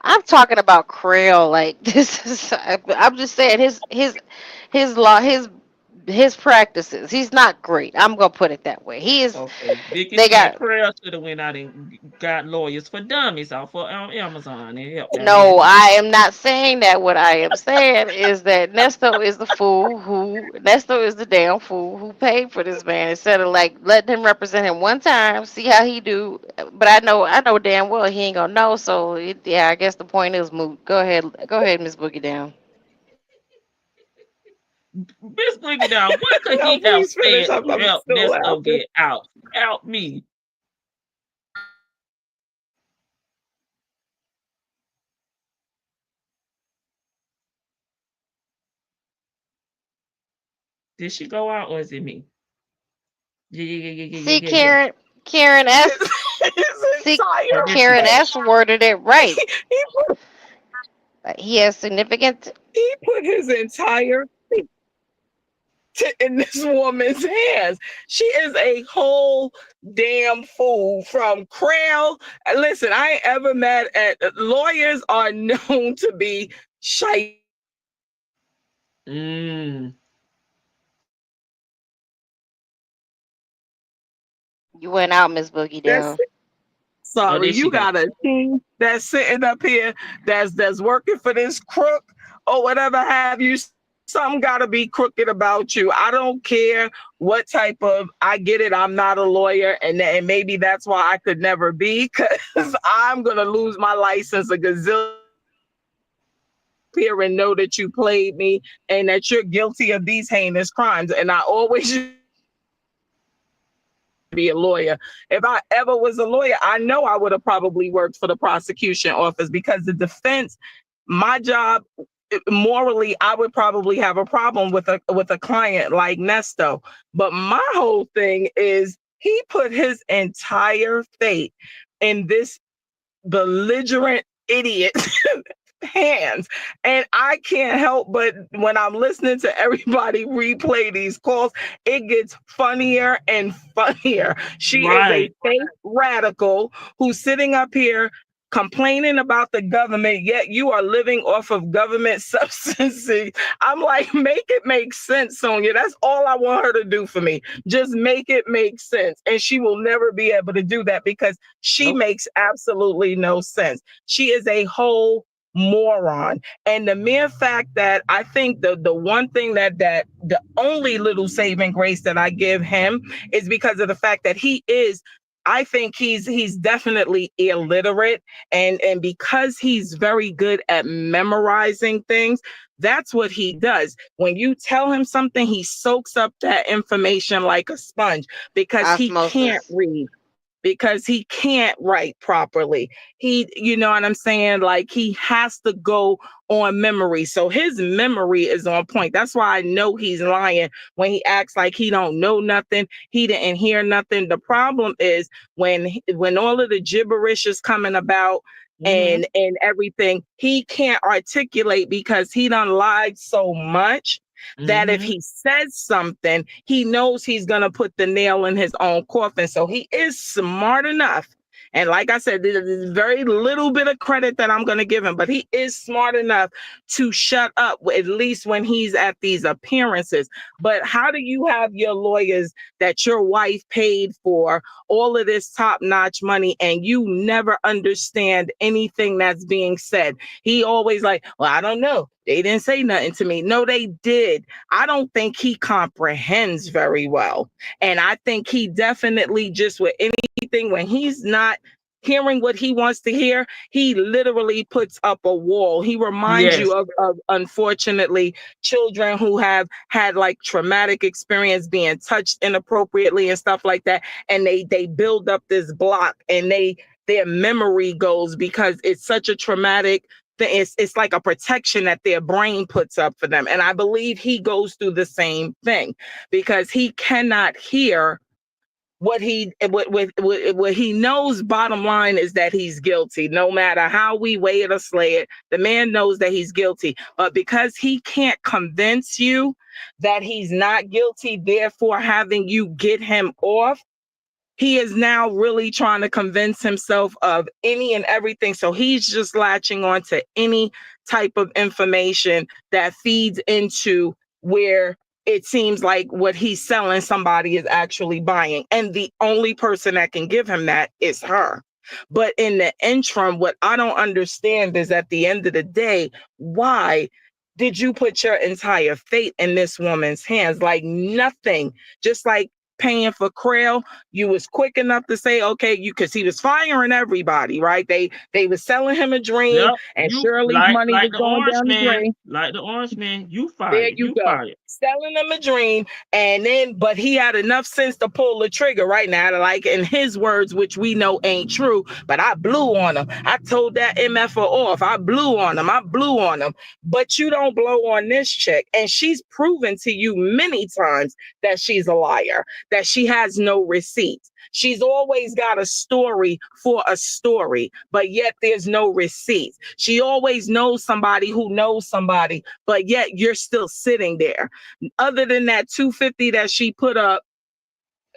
I'm talking about Krill. Like this is. I'm just saying his law his practices. He's not great. I'm gonna put it that way. He is. Okay. Vicky They said got Prayer should have went out and got lawyers for dummies off of Amazon and helped that man. No, I am not saying that. What I am saying is that Nesto is the damn fool who paid for this man instead of like letting him represent him one time, see how he do. But I know damn well he ain't gonna know. So yeah, I guess the point is moot. Go ahead, Miss Boogie down. Miss Blinky down, what could No, he have please finish. said I'm, to I'm help still Nesto laughing. get out? Help me. Did she go out or is it me? Yeah, yeah, yeah, yeah, See, yeah, yeah, yeah. Karen S. His See, Oh, entire there she Karen go. S. worded it right. he put, He has significant. he put his entire in this woman's hands. She is a whole damn fool from Crown. Listen, I ain't ever mad at lawyers are known to be shy. Mm. You went out, Miss Boogie That's down. Oh, sorry, there she you go. got a team that's sitting up here that's working for this crook or whatever have you. Something got to be crooked about you. I don't care what type of. I get it. I'm not a lawyer, and maybe that's why I could never be, because I'm gonna lose my license a gazillion here and know that you played me and that you're guilty of these heinous crimes. And I always be a lawyer. If I ever was a lawyer, I know I would have probably worked for the prosecution office, because the defense, my job, morally, I would probably have a problem with a client like Nesto. But my whole thing is he put his entire fate in this belligerent idiot hands. And I can't help but when I'm listening to everybody replay these calls, it gets funnier and funnier. She is a Right. fake radical who's sitting up here complaining about the government, yet you are living off of government subsidies. I'm like, make it make sense, Sonia. That's all I want her to do for me. Just make it make sense. And she will never be able to do that because she Nope. makes absolutely no sense. She is a whole moron. And the mere fact that I think the one thing that the only little saving grace that I give him is because of the fact that I think he's definitely illiterate, and because he's very good at memorizing things, that's what he does. When you tell him something, he soaks up that information like a sponge because he can't Osmosis. read, because he can't write properly. You know what I'm saying? Like he has to go on memory. So his memory is on point. That's why I know he's lying when he acts like he don't know nothing. He didn't hear nothing. The problem is when all of the gibberish is coming about Mm-hmm. and everything, he can't articulate because he done lied so much that if Mm-hmm. he says something, he knows he's going to put the nail in his own coffin. So he is smart enough. And like I said, there's very little bit of credit that I'm going to give him, but he is smart enough to shut up, at least when he's at these appearances. But how do you have your lawyers that your wife paid for all of this top-notch money and you never understand anything that's being said? He always like, well, I don't know. They didn't say nothing to me. No, they did. I don't think he comprehends very well. And I think he definitely just with anything, when he's not hearing what he wants to hear, he literally puts up a wall. He reminds Yes. you of unfortunately, children who have had like traumatic experience being touched inappropriately and stuff like that. And they build up this block and their memory goes because it's such a traumatic thing. It's like a protection that their brain puts up for them. And I believe he goes through the same thing because he cannot hear what he knows. Bottom line is that he's guilty. No matter how we weigh it or slay it, the man knows that he's guilty. But because he can't convince you that he's not guilty, therefore having you get him off, he is now really trying to convince himself of any and everything. So he's just latching on to any type of information that feeds into where it seems like what he's selling somebody is actually buying. And the only person that can give him that is her. But in the interim, what I don't understand is at the end of the day, why did you put your entire fate in this woman's hands? Like nothing, just like paying for Krail, you was quick enough to say, okay, because he was firing everybody, right? They was selling him a dream, Yep. and You Shirley's money like was the going orange down the man. drain. Like the orange man. You There fired. you You go. fired. Selling them a dream. And then, but he had enough sense to pull the trigger right now, like in his words, which we know ain't true, but I blew on him. I told that MFer off. I blew on him. But you don't blow on this chick. And she's proven to you many times that she's a liar, that she has no receipts. She's always got a story for a story, but yet there's no receipts. She always knows somebody who knows somebody, but yet you're still sitting there. Other than that 250 that she put up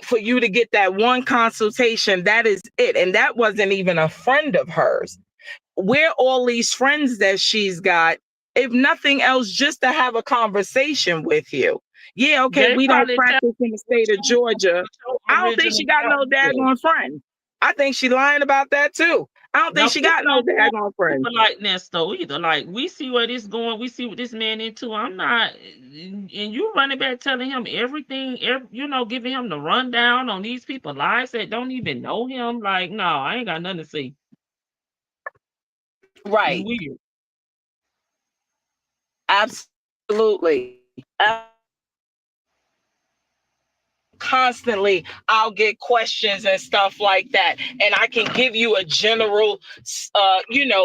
for you to get that one consultation, that is it. And that wasn't even a friend of hers. Where all these friends that she's got, if nothing else, just to have a conversation with you. Yeah, okay, They we don't probably tell practice in the state of Georgia. your I don't think original she got no self. daggone friend. I think she lying about that too. I don't Now think she people got no don't want daggone friend. people like Nesto either. Like we see where this going, we see what this man into. I'm not, and you running back telling him everything, giving him the rundown on these people lives that don't even know him. Like, no, I ain't got nothing to say. It's Right. weird. Absolutely. Constantly I'll get questions and stuff like that, and I can give you a general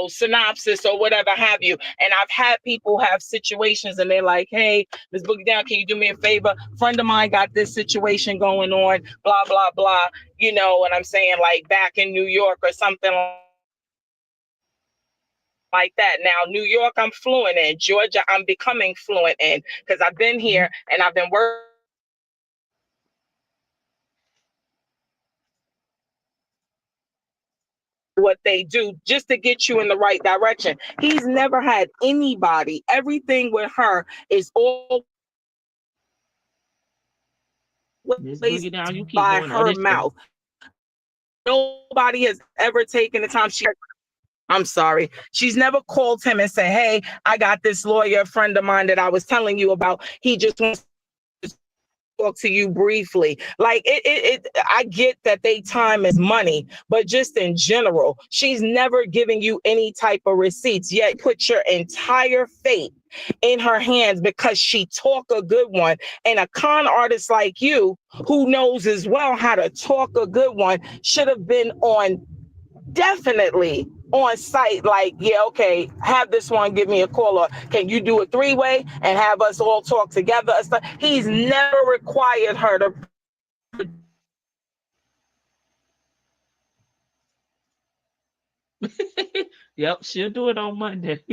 synopsis or whatever have you. And I've had people have situations and they're like, hey, Ms. Boogie Down, can you do me a favor? Friend of mine got this situation going on, blah blah blah, you know what I'm saying, like back in New York or something like like that. Now, New York, I'm fluent in. Georgia, I'm becoming fluent in because I've been here and I've been working what they do just to get you in the right direction. He's never had anybody. Everything with her is all Miss placed Boogie Down, you keep by going. Oh, her this way. mouth. Nobody has ever taken the time. I'm sorry. She's never called him and said, hey, I got this lawyer friend of mine that I was telling you about. He just wants to talk to you briefly. Like I get that they time is money, but just in general, she's never giving you any type of receipts, yet put your entire fate in her hands because she talk a good one. And a con artist like you, who knows as well how to talk a good one, should have been on definitely on site, like, yeah, okay, have this one give me a call, or can you do a three-way and have us all talk together? He's never required her to. Yep, she'll do it on Monday.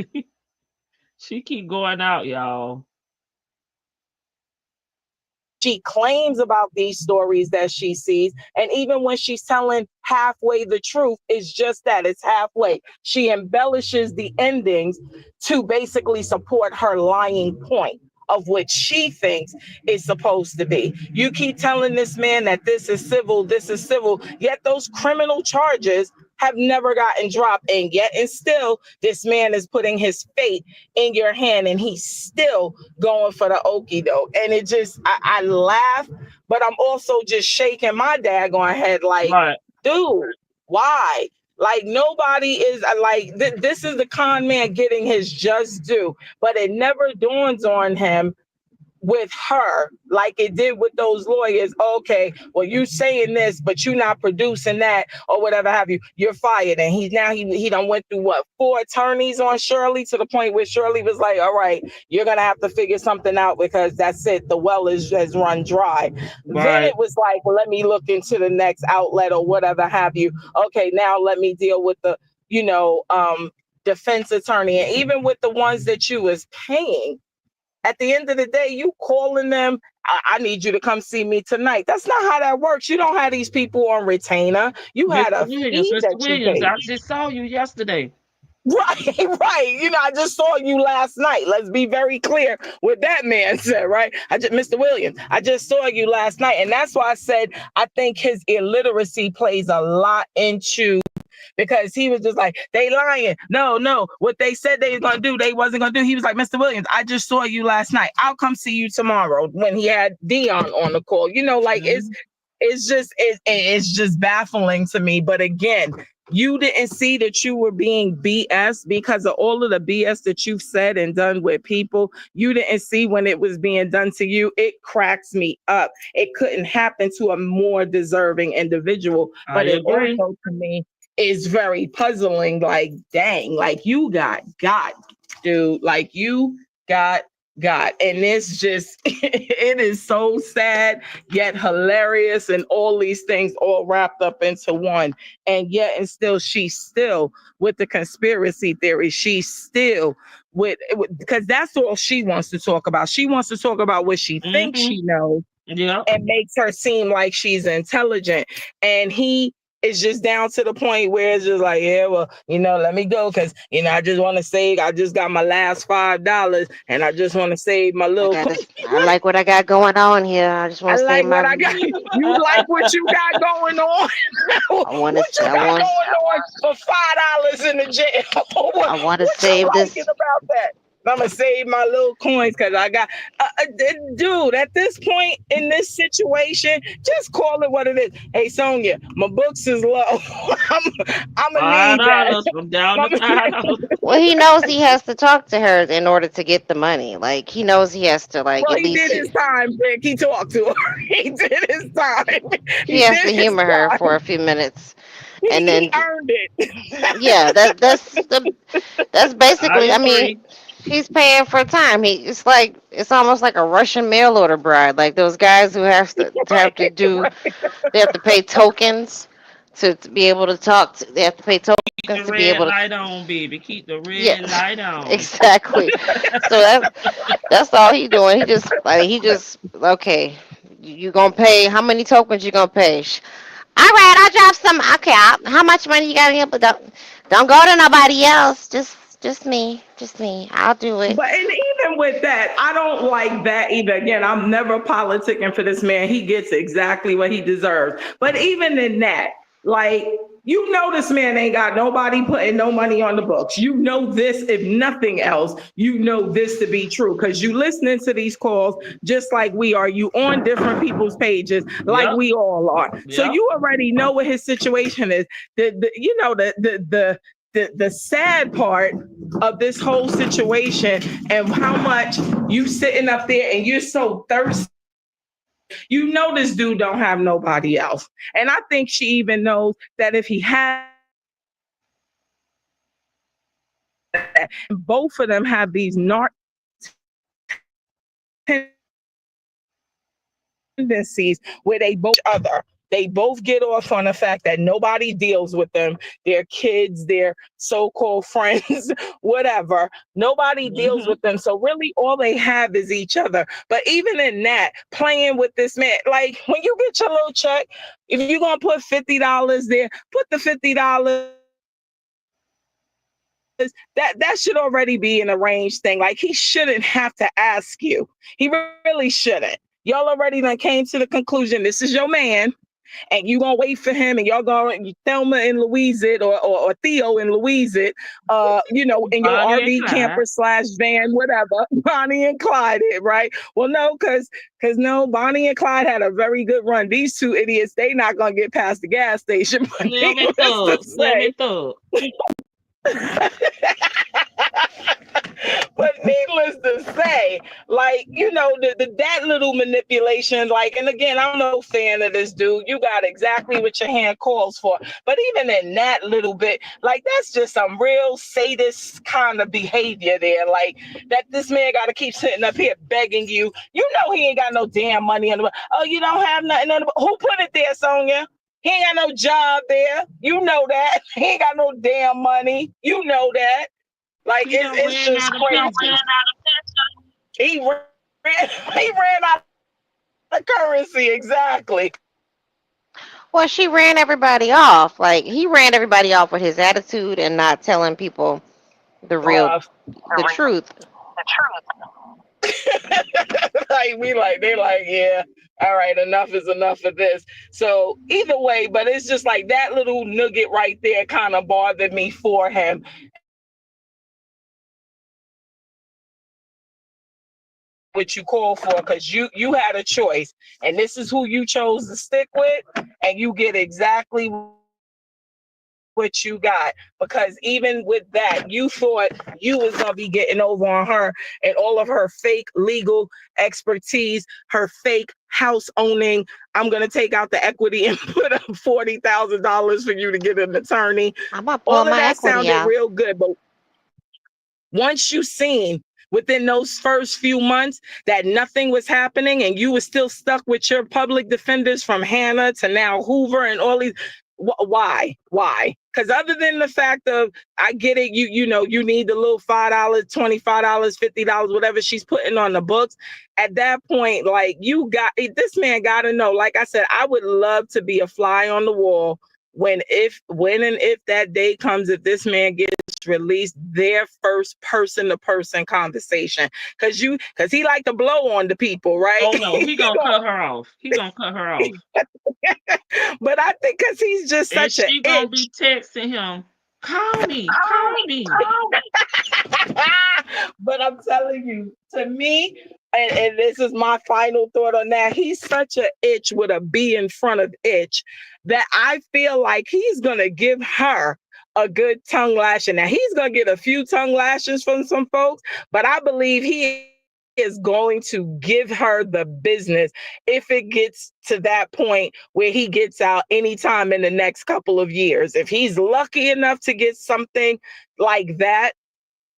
She keep going out, y'all. She claims about these stories that she sees. And even when she's telling halfway the truth, it's just that it's halfway. She embellishes the endings to basically support her lying point of which she thinks is supposed to be. You keep telling this man that this is civil, yet those criminal charges have never gotten dropped. And yet and still, this man is putting his fate in your hand and he's still going for the okie doke. And it just, I laugh, but I'm also just shaking my daggone head like, Right. dude, why? Like nobody is like, this is the con man getting his just due, but it never dawns on him with her like it did with those lawyers. Okay, well, you saying this, but you not producing that or whatever have you, you're fired. And he done went through what, 4 attorneys on Shirley, to the point where Shirley was like, all right, you're gonna have to figure something out because that's it, the well has run dry. Right. Then it was like, well, let me look into the next outlet or whatever have you. Okay, now let me deal with the defense attorney. And even with the ones that you was paying, at the end of the day, you calling them, I need you to come see me tonight. That's not how that works. You don't have these people on retainer. You had a fee that you Williams, paid. I just saw you yesterday. Right. I just saw you last night. Let's be very clear what that man said, right? Mr. Williams, I just saw you last night. And that's why I said I think his illiteracy plays a lot into, because he was just like, they lying. No, what they said they was gonna do, they wasn't gonna do. He was like, Mr. Williams, I just saw you last night. I'll come see you tomorrow, when he had Dion on the call. It's just baffling to me. But again, you didn't see that you were being BS because of all of the BS that you've said and done with people. You didn't see when it was being done to you. It cracks me up. It couldn't happen to a more deserving individual. But it also, to me, is very puzzling. Like, dang, like you got, dude, like you got. And it's just, it is so sad, yet hilarious, and all these things all wrapped up into one. And yet, and still, she's still with the conspiracy theory. She's still because that's all she wants to talk about. She wants to talk about what she thinks she knows, and makes her seem like she's intelligent. And he is just down to the point where it's just like, yeah, well, let me go because, I just want to save. I just got my last $5 and I just want to save my little. I like what I got going on here. I just want to save my. I got. You like what you got going on? I want to. Going on for $5 in the jail? I want to save this. About that? I'm gonna save my little coins because I got, dude. At this point in this situation, just call it what it is. Hey, Sonia, my books is low. I'm gonna need that. I'm down to $5. Well, he knows he has to talk to her in order to get the money. Like he knows he has to Well, he did his time, Rick. He talked to her. He did his time. He has to humor her for a few minutes. And then he earned it. Yeah, that's basically. I mean, he's paying for time. It's almost like a Russian mail order bride. Like those guys who have to do. They have to pay tokens to be able to talk. They have to pay Keep tokens the to be red able to. light on, baby. Keep the Yeah, red light on. exactly. So that's all he doing. He just okay. You gonna pay? How many tokens you gonna pay? All right, I'll drop some. Okay, how much money you got in here? But don't go to nobody else. Just me. Just me. I'll do it. But and even with that, I don't like that either. Again, I'm never politicking for this man. He gets exactly what he deserves. But even in that, like, you know, this man ain't got nobody putting no money on the books. You know this, if nothing else, you know this to be true because you listening to these calls just like we are. You on different people's pages like Yep. we all are. So Yep. you already know what his situation is. The sad part of this whole situation and how much you sitting up there and you're so thirsty. You know this dude don't have nobody else. And I think she even knows that if he had, both of them have these narc tendencies where they both other. They both get off on the fact that nobody deals with them, their kids, their so-called friends, whatever. Nobody deals with them. So really all they have is each other. But even in that, playing with this man, like when you get your little check, if you're going to put $50 there, put the $50. That should already be an arranged thing. Like he shouldn't have to ask you. He really shouldn't. Y'all already done came to the conclusion this is your man, and you gonna wait for him, and y'all gonna Thelma and Louise it, or Theo and Louise it, in your Bonnie and RV Clyde. camper / van, whatever. Bonnie and Clyde it, right? Well, no, because no, Bonnie and Clyde had a very good run. These two idiots, they not gonna get past the gas station. But Slim and needless to Thug. Slim say, and Thug. but needless to say, like, that little manipulation, like, and again, I'm no fan of this dude. You got exactly what your hand calls for. But even in that little bit, like, that's just some real sadist kind of behavior there. Like, that this man got to keep sitting up here begging you. You know he ain't got no damn money on the oh, you don't have nothing on the who put it there, Sonia? He ain't got no job there. You know that. He ain't got no damn money. You know that. Like He done it's ran just out of crazy. pencils. He ran out of currency, exactly. Well, she ran everybody off. Like he ran everybody off with his attitude and not telling people the real, Rough. the truth. They're like, yeah, all right, enough is enough of this. So either way, but it's just like that little nugget right there kind of bothered me for him. What you call for, because you had a choice, and this is who you chose to stick with, and you get exactly what you got. Because even with that, you thought you was gonna be getting over on her and all of her fake legal expertise, her fake house owning. I'm gonna take out the equity and put up $40,000 for you to get an attorney. I'm gonna All pull of my that equity sounded out. real good, but once you seen within those first few months that nothing was happening and you were still stuck with your public defenders from Hannah to now Hoover and all these, why? Because other than the fact of, I get it, you need the little $5, $25, $50, whatever she's putting on the books. At that point, like, this man got to know, like I said, I would love to be a fly on the wall when and if that day comes, if this man gets released, their first person-to-person conversation, because he like to blow on the people, right? Oh no, he gonna cut her off. He gonna cut her off. But I think because he's just And such an she gonna be itch. texting him, call me. But I'm telling you, to me, and this is my final thought on that, he's such an itch with a B in front of itch that I feel like he's gonna give her a good tongue lashing. Now he's gonna get a few tongue lashes from some folks, but I believe he is going to give her the business if it gets to that point where he gets out anytime in the next couple of years. If he's lucky enough to get something like that,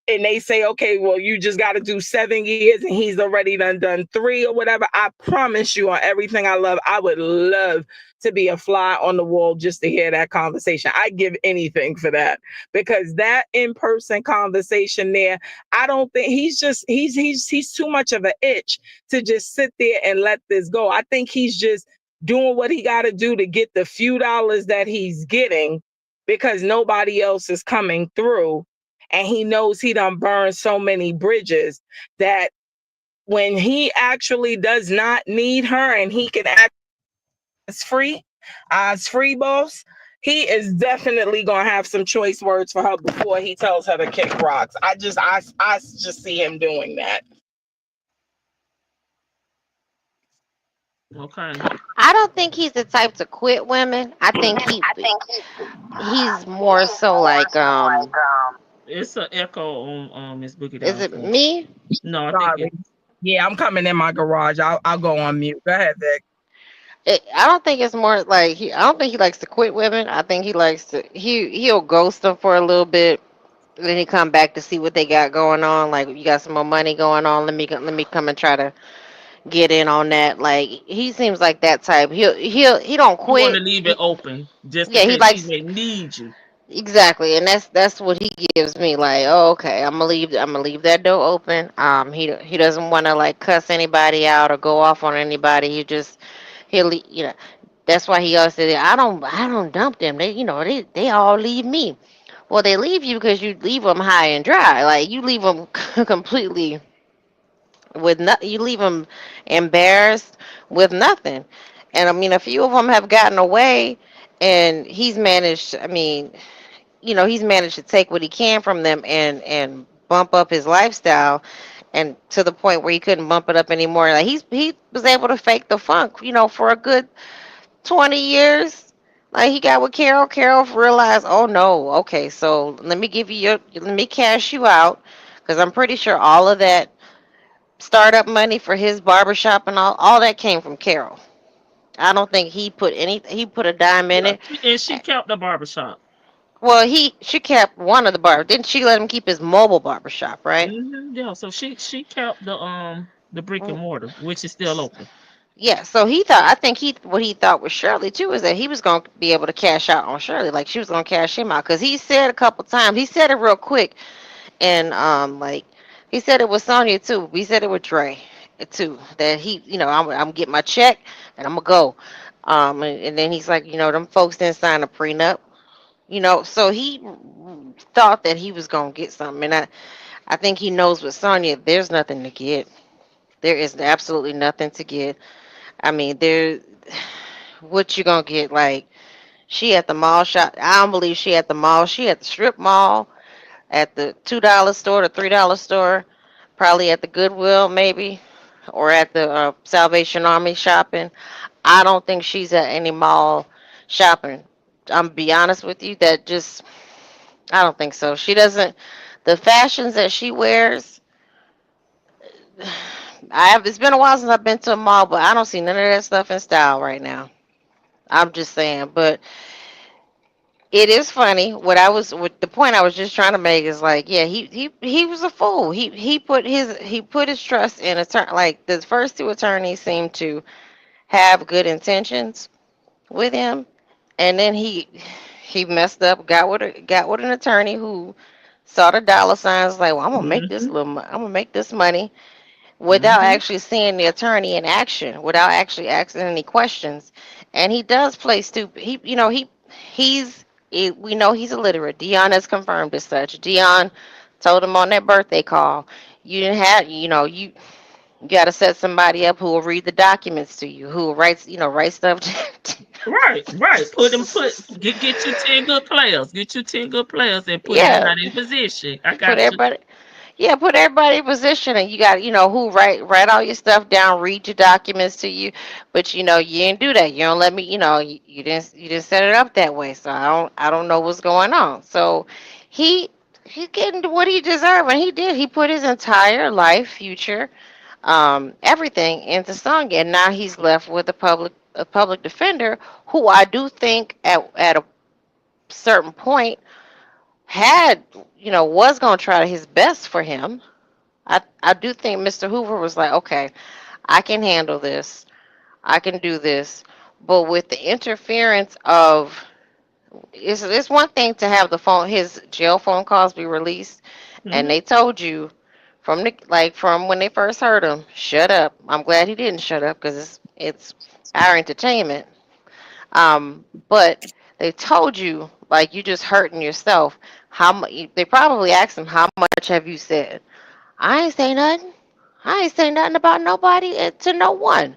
and they say, okay, well, you just got to do 7 years and he's already done 3 or whatever. I promise you on everything I love, I would love to be a fly on the wall just to hear that conversation. I give anything for that, because that in-person conversation there, I don't think he's too much of an itch to just sit there and let this go. I think he's just doing what he got to do to get the few dollars that he's getting, because nobody else is coming through. And he knows he done burned so many bridges that when he actually does not need her and he can act as free boss, he is definitely gonna have some choice words for her before he tells her to kick rocks. I just see him doing that. Okay. I don't think he's the type to quit women. I think he's more so like It's an echo on Miss Boogie is Down it phone. me? No, I think Sorry. Yeah, I'm coming in my garage. I'll go on mute. Go ahead, Vic. I don't think it's more like I don't think he likes to quit women. I think he likes to he'll ghost them for a little bit. Then he come back to see what they got going on. Like, you got some more money going on. Let me come and try to get in on that. Like, he seems like that type. He don't you want to quit. leave it open just in Yeah, he case she likes may need you. exactly, and that's what he gives me. Like, oh, okay, I'm gonna leave that door open. He doesn't want to like cuss anybody out or go off on anybody. He'll. That's why he always said, I don't dump them. They all leave me. Well, they leave you because you leave them high and dry. Like, you leave them completely with you leave them embarrassed with nothing. And I mean, a few of them have gotten away, and he's managed. I mean, he's managed to take what he can from them and bump up his lifestyle, and to the point where he couldn't bump it up anymore. Like, he was able to fake the funk, for a good 20 years. Like, he got with Carol. Carol realized, oh no, okay, so let me cash you out, because I'm pretty sure all of that startup money for his barbershop and all that came from Carol. I don't think he put a dime in Yeah, it. and she kept the barbershop. Well, she kept one of the barbers. Didn't she let him keep his mobile barbershop, right? Yeah, so she kept the brick and Mm. mortar, which is still open. Yeah, so I think what he thought with Shirley too is that he was going to be able to cash out on Shirley, like she was going to cash him out, because he said a couple times, he said it real quick, and like he said it with Sonya too. He said it with Dre too, that I'm getting my check and I'm gonna go, and then he's like, them folks didn't sign a prenup, so he thought that he was gonna get something, and I think he knows with Sonya, there's nothing to get. There is absolutely nothing to get. I mean, what you gonna get? Like, she at the mall shop. I don't believe she at the mall. She at the strip mall, at the $2 store, the $3 store, probably at the Goodwill maybe, or at the Salvation Army shopping. I don't think she's at any mall shopping. I'm be honest with you, I don't think so. She doesn't. The fashions that she wears, it's been a while since I've been to a mall, but I don't see none of that stuff in style right now. I'm just saying, but it is funny. What the point I was just trying to make is, like, yeah, he was a fool. He put his trust in attorney. Like, the first two attorneys seemed to have good intentions with him, and then he messed up. Got with an attorney who saw the dollar signs. Like, well, Hmm. I'm gonna make this money, without Hmm. actually seeing the attorney in action, without actually asking any questions. And he does play stupid. We know he's illiterate. Dion has confirmed as such. Dion told him on that birthday call, you didn't have, you got to set somebody up who will read the documents to you, who will write stuff. Right, right. Get you 10 good players. Get you 10 good players and put Yeah, everybody in position. I put got you. everybody. Yeah, put everybody in position, and you got, who write all your stuff down, read your documents to you, but you didn't do that. You don't let me, you didn't set it up that way. So I don't know what's going on. So he he's getting to what he deserved, and he did. He put his entire life, future, everything into song, and now he's left with a public defender who I do think at a certain point had, was gonna try his best for him. I do think Mr. Hoover was like, okay, I can handle this. I can do this. But with the interference of, it's one thing to have his jail phone calls be released, and Mhm. they told you from when they first heard him, shut up. I'm glad he didn't shut up because it's our entertainment. But they told you like you just hurting yourself. How much? They probably asked him, how much have you said? I ain't say nothing. I ain't say nothing about nobody to no one.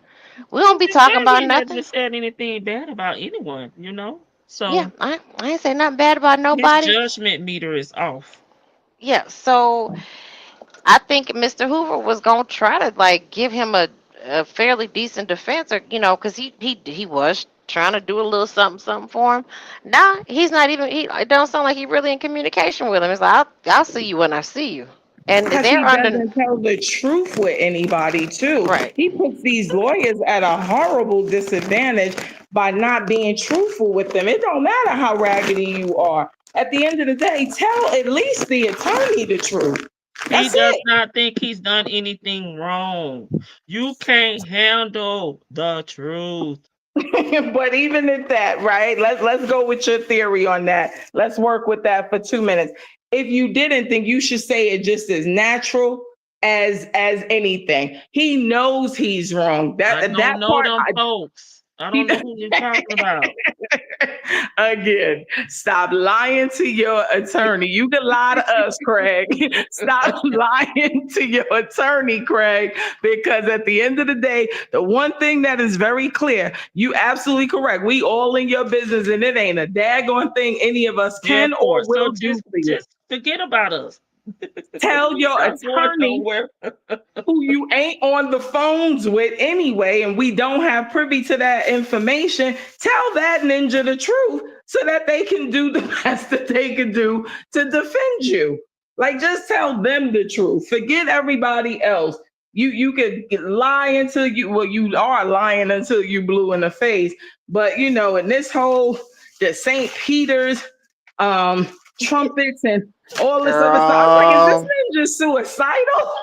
We He don't be just said talking about he never nothing. said anything bad about anyone, you know? Yeah, So I ain't say nothing bad about his nobody. judgment meter is off. Yeah, so I think Mr. Hoover was gonna try to like give him a fairly decent defense, or because he was trying to do a little something something for him. Nah, he's not even. It don't sound like he really in communication with him. It's like I'll see you when I see you, and Because they're he under doesn't tell the truth with anybody, too. right. He puts these lawyers at a horrible disadvantage by not being truthful with them. It don't matter how raggedy you are. At the end of the day, tell at least the attorney the truth. He That's does it. not think he's done anything wrong. You can't handle the truth. But even at that, right? Let's go with your theory on that. Let's work with that for 2 minutes. If you didn't think, you should say it just as natural as anything. He knows he's wrong. I That don't know part, them folks. I don't know who you're talking about. again, stop lying to your attorney. You can lie to us, Craig. Stop lying to your attorney, Craig, because at the end of the day, the one thing that is very clear, you absolutely correct. We all in your business, and it ain't a daggone thing any of us Yeah, can of or course. So will do for you. just forget about us. Tell We your not going attorney nowhere. who you ain't on the phones with anyway, and we don't have privy to that information, tell that ninja the truth so that they can do the best that they can do to defend you. Like, just tell them the truth. Forget everybody else. You could lie until you are lying until you blue in the face. But in this whole the St. Peter's trumpets and all this other stuff. I'm like, is this Girl, man just suicidal?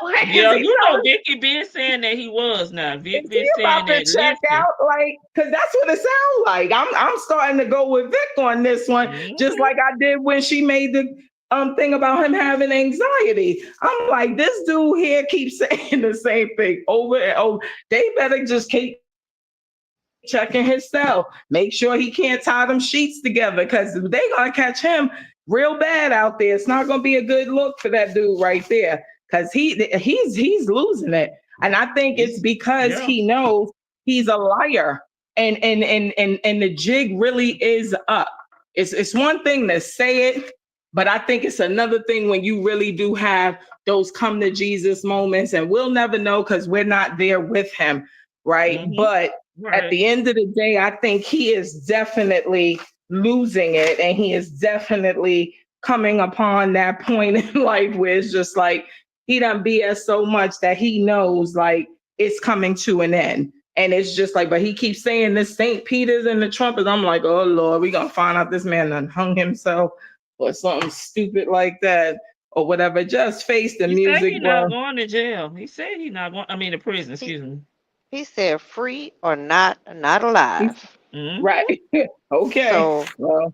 Like, is Yeah, he you know telling, Vicky been saying that he was now. Vic is he been saying about to that. check Listen. out? Like, because that's what it sounds like. I'm starting to go with Vic on this one, just Mhm. like I did when she made the thing about him having anxiety. I'm like, this dude here keeps saying the same thing over and over. They better just keep checking his cell. Make sure he can't tie them sheets together because they gonna catch him real bad out there. It's not gonna be a good look for that dude right there because he's losing it. And I think it's because Yeah. he knows he's a liar, and the jig really is up. It's one thing to say it, but I think it's another thing when you really do have those come to Jesus moments, and we'll never know because we're not there with him, right? Hmm. But at Right. the end of the day, I think he is definitely losing it, and he is definitely coming upon that point in life where it's just like he done BS so much that he knows like it's coming to an end. And it's just like, but he keeps saying this St. Peter's and the trumpets. I'm like, oh Lord, we gonna find out this man done hung himself or something stupid like that or whatever. Just face the He said music, he not bro. going to jail. He said he not going. I mean, to prison. he Excuse me. he said free or not alive. Hmm. Right. Okay. So Well,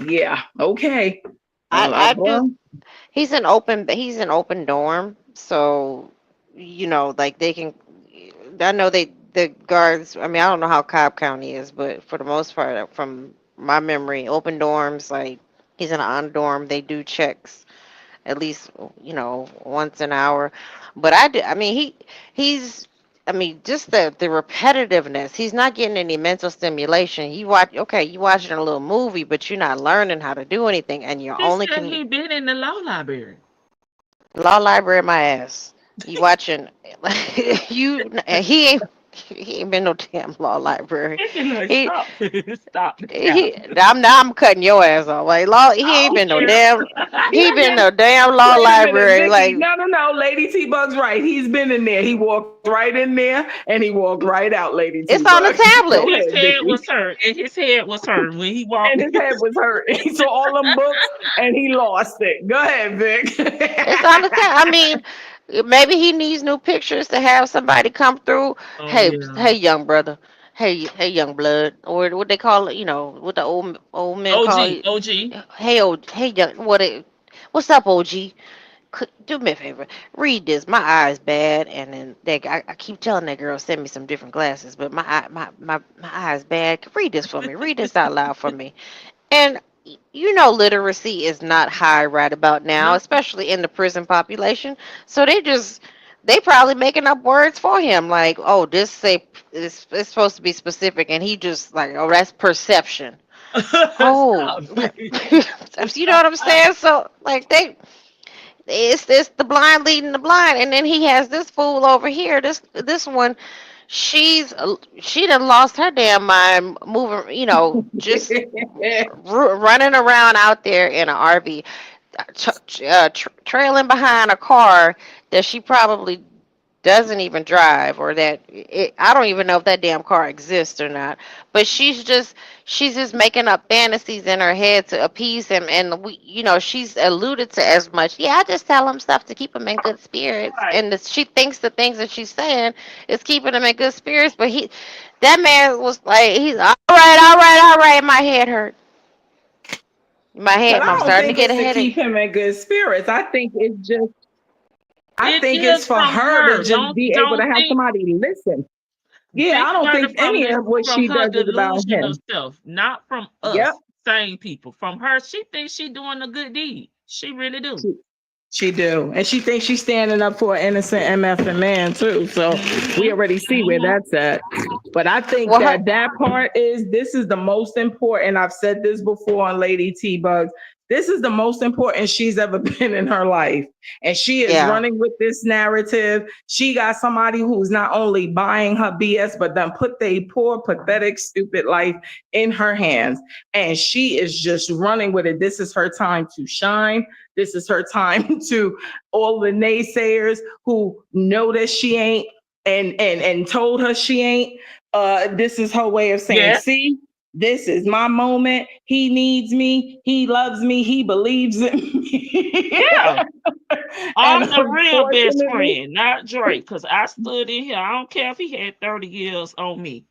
yeah. Okay. I do. Well, He's an open dorm, so like they can. I know the guards. I mean, I don't know how Cobb County is, but for the most part, from my memory, open dorms, like he's in an on dorm. They do checks at least once an hour. But I mean he's I mean just the repetitiveness. He's not getting any mental stimulation. You watching a little movie, but you're not learning how to do anything, and you're He only said he been in the law library. law library my ass. You watching you he ain't. He ain't been no damn law library. He like, He stop, stop the cap. he. I'm cutting your ass off. Like law. He I ain't don't been no care. damn. He been Yeah. no damn law Wait a minute, library. Vicky. Like No. Lady T Bug's right. He's been in there. He walked right in there and he walked right out, Lady T it's on the Bug. tablet. Go His ahead, head Vicky. was hurt, and his head was hurt when he walked. And his head was hurt. He saw all them books and he lost it. Go ahead, Vic. It's on the tab. I mean, maybe he needs new pictures to have somebody come through. Oh Hey, yeah. hey, young brother. Hey, young blood, or what they call it. You know, what the old men call OG, it. OG. Hey, young. What's up, OG? Do me a favor. Read this. My eye's bad, and then I keep telling that girl send me some different glasses, but my eye's bad. Read this for me. Read this out loud for me. And you know, literacy is not high right about now, No. especially in the prison population. So they probably making up words for him, like, oh, this say it's supposed to be specific, and he just like, oh, that's perception. Oh, Stop. you know what I'm saying? So like it's the blind leading the blind, and then he has this fool over here. This one, she done lost her damn mind, moving, just running around out there in an RV, trailing behind a car that she probably doesn't even drive, or I don't even know if that damn car exists or not. But she's just making up fantasies in her head to appease him, and she's alluded to as much. Yeah, I just tell him stuff to keep him in good spirits, Right. and she thinks the things that she's saying is keeping him in good spirits. But that man was like, he's all right, all right, all right. My head hurt. But I I'm don't starting to think get a it's to headache. keep him in good spirits. I It think it's is for from her to her. just be able to Don't have think somebody listen. Yeah, think I don't about it think any of what from she her does is about delusion of him. self, not from Yep. us, same people. From her, she thinks she doing a good deed. She really do. She, she do. And she thinks she's standing up for an innocent MF and man too. So we Hmm. already see where Hmm. that's at. But I think Well, that part this is the most important. I've said this before on Lady T Bugs. This is the most important she's ever been in her life. And she is yeah. running with this narrative. She got somebody who's not only buying her BS, but then put their poor, pathetic, stupid life in her hands. And she is just running with it. This is her time to shine. This is her time to all the naysayers who know that she ain't and told her she ain't. This is her way of saying, Yeah, see, this is my moment. He needs me. He loves me. He believes in me. yeah. And I'm the real best unfortunately, friend, not Drake, because I stood in here. I don't care if he had 30 years on me.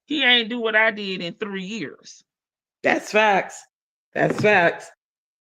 He ain't do what I did in 3 years. that's facts. That's facts.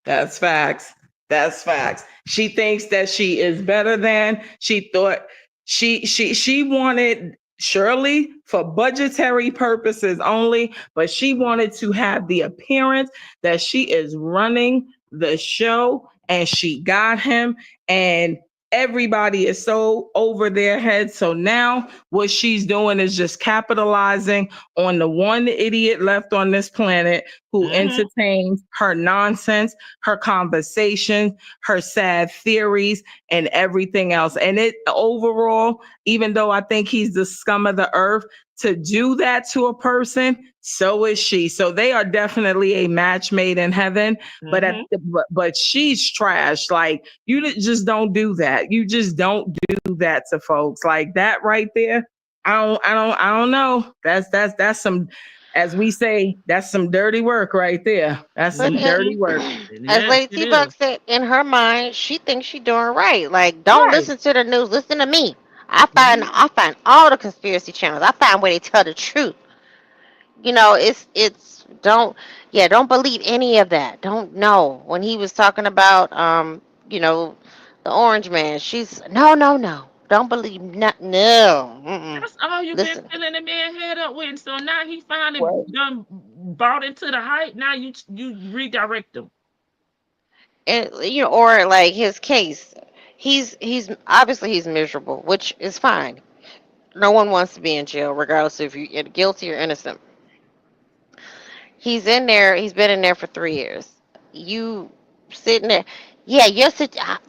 That's facts. That's facts. She thinks that she is better than. She thought she wanted Shirley for budgetary purposes only, but she wanted to have the appearance that she is running the show, and she got him. And everybody is so over their heads. So now what she's doing is just capitalizing on the one idiot left on this planet who Hmm. entertains her nonsense, her conversations, her sad theories, and everything else. And it overall, even though I think he's the scum of the earth, to do that to a person, so is she. So they are definitely a match made in heaven. But Hmm. but she's trash. Like just don't do that. You just don't do that to folks like that right there. I don't know. That's some, as we say, that's some dirty work right there. That's But some Hmm. dirty work. as Yes, Lady it T is. Bug said, in her mind, she thinks she's doing right. Like, don't Right. listen to the news. Listen to me. Mhm. I find all the conspiracy channels. I find where they tell the truth. It's don't believe any of that. Don't know when he was talking about you know the orange man. She's no. Don't believe no. Mm-mm. That's all you've been Listen, filling the man head up with. So now he finally What? done bought into the hype. Now you redirect him. and or like his case. He's obviously he's miserable, which is fine. No one wants to be in jail, regardless if you're guilty or innocent. He's in there. He's been in there for 3 years. You sitting there. Yeah,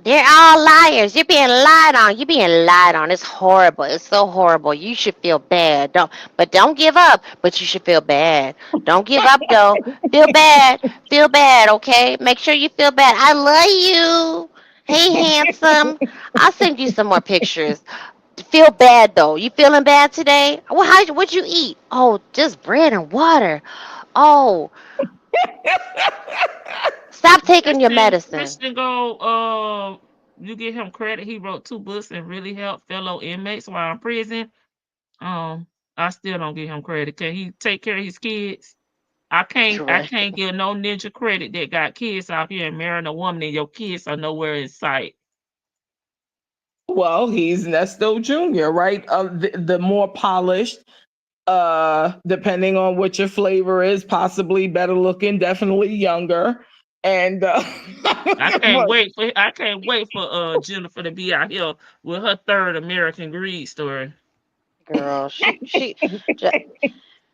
they're all liars. You're being lied on. You're being lied on. It's horrible. It's so horrible. You should feel bad. Don't give up. But you should feel bad. Don't give up though. Feel bad. Feel bad. Okay. Make sure you feel bad. I love you. Hey, handsome. I'll send you some more pictures. Feel bad though. You feeling bad today? Well, what'd you eat? Oh, just bread and water. Oh, stop taking your medicine. Christian go, you give him credit. He wrote 2 books and really helped fellow inmates while in prison. Um, I still don't give him credit. Can he take care of his kids? I Right. can't give no ninja credit that got kids out here and marrying a woman and your kids are nowhere in sight. Well, he's Nesto Jr., right? The more polished, depending on what your flavor is, possibly better looking, definitely younger. And but I can't wait for Jennifer to be out here with her third American Greed story. Girl, je-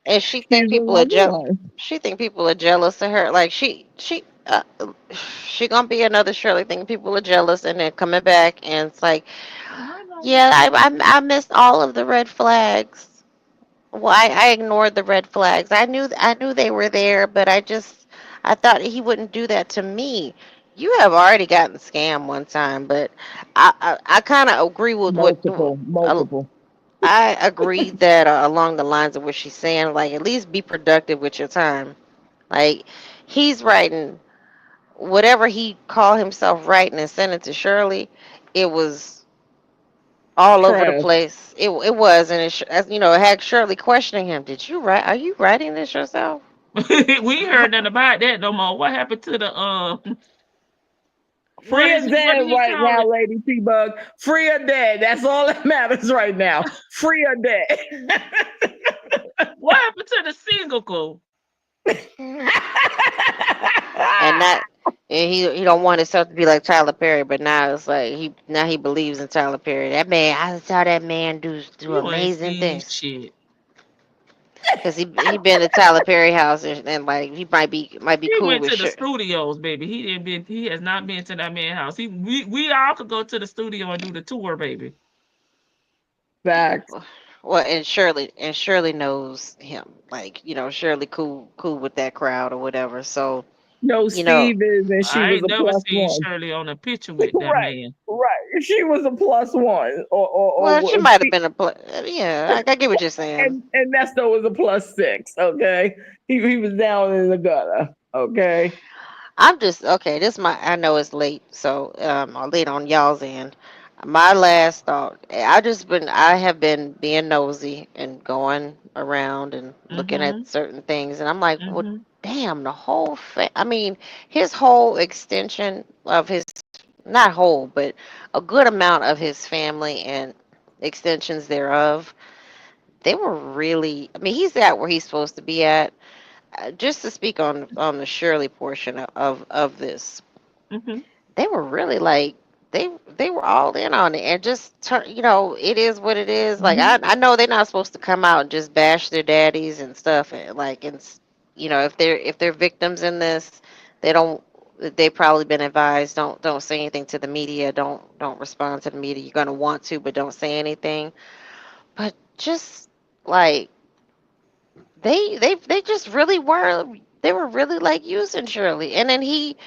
and she's the number one. she think people are jealous of her. Like she gonna be another Shirley thinking people are jealous, and then coming back and it's like, I know. yeah, I missed all of the red flags. Well, I ignored the red flags. I knew they were there, but I thought he wouldn't do that to me. You have already gotten scammed one time, but I kind of agree with what Multiple. I agree that along the lines of what she's saying, like at least be productive with your time. Like he's writing whatever he called himself writing and sent it to Shirley. It was all over the Trash. place. It was, and as you know, it had Shirley questioning him. Did you write? Are you writing this yourself? We ain't heard nothing about that no more. What happened to the Free or what dead did he right call now, it? Lady T Bug. Free or dead. That's all that matters right now. Free or dead. What happened to the single? And that and he don't want himself to be like Tyler Perry, but now it's like he believes in Tyler Perry. That man, I saw that man do You ain't amazing seen things. shit. Cause he been to Tyler Perry house and like he might be He cool went with to the sure. studios, baby. He has not been to that man's house. We all could go to the studio and do the tour, baby. Facts. Well, and Shirley knows him. Like Shirley cool with that crowd or whatever. So No, you know, Steve is, and she I was ain't a never plus seen one. Shirley on a picture with that Right, man. right. She was a plus one, or well, she was might have she? been yeah. I get what you're saying. And Nesto was a plus six. Okay, he was down in the gutter. Okay, I'm just okay. I know it's late, so or late on y'all's end. My last thought. I have been being nosy and going around and looking at Mm-hmm. certain things, and I'm like, well, Mm-hmm. damn, I mean, his whole extension of his not whole, but a good amount of his family and extensions thereof. They were really. I mean, he's at where he's supposed to be at. Just to speak on the Shirley portion of this, Mm-hmm. they were really like they were all in on it and just it is what it is. Like Mm-hmm. I know they're not supposed to come out and just bash their daddies and stuff if they're victims in this, they don't they probably been advised don't say anything to the media, don't respond to the media. You're going to want to, but don't say anything. But just like they just really were, they were really like using Shirley. And then he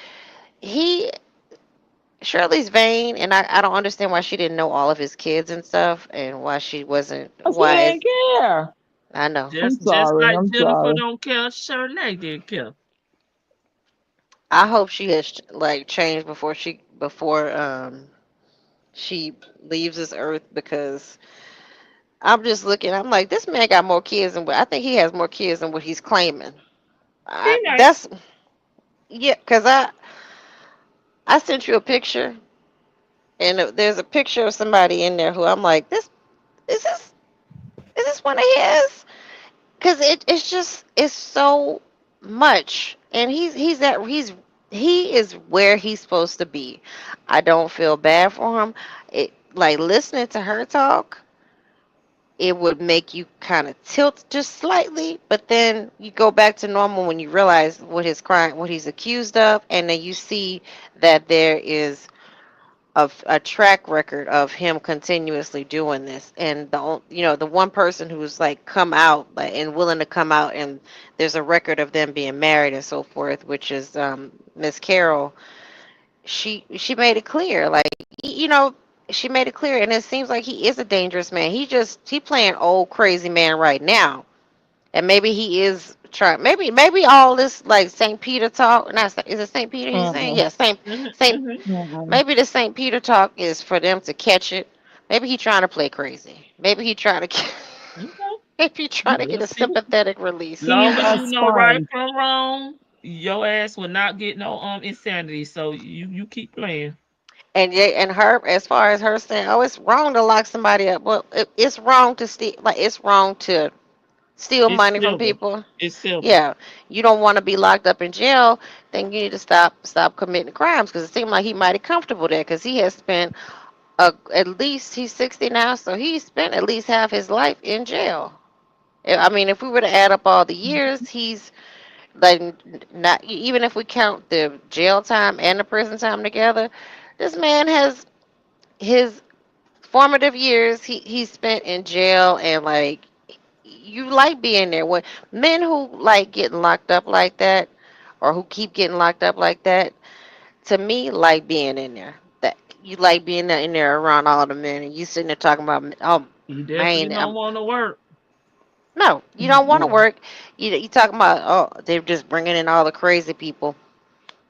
Shirley's vain, and I don't understand why she didn't know all of his kids and stuff, and why she wasn't. she Why didn't is care. I know. Just Sorry, like I'm Jennifer sorry. don't care, Shirley didn't care. I hope she has like changed before she leaves this earth, because I'm just looking. I'm like, this man got more kids than what I think he has more kids than what he's claiming. He nice. That's yeah, cause I sent you a picture, and there's a picture of somebody in there who I'm like, is this is this one of his? Because it's so much, and he is where he's supposed to be. I don't feel bad for him. It like listening to her talk. it would make you kind of tilt just slightly, but then you go back to normal when you realize what his crime, what he's accused of, and then you see that there is a track record of him continuously doing this. And the one person who's like come out like and willing to come out, and there's a record of them being married and so forth, which is Miss Carol. She made it clear, like she made it clear, and it seems like he is a dangerous man. He playing old crazy man right now, and maybe he is trying. Maybe all this like Saint Peter talk. Not is it Saint Peter? He's saying, Mhm. yeah, Saint. Mhm. Mhm. Maybe the Saint Peter talk is for them to catch it. Maybe he trying to play crazy. Maybe he trying to. Okay. Maybe he trying to get We'll a see. sympathetic release. He's Long as a you know right sponge. from wrong, your ass will not get no insanity. So you keep playing. And yeah, and her, as far as her saying, oh, it's wrong to lock somebody up. Well, it's wrong to steal. Like it's wrong to steal It's money from civil. people. It's civil. Yeah, you don't want to be locked up in jail. Then you need to stop committing crimes, because it seemed like he mighty comfortable there, because he has spent at least he's 60 now, so he spent at least half his life in jail. I mean, if we were to add up all the years, he's like not even if we count the jail time and the prison time together, this man has his formative years he spent in jail. And like, you like being there when men who like getting locked up like that, or who keep getting locked up like that, to me, like being in there. That you like being there, in there around all the men, and you sitting there talking about, oh You definitely man, don't want to work. no, you don't want to Yeah. work. You talking about, oh, they're just bringing in all the crazy people.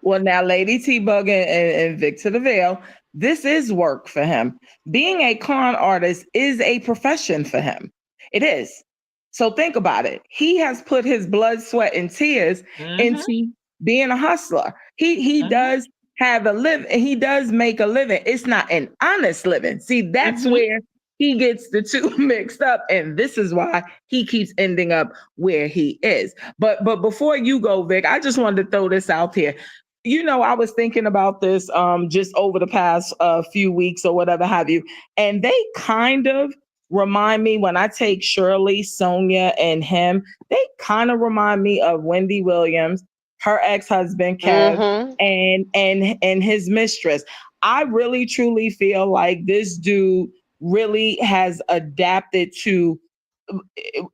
Well, now, Lady T Bug and Victor the Veil, this is work for him. Being a con artist is a profession for him. It is. So think about it. He has put his blood, sweat, and tears Mhm. into being a hustler. He Mhm. does have a live. He does make a living. It's not an honest living. See, that's Mhm. where he gets the two mixed up, and this is why he keeps ending up where he is. But before you go, Vic, I just wanted to throw this out here. I was thinking about this just over the past few weeks or whatever have you, and they kind of remind me, when I take Shirley, Sonia, and him, they kind of remind me of Wendy Williams, her ex-husband Kev, Mm-hmm. and his mistress. I really truly feel like this dude really has adapted to,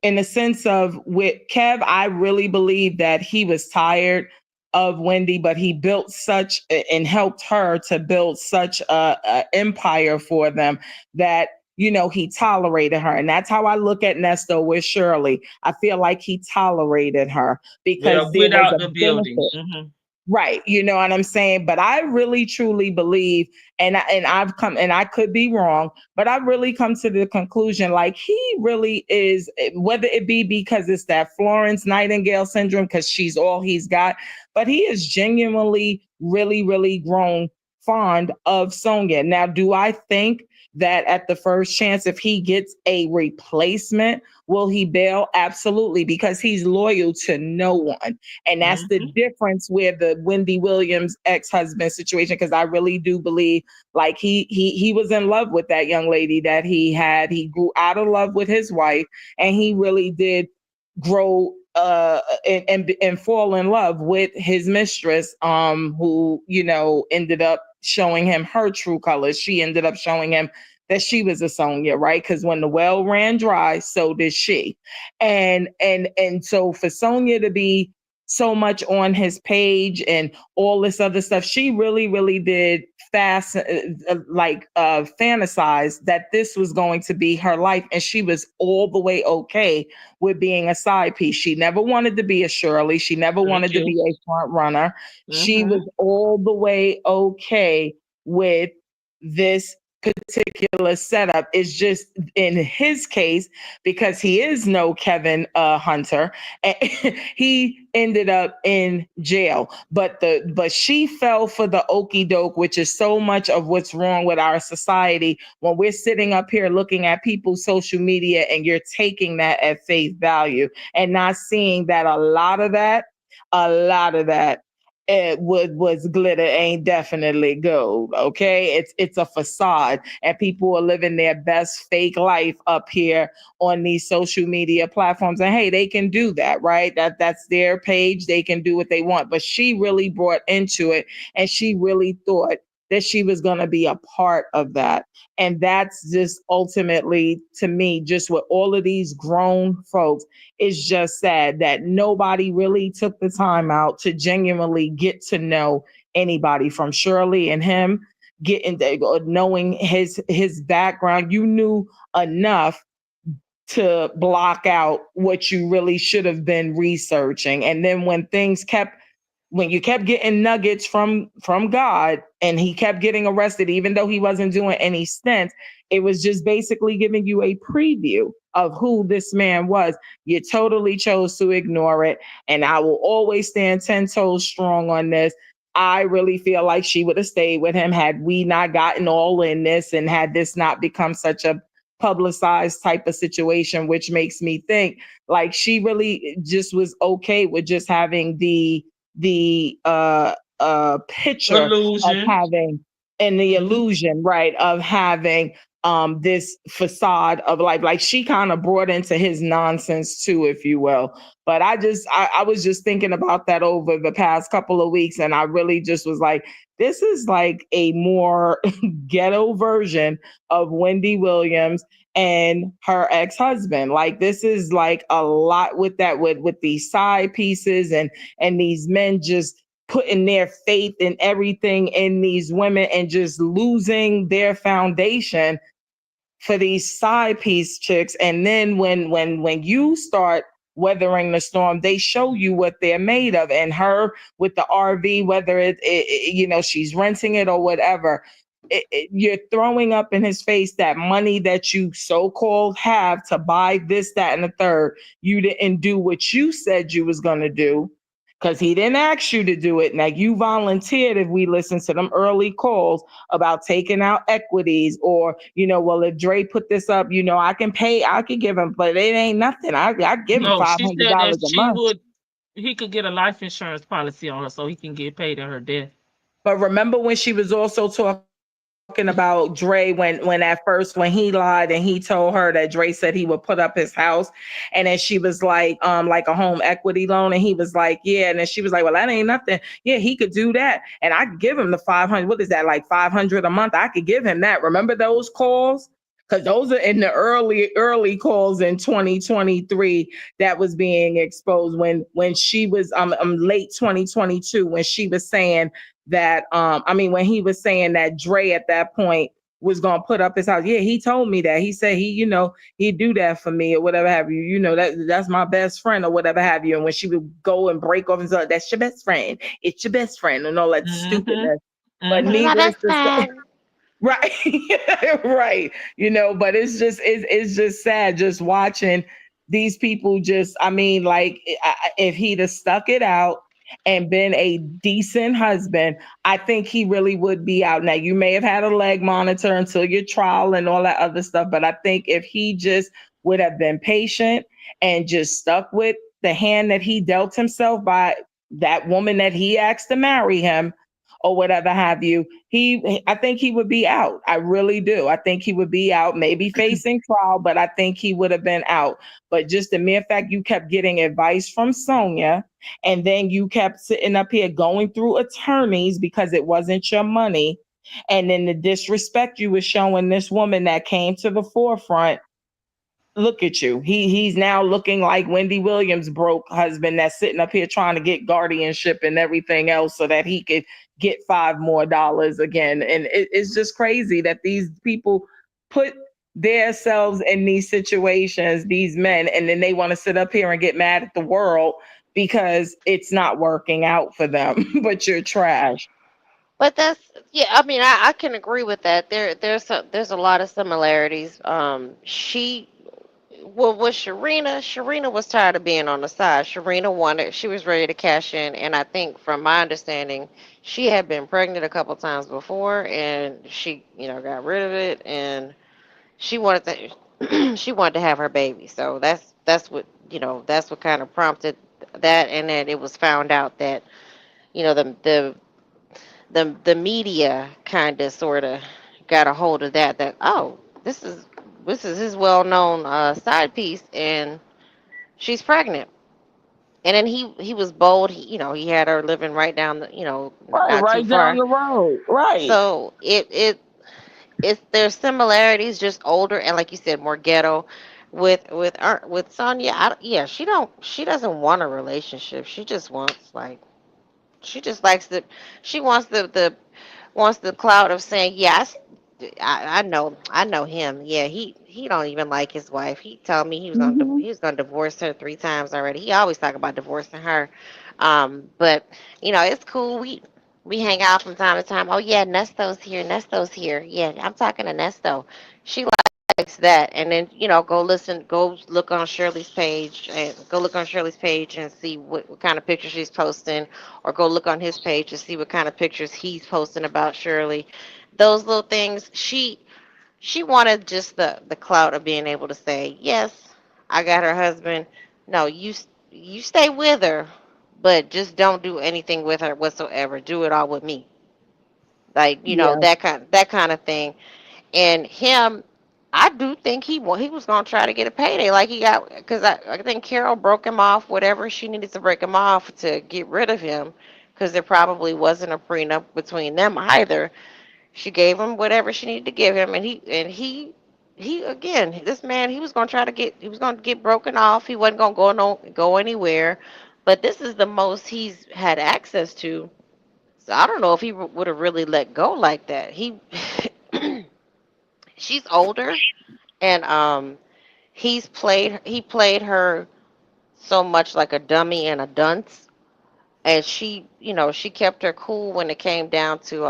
in a sense of, with Kev, I really believe that he was tired of Wendy, but he built such and helped her to build such a empire for them that he tolerated her. And that's how I look at Nesto with Shirley. I feel like he tolerated her Yeah, because there was without a the building. benefit. Mhm. Right, you know what I'm saying? But I really truly believe, and I've come, and I could be wrong, but I've really come to the conclusion, like, he really is, whether it be because it's that Florence Nightingale syndrome, because she's all he's got, but he is genuinely really, really grown fond of Sonia. Now, do I think that at the first chance, if he gets a replacement, will he bail? Absolutely, because he's loyal to no one. And that's the Mhm. difference with the Wendy Williams ex-husband situation. Because I really do believe, like, he was in love with that young lady that he had. He grew out of love with his wife, and he really did grow and fall in love with his mistress, who ended up showing him her true colors. She ended up showing him that she was a Sonia, right? Because when the well ran dry, so did she. And so for Sonia to be so much on his page and all this other stuff, she really, really did fantasize that this was going to be her life, and she was all the way okay with being a side piece. She never wanted to be a Shirley. She never Thank wanted to you. be a front runner. She Mhm. was all the way okay with this particular setup. Is just, in his case, because he is no Kevin Hunter, he ended up in jail. But she fell for the okey doke, which is so much of what's wrong with our society. When we're sitting up here looking at people's social media, and you're taking that at face value and not seeing that a lot of that it was glitter ain't definitely gold. Okay, it's a facade, and people are living their best fake life up here on these social media platforms. And hey, they can do that, right? That's their page. They can do what they want. But she really brought into it, and she really thought that she was going to be a part of that. And that's just ultimately, to me, just with all of these grown folks, it's just sad that nobody really took the time out to genuinely get to know anybody from Shirley and him, getting knowing his background. You knew enough to block out what you really should have been researching. And then when you kept getting nuggets from God, and he kept getting arrested, even though he wasn't doing any stints, it was just basically giving you a preview of who this man was. You totally chose to ignore it. And I will always stand 10 toes strong on this. I really feel like she would have stayed with him had we not gotten all in this, and had this not become such a publicized type of situation, which makes me think like she really just was okay with just having the picture of Illusion. having, and the Mhm. illusion, right, of having this facade of life. Like she kind of brought into his nonsense too, if you will. But I was just thinking about that over the past couple of weeks, and I really just was like, this is like a more ghetto version of Wendy Williams and her ex-husband. Like this is like a lot with that, with these side pieces, and these men just putting their faith in everything in these women, and just losing their foundation for these side piece chicks. And then when you start weathering the storm, they show you what they're made of. And her with the RV, whether she's renting it or whatever, you're throwing up in his face that money that you so-called have to buy this, that, and the third. You didn't do what you said you was going to do, because he didn't ask you to do it. Now you volunteered, if we listen to them early calls about taking out equities, or, well, if Dre put this up, I can pay, I could give him, but it ain't nothing. I give him No, $500 she said that a month. he could get a life insurance policy on her so he can get paid at her death. But remember when she was also talking about Dre, when at first, when he lied and he told her that Dre said he would put up his house, and then she was like a home equity loan, and he was like, yeah, and then she was like, well, that ain't nothing. Yeah, he could do that, and I could give him the 500. What is that, like 500 a month? I could give him that. Remember those calls? Because those are in the early calls in 2023 that was being exposed, when she was late 2022, when she was saying that when he was saying that Dre at that point was gonna put up his house. Yeah, he told me that. He said he'd do that for me or whatever have you. That's my best friend or whatever have you. And when she would go and break off and say, that's your best friend, it's your best friend, and all that Mm-hmm. stupidness. But That's Mm-hmm. my needless best to say, friend. right, right. But it's just sad just watching these people. Just, like, if he'd have stuck it out and been a decent husband, I think he really would be out. Now, you may have had a leg monitor until your trial and all that other stuff, but I think if he just would have been patient and just stuck with the hand that he dealt himself by that woman that he asked to marry him or whatever have you, I think he would be out. I really do. I think he would be out, maybe facing trial, but I think he would have been out. But just the mere fact you kept getting advice from Sonia, and then you kept sitting up here going through attorneys because it wasn't your money, and then the disrespect you were showing this woman that came to the forefront. Look at you. He's now looking like Wendy Williams' broke husband that's sitting up here trying to get guardianship and everything else so that he could get $5 more again. And it's just crazy that these people put themselves in these situations, these men, and then they want to sit up here and get mad at the world because it's not working out for them. But you're trash. But that's, yeah. I mean, I can agree with that. There's a lot of similarities. She Well, with Sharina was tired of being on the side. She was ready to cash in, and I think, from my understanding, she had been pregnant a couple times before, and she, got rid of it, and she wanted she wanted to have her baby. So that's what kind of prompted that, and then it was found out that the media kind of sort of got a hold of that oh, this is his well-known side piece, and she's pregnant. And then he was bold. He had her living right down Right, not too right down far. the road. Right. So it's there's similarities, just older and, like you said, more ghetto. With Sonya, yeah, she doesn't want a relationship. She just likes she wants the cloud of saying, yes, I know him. Yeah, he don't even like his wife. He told me Hmm. he was gonna divorce her 3 times already. He always talk about divorcing her. But it's cool. We hang out from time to time. Oh yeah, Nesto's here. Nesto's here. Yeah, I'm talking to Nesto. She likes that. And then go look on Shirley's page, and see what kind of pictures she's posting, or go look on his page to see what kind of pictures he's posting about Shirley. Those little things. She wanted just the clout of being able to say, yes, I got her husband. No, you stay with her, but just don't do anything with her whatsoever. Do it all with me. Like, Yeah. that kind of thing. And him, I do think he was gonna try to get a payday, like he got, because I think Carol broke him off whatever she needed to break him off to get rid of him, because there probably wasn't a prenup between them either. She gave him whatever she needed to give him, and he again, this man, he was gonna get broken off. He wasn't gonna go anywhere, but this is the most he's had access to. So I don't know if he would have really let go like that. She's older, and he played her so much like a dummy and a dunce, and she kept her cool when it came down to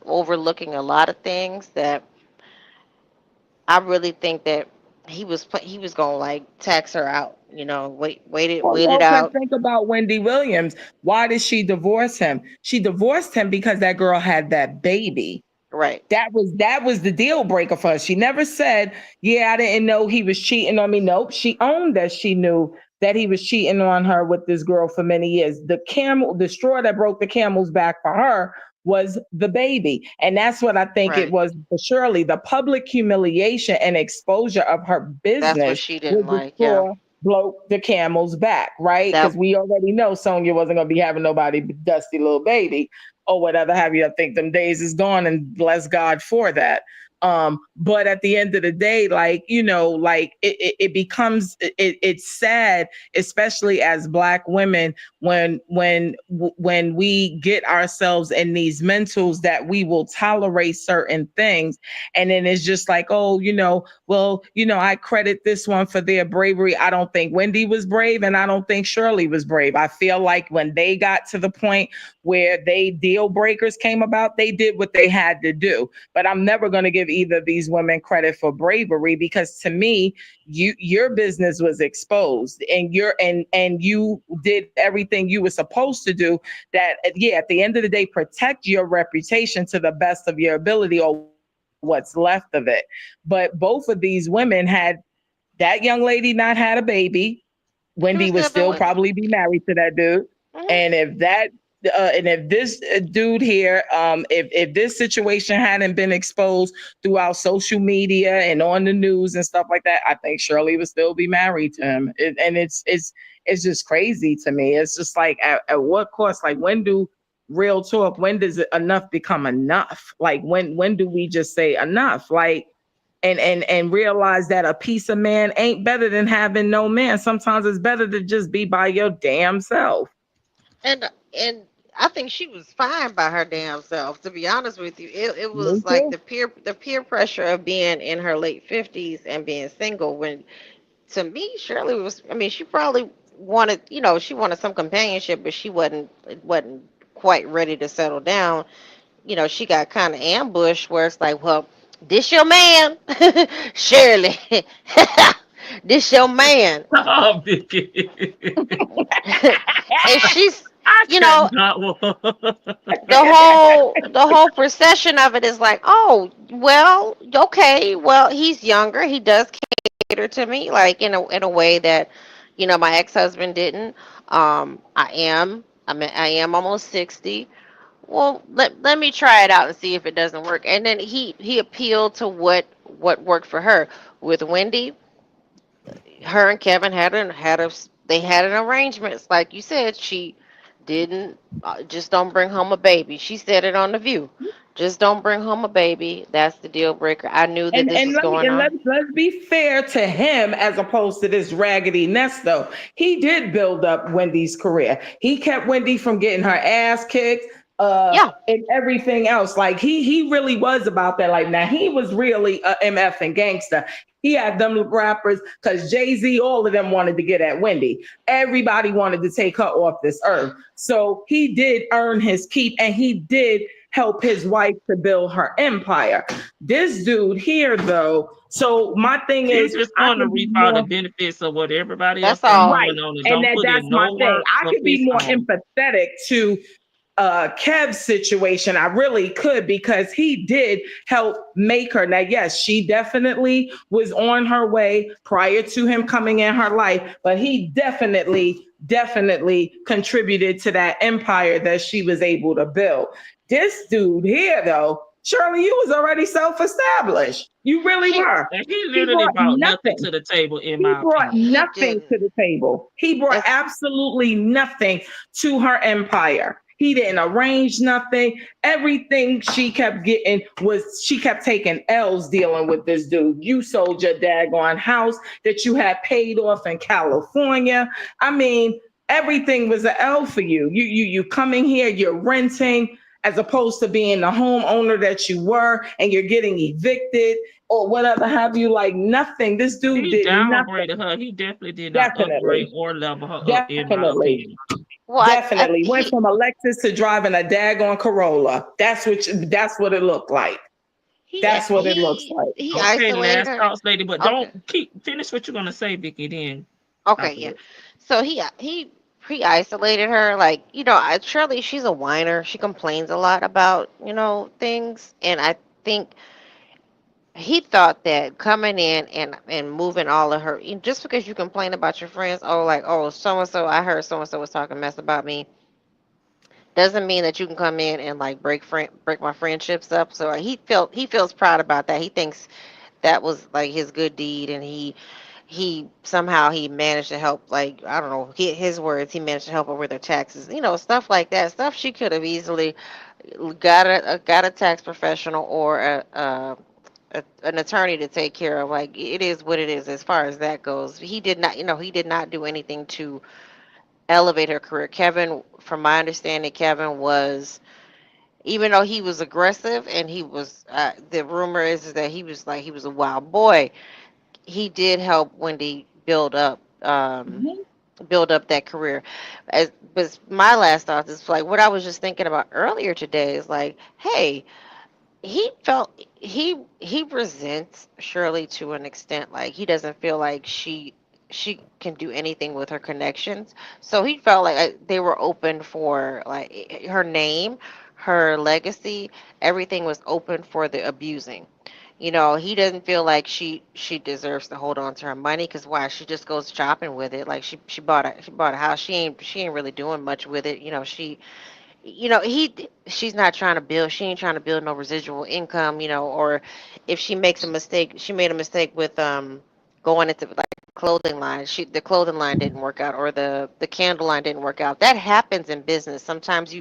overlooking a lot of things that I really think that he was gonna like tax her out. Well, Wait it no, because out. think about Wendy Williams. Why did she divorce him? She divorced him because that girl had that baby. Right. That was the deal breaker for her. She never said, "Yeah, I didn't know he was cheating on me." Nope. She owned that she knew that he was cheating on her with this girl for many years. The straw that broke the camel's back for her was the baby. And that's what I think it Right. was for Shirley. The public humiliation and exposure of her That's what business she was didn't the like. Yeah. straw broke the camel's back, right? That. Because we already know Sonya wasn't going to be having nobody but dusty little baby or whatever have you. I think them days is gone, and bless God for that. But at the end of the day, like, like it becomes it's sad, especially as Black women, when we get ourselves in these mentals that we will tolerate certain things, and then it's just like, oh, well, I credit this one for their bravery. I don't think Wendy was brave, and I don't think Shirley was brave. I feel like when they got to the point where they deal breakers came about, they did what they had to do. But I'm never going to give either of these women credit for bravery, because to me, your business was exposed, and you did everything you were supposed to do. That, yeah, at the end of the day, protect your reputation to the best of your ability, or what's left of it. But both of these women had that young lady not had a baby, Wendy She would was still still been with probably him. be married to that dude. Hmm. And if this dude here, if this situation hadn't been exposed throughout social media and on the news and stuff like that, I think Shirley would still be married to him. And it's just crazy to me. It's just like, at what cost? Like, when do real talk? When does enough become enough? Like, when do we just say enough? Like, and realize that a piece of man ain't better than having no man. Sometimes it's better to just be by your damn self. And I think she was fine by her damn self. To be honest with you, it Me was like too. the peer pressure of being in her late 50s and being single. When, to me, Shirley was. I mean, she probably wanted, she wanted some companionship, but she wasn't quite ready to settle down. She got kind of ambushed, where it's like, well, this your man, Shirley. This your man. Oh, Vicky. And she's, I you know, cannot. the whole procession of it is like, oh, well, okay, well, he's younger, he does cater to me, like, in a way that my ex-husband didn't. I am I mean, I am almost 60. Well, let me try it out and see if it doesn't work. And then he appealed to what worked for her. With Wendy, her and Kevin they had an arrangement. It's like you said, she didn't just don't bring home a baby. She said it on the View. Just don't bring home a baby. That's the deal breaker. I knew that And this and was let me going and on. let's be fair to him as opposed to this raggedy Nesto. He did build up Wendy's career. He kept Wendy from getting her ass kicked, Yeah, and everything else. Like he really was about that. Like now he was really a MF and gangster. He had them rappers because Jay-Z, all of them wanted to get at Wendy. Everybody wanted to take her off this earth. So he did earn his keep, and he did help his wife to build her empire. This dude here, though, so my thing He's is, just I going to could be reap all the more benefits of what everybody else that's got all. going right, on and and don't put that's in my no thing. work I of could his be more own. empathetic to Kev's situation. I really could because he did help make her. Now, yes, she definitely was on her way prior to him coming in her life, but he definitely contributed to that empire that she was able to build. This dude here, though, Shirley, you was already self-established. You really He were. And he He literally brought brought nothing nothing. to the table, in He my brought opinion. he nothing didn't. to the table. He brought It's absolutely nothing to her empire. He didn't arrange nothing. Everything she kept getting was she kept taking L's dealing with this dude. You sold your daggone house that you had paid off in California. I mean, everything was an L for you. You coming here, you're renting as opposed to being the homeowner that you were, and you're getting evicted or whatever have you. Like nothing. This dude He did nothing. downgraded her. He definitely did not upgrade Definitely, or level her up, in my definitely, opinion. well, I definitely went from a Lexus to driving a daggone Corolla. That's what it looked like. That's what it looks like. he Okay, isolated last her. thoughts, lady, but Okay. don't keep finish what you're gonna say, Vicky. Then Okay, yeah. afterwards, So he isolated her. Like, Shirley, she's a whiner. She complains a lot about, things. And I think he thought that coming in and moving all of her, just because you complain about your friends, oh, like, oh, so and so, I heard so and so was talking mess about me, doesn't mean that you can come in and like break my friendships up. So he feels proud about that. He thinks that was like his good deed, and he somehow he managed to help, like, I don't know, his words, he managed to help her with her taxes, stuff like that, stuff she could have easily got a tax professional or an attorney to take care of. Like, it is what it is as far as that goes. He did not do anything to elevate her career. Kevin, from my understanding, Kevin was, even though he was aggressive, and he was, the rumor is that he was a wild boy, he did help Wendy Mhm. build up that career. But my last thought is like what I was just thinking about earlier today is like, hey, he resents Shirley to an extent. Like, he doesn't feel like she can do anything with her connections. So he felt like they were open for, like, her name, her legacy, everything was open for the abusing. He doesn't feel like she deserves to hold on to her money, because why? She just goes shopping with it. Like, she bought a house. She ain't really doing much with it. She's not trying to build. She ain't trying to build no residual income. Or if she makes a mistake, she made a mistake with going into like clothing line. The clothing line didn't work out, or the candle line didn't work out. That happens in business. Sometimes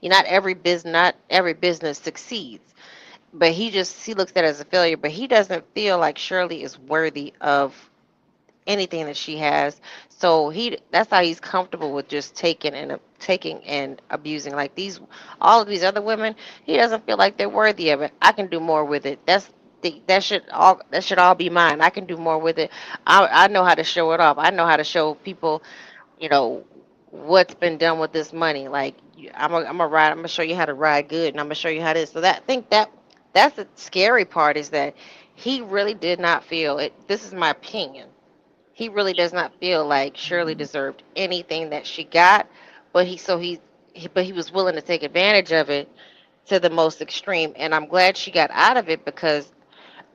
not every business succeeds, but he looks at it as a failure. But he doesn't feel like Shirley is worthy of anything that she has. So that's how he's comfortable with just taking and abusing, like, these all of these other women. He doesn't feel like they're worthy of it. I can do more with it. That should all be mine. I can do more with it. I know how to show it off. I know how to show people, you know, what's been done with this money. Like, I'm gonna show you how to ride good, and I'm gonna show you how to. So that I think that's the scary part, is that he really did not feel it. This is my opinion. He really does not feel like Shirley deserved anything that she got, but he was willing to take advantage of it to the most extreme. And I'm glad she got out of it, because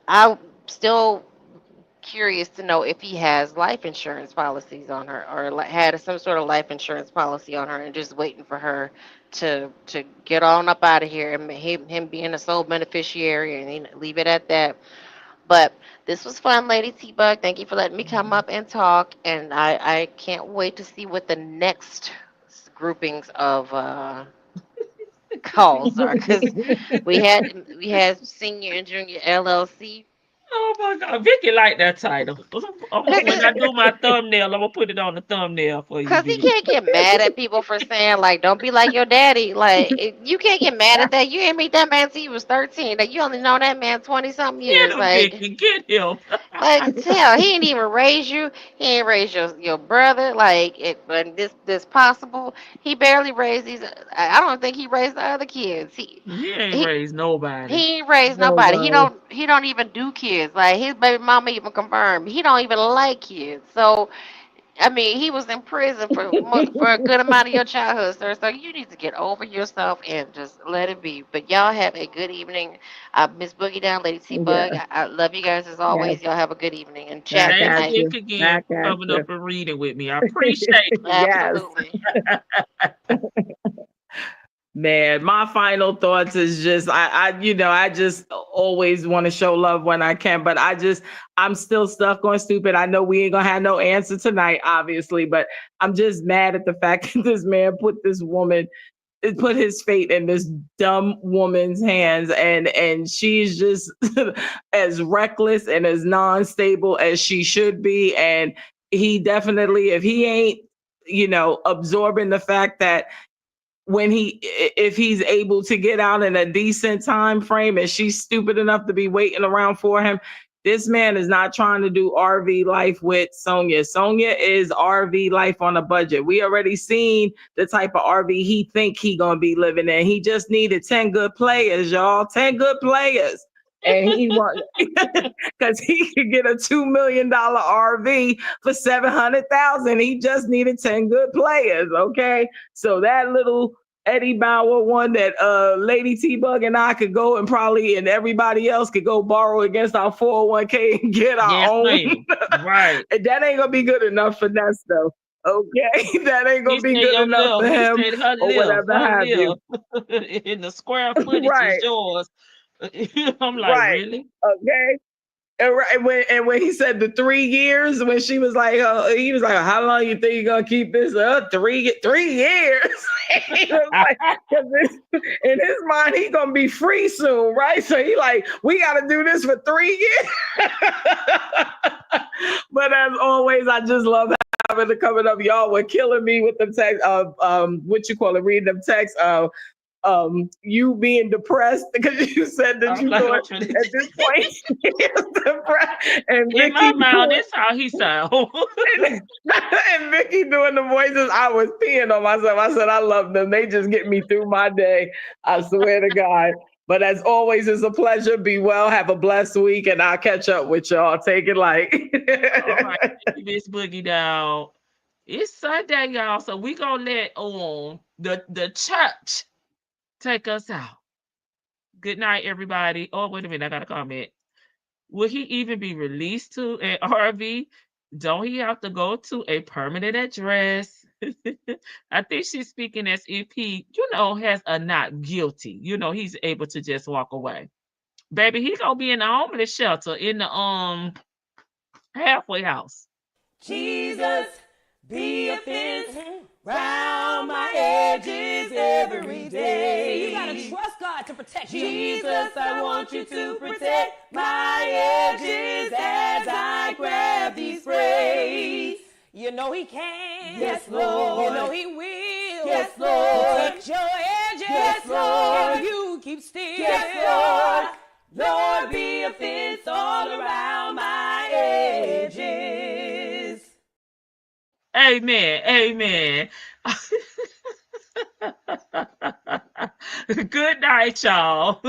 I still curious to know if he has life insurance policies on her, or had some sort of life insurance policy on her, and just waiting for her to get on up out of here, and him being a sole beneficiary, and leave it at that. But this was fun, Lady T Bug. Thank you for letting me come up and talk, and I can't wait to see what the next groupings of calls are, because we had senior and junior LLC. Oh my God, Vicky like that title. When I do my Because thumbnail, I'm gonna put it on the thumbnail for you, he Vicky. can't get mad at people for saying, like, don't be like your daddy. Like, you can't get mad at that. You didn't meet that man till you was 13. Like, you only know that man 20 something Get years. him, Vicky. Get him. Hell, he ain't even raise you. He ain't raise your brother. Like, when this possible, he barely raised these. I don't think he raised the other kids. He ain't He raised nobody. he ain't raised nobody. Nobody. He don't even do kids. Like, his baby mama even confirmed he don't even like kids. So, I mean, he was in prison for a good amount of your childhood, sir. So you need to get over yourself and just let it be. But y'all have a good evening. Miss Boogie Down, Lady T Bug. Yeah. I love you guys as Yes. always. Y'all have a good evening and chat Back good Thanks, at night. you. Vic, again Back for at coming you. up and reading with me. I appreciate Yes. Absolutely. Man, my final thoughts is just I just always want to show love when I can, but I'm still stuck on stupid. I know we ain't gonna have no answer tonight, obviously, but I'm just mad at the fact that this man put his fate in this dumb woman's hands, and she's just as reckless and as non-stable as she should be. And he definitely, if he ain't absorbing the fact that if he's able to get out in a decent time frame and she's stupid enough to be waiting around for him, this man is not trying to do RV life with Sonia. Sonia is RV life on a budget. We already seen the type of RV he think he gonna be living in. He just needed 10 good players, y'all. 10 good players. And he want because he could get a $2 million RV for 700,000. He just needed 10 good players. Okay. So that little Eddie Bauer one that Lady T Bug and I could go, and everybody else could go borrow against our 401k and get our Yes, own. ma'am. Right. And that ain't gonna be good enough for Ness though. Okay. That ain't He gonna be said good your enough for live. He him said her or live. whatever Her have you. live. And the square footage is Right. yours. I'm like, Right. really? Okay. And when he said the 3 years, when she was like, he was like, how long you think you're gonna keep this? 3 years. He was like, 'cause in his mind, he's gonna be free soon, right? So he like, we gotta do this for 3 years. But as always, I just love having it coming up. Y'all were killing me with the text of reading them texts of you being depressed because you said that I'm you like, thought I'm trying at this point he was depressed, and in my Vicky mind, doing that's how he sound. and Vicky doing the voices. I was peeing on myself. I said I love them. They just get me through my day. I swear to God. But as always, it's a pleasure. Be well. Have a blessed week, and I'll catch up with y'all. Take it light. All right, Miss Boogie Down. It's Sunday, y'all. So we gonna let the church take us out. Good night, everybody. Oh, wait a minute, I got a comment. Will he even be released to an RV? Don't he have to go to a permanent address? I think she's speaking as if he, has a not guilty. He's able to just walk away. Baby, he gonna be in the homeless shelter in the halfway house. Jesus, be a fence round my edges every day. You gotta trust God to protect you. Jesus, I want you to protect my edges as I grab these sprays. You know He can. Yes, Lord. You know He will. Yes, Lord. Protect your edges. Yes, Lord. If you keep still. Yes, Lord. Lord, be a fence all around my edges. Amen. Amen. Good night, y'all.